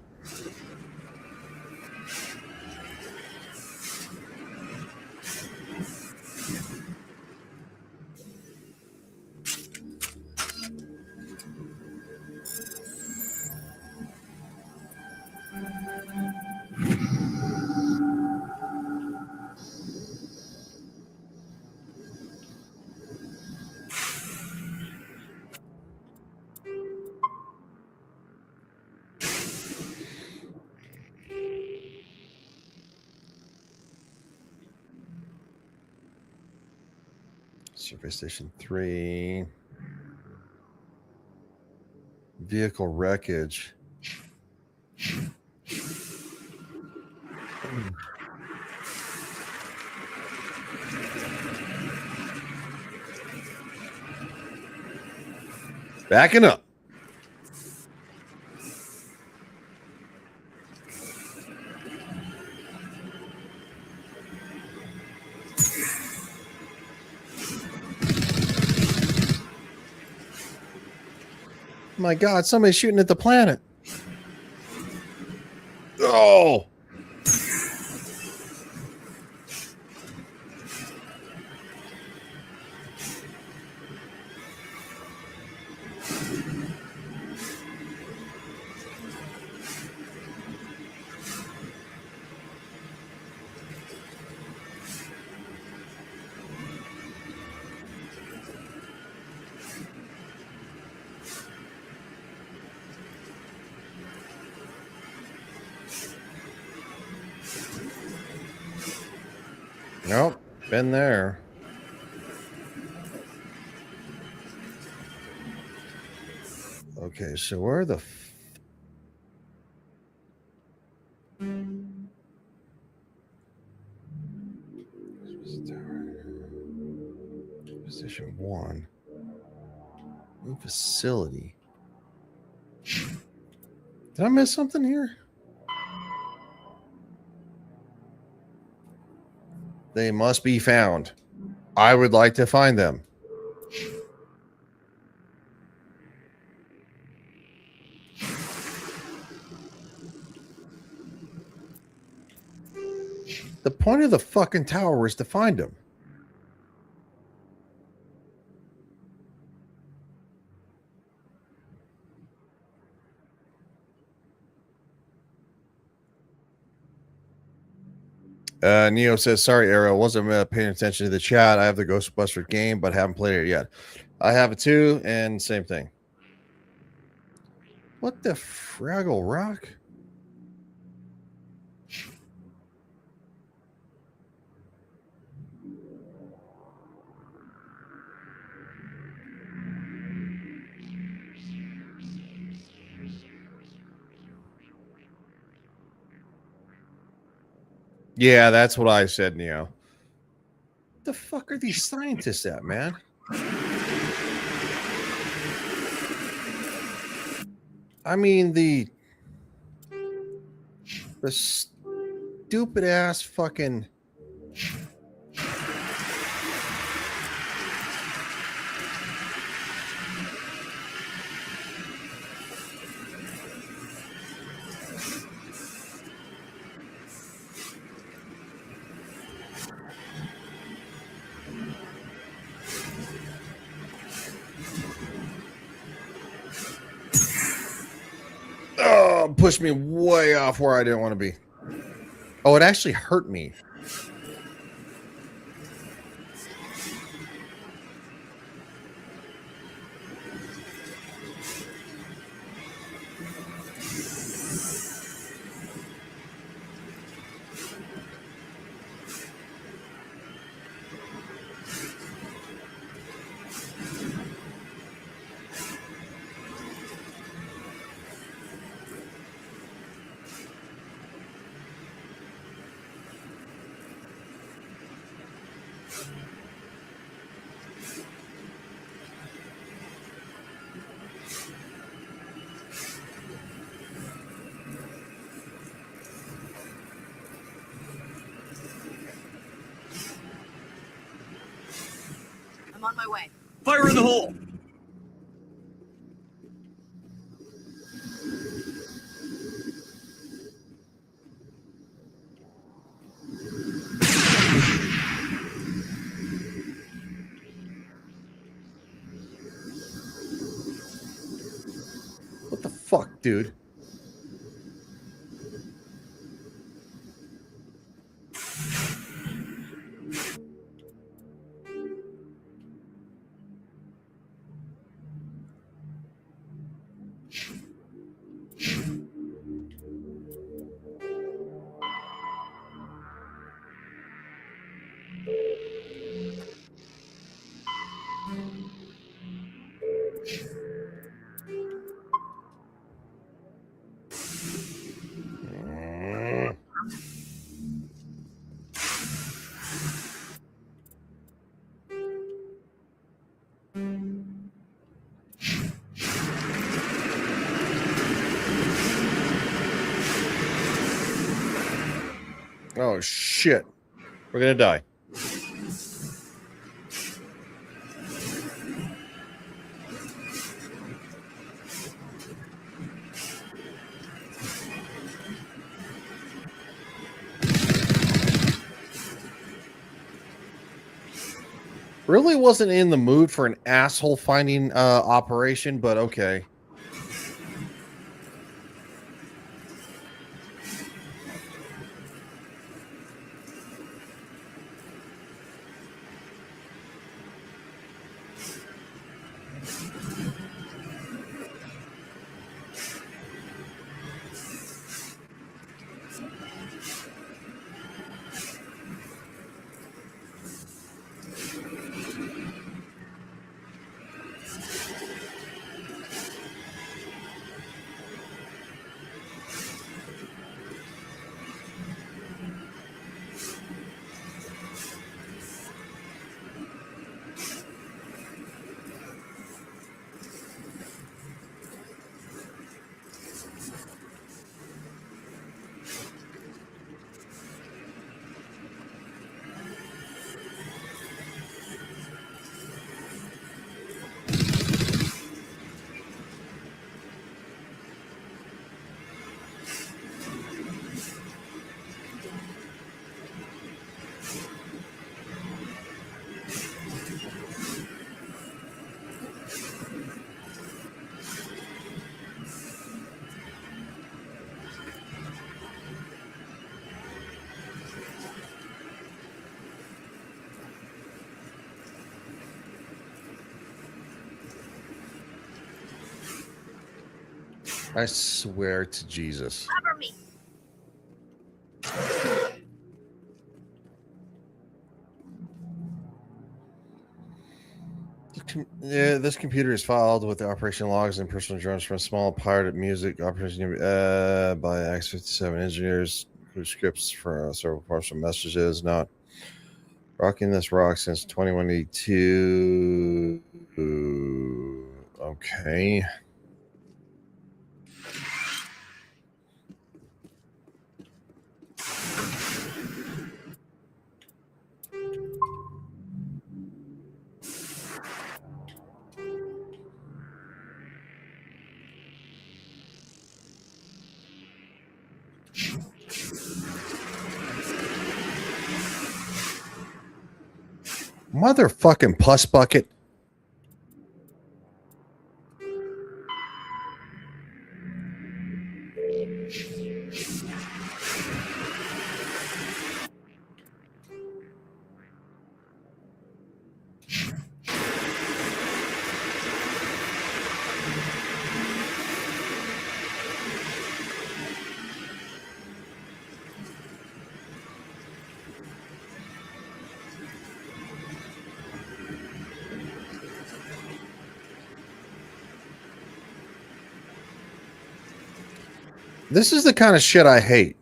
Survey Station 3. Vehicle wreckage. Backing up. My God, somebody's shooting at the planet. Oh. Nope, been there. Okay, so where the position 1. New facility. Did I miss something here? They must be found. I would like to find them. The point of the fucking tower was to find them. Neo says, sorry, Arrow, wasn't paying attention to the chat. I have the Ghostbuster game, but haven't played it yet. I have it too, and same thing. What the Fraggle Rock? Yeah, that's what I said, Neo. The fuck are these scientists at, man? I mean, the stupid ass fucking. Oh, pushed me way off where I didn't want to be. Oh, it actually hurt me. I'm on my way. Fire in the hole! What the fuck, dude? Oh shit. We're gonna die. Really wasn't in the mood for an asshole finding operation, but okay. I swear to Jesus. Cover me. Yeah, this computer is filed with the operation logs and personal drones from a small pirated music operation by X57 engineers who scripts for several partial messages. Not rocking this rock since 2182. Okay. Motherfucking puss bucket. This is the kind of shit I hate.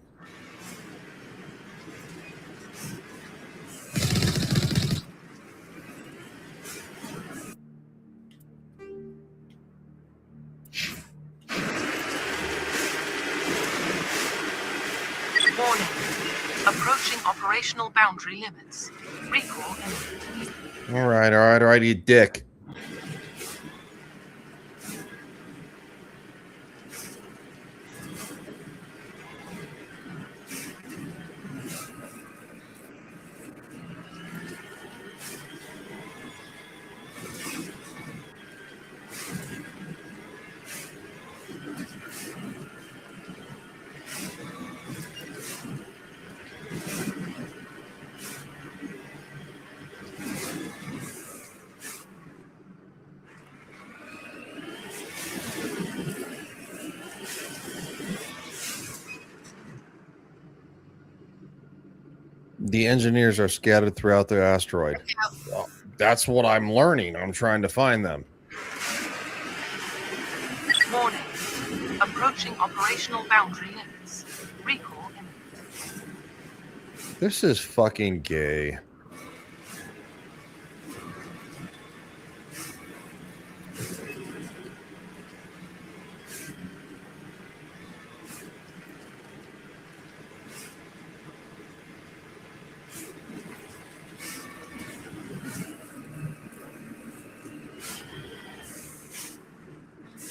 Warning. Approaching operational boundary limits. Recall imminent. All right, you dick. The engineers are scattered throughout the asteroid. Well, that's what I'm learning. I'm trying to find them. Warning. Approaching operational boundary limits. Recall imminent. This is fucking gay.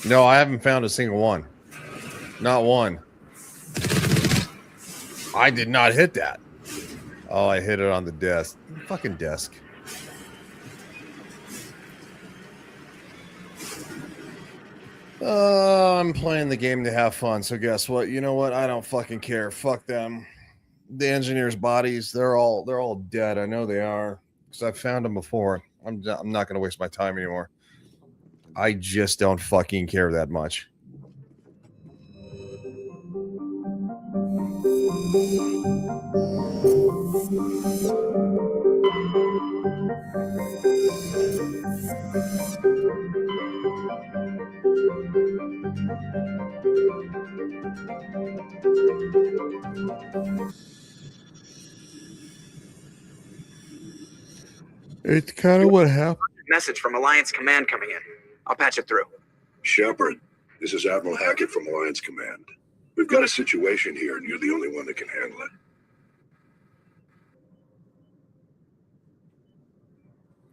No, I haven't found a single one. Not one. I did not hit that. Oh, I hit it on the desk. Fucking desk. I'm playing the game to have fun, so guess what? You know what? I don't fucking care. Fuck them. The engineers' bodies, they're all dead. I know they are, because I've found them before. I'm not going to waste my time anymore. I just don't fucking care that much. It's kind of what happened. Message from Alliance Command coming in. I'll patch it through. Shepard, this is Admiral Hackett from Alliance Command. We've got a situation here, and you're the only one that can handle it.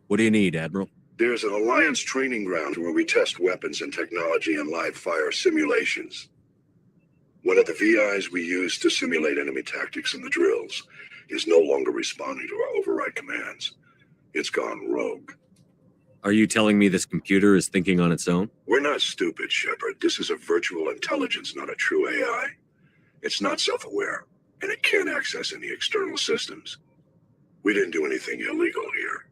What do you need, Admiral? There's an Alliance training ground where we test weapons and technology in live fire simulations. One of the VIs we use to simulate enemy tactics in the drills is no longer responding to our override commands. It's gone rogue. Are you telling me this computer is thinking on its own? We're not stupid, Shepard. This is a virtual intelligence, not a true AI. It's not self-aware, and it can't access any external systems. We didn't do anything illegal here.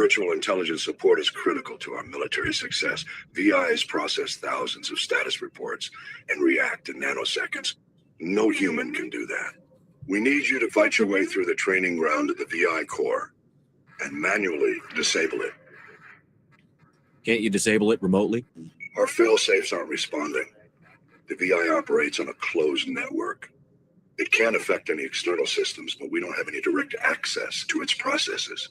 virtual intelligence support is critical to our military success. VIs process thousands of status reports and react in nanoseconds. No human can do that. We need you to fight your way through the training ground of the VI core and manually disable it. Can't you disable it remotely? Our fail-safes aren't responding. The VI operates on a closed network. It can affect any external systems, but we don't have any direct access to its processes.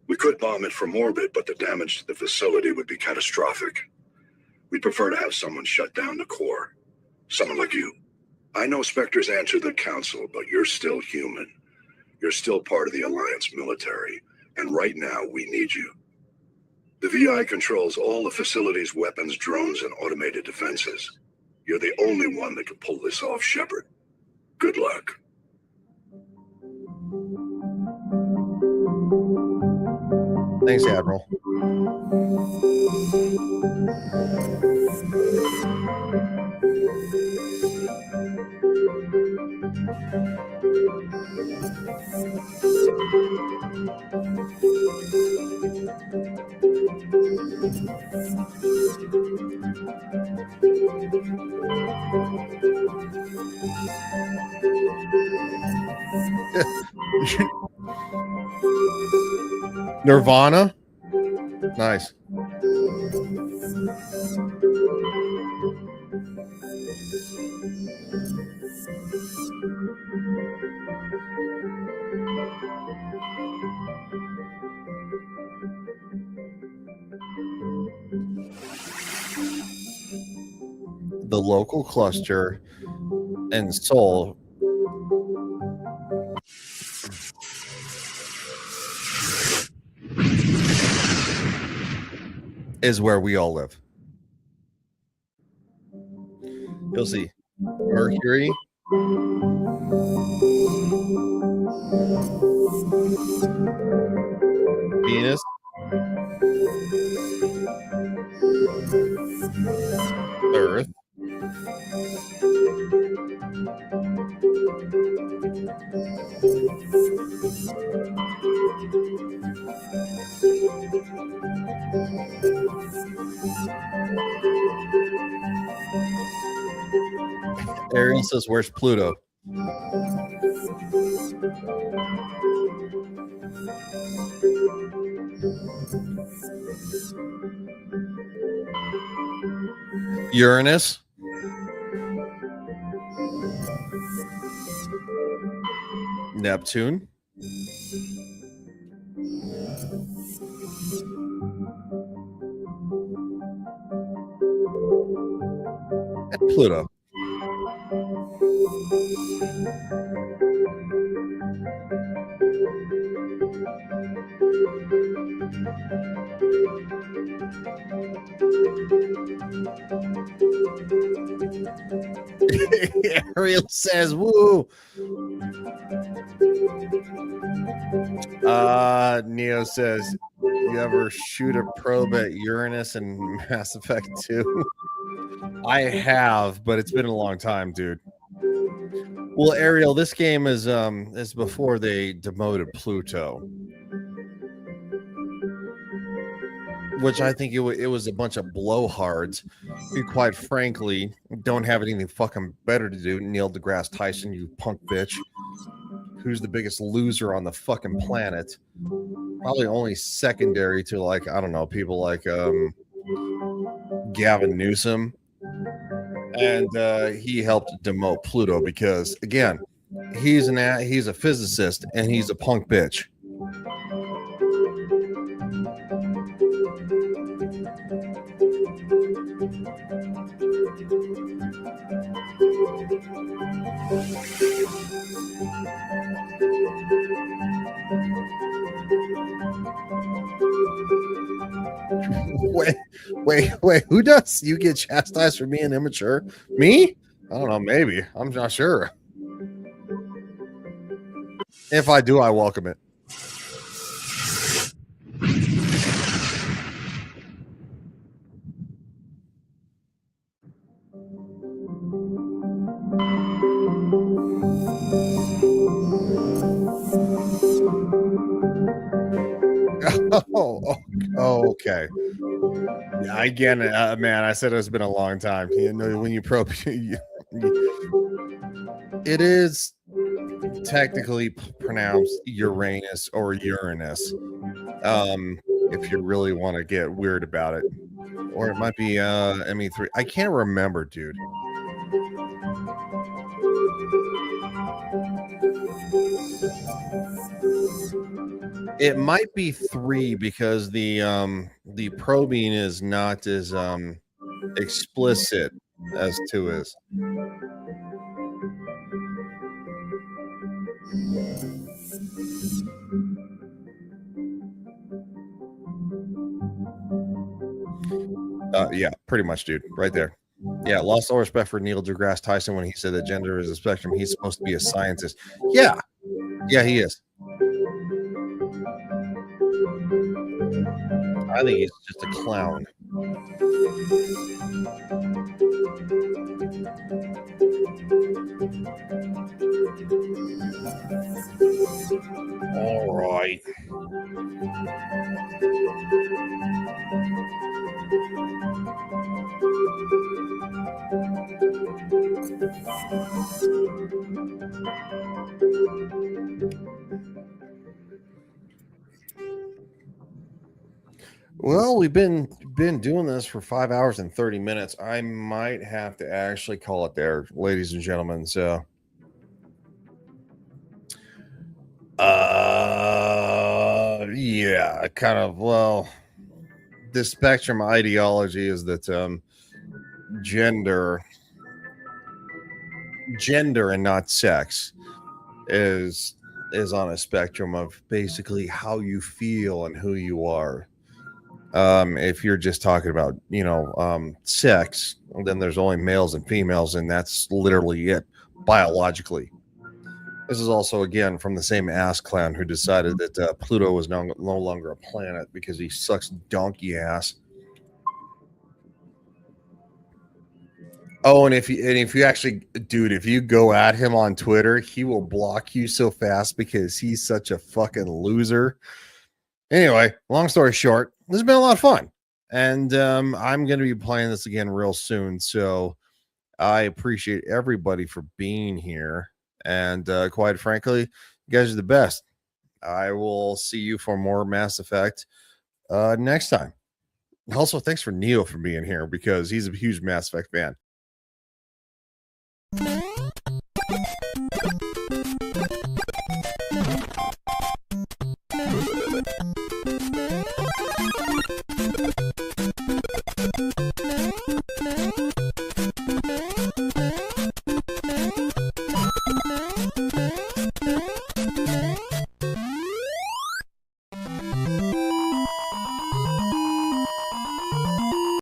We could bomb it from orbit, but the damage to the facility would be catastrophic. We'd prefer to have someone shut down the core. Someone like you. I know Spectres answer the Council, but you're still human. You're still part of the Alliance military, and right now we need you. The VI controls all the facility's weapons, drones, and automated defenses. You're the only one that can pull this off, Shepard. Good luck. Thanks, Admiral. Nirvana? Nice. The local cluster and Seoul is where we all live. You'll see Mercury, Venus, Earth, Ariel says, where's Pluto? Uranus. Neptune. And Pluto. Ariel says, woo. Neo says, you ever shoot a probe at Uranus in Mass Effect 2? I have, but it's been a long time, dude. Well, Ariel, this game is before they demoted Pluto, which I think it was a bunch of blowhards who, quite frankly, don't have anything fucking better to do. Neil deGrasse Tyson, you punk bitch, who's the biggest loser on the fucking planet, probably only secondary to, like, I don't know, people like Gavin Newsom. And he helped demote Pluto because, again, he's a physicist and he's a punk bitch. Wait, who does? You get chastised for being immature? Me? I don't know, maybe. I'm not sure. If I do, I welcome it. Okay. Yeah, again, man, I said it's been a long time. You know, when you probe, it is technically pronounced Uranus or Uranus. If you really want to get weird about it, or it might be ME3. I can't remember, dude. It might be 3 because the probing is not as explicit as 2 is. Yeah, pretty much, dude. Right there. Yeah, lost all respect for Neil deGrasse Tyson when he said that gender is a spectrum. He's supposed to be a scientist. Yeah. Yeah, he is. I think he's just a clown. All right. Well, we've been doing this for 5 hours and 30 minutes. I might have to actually call it there, ladies and gentlemen. So yeah, kind of, well, the spectrum ideology is that gender and not sex is on a spectrum of basically how you feel and who you are. If you're just talking about, sex, then there's only males and females, and that's literally it biologically. This is also, again, from the same ass clown who decided that Pluto was no longer a planet because he sucks donkey ass. Oh, and if you actually, dude, if you go at him on Twitter, he will block you so fast because he's such a fucking loser. Anyway, long story short, this has been a lot of fun, and I'm going to be playing this again real soon. So I appreciate everybody for being here, and quite frankly, you guys are the best. I will see you for more Mass Effect next time. Also, thanks for Neo for being here because he's a huge Mass Effect fan.